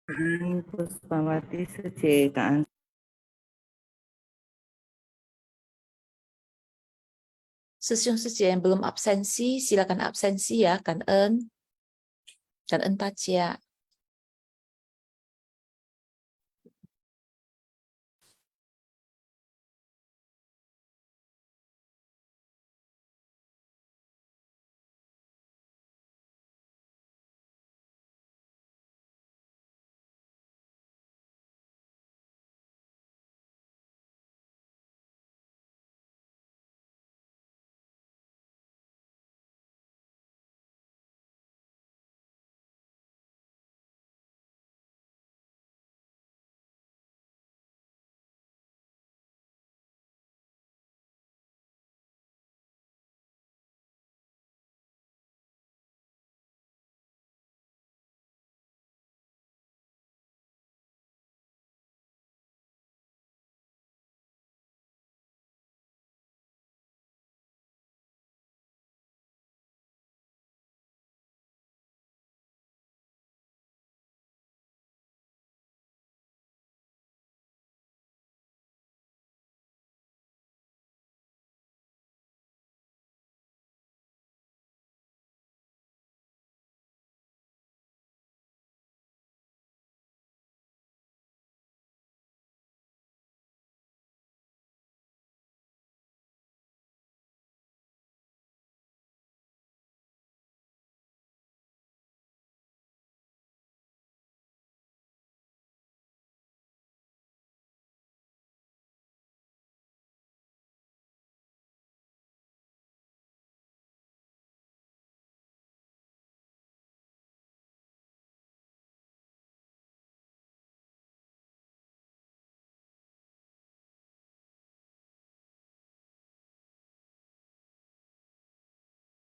Puspawati Suci, Kak An. Sesiung Suci yang belum absensi, silakan absensi ya, Kan En. Kan En Tachia.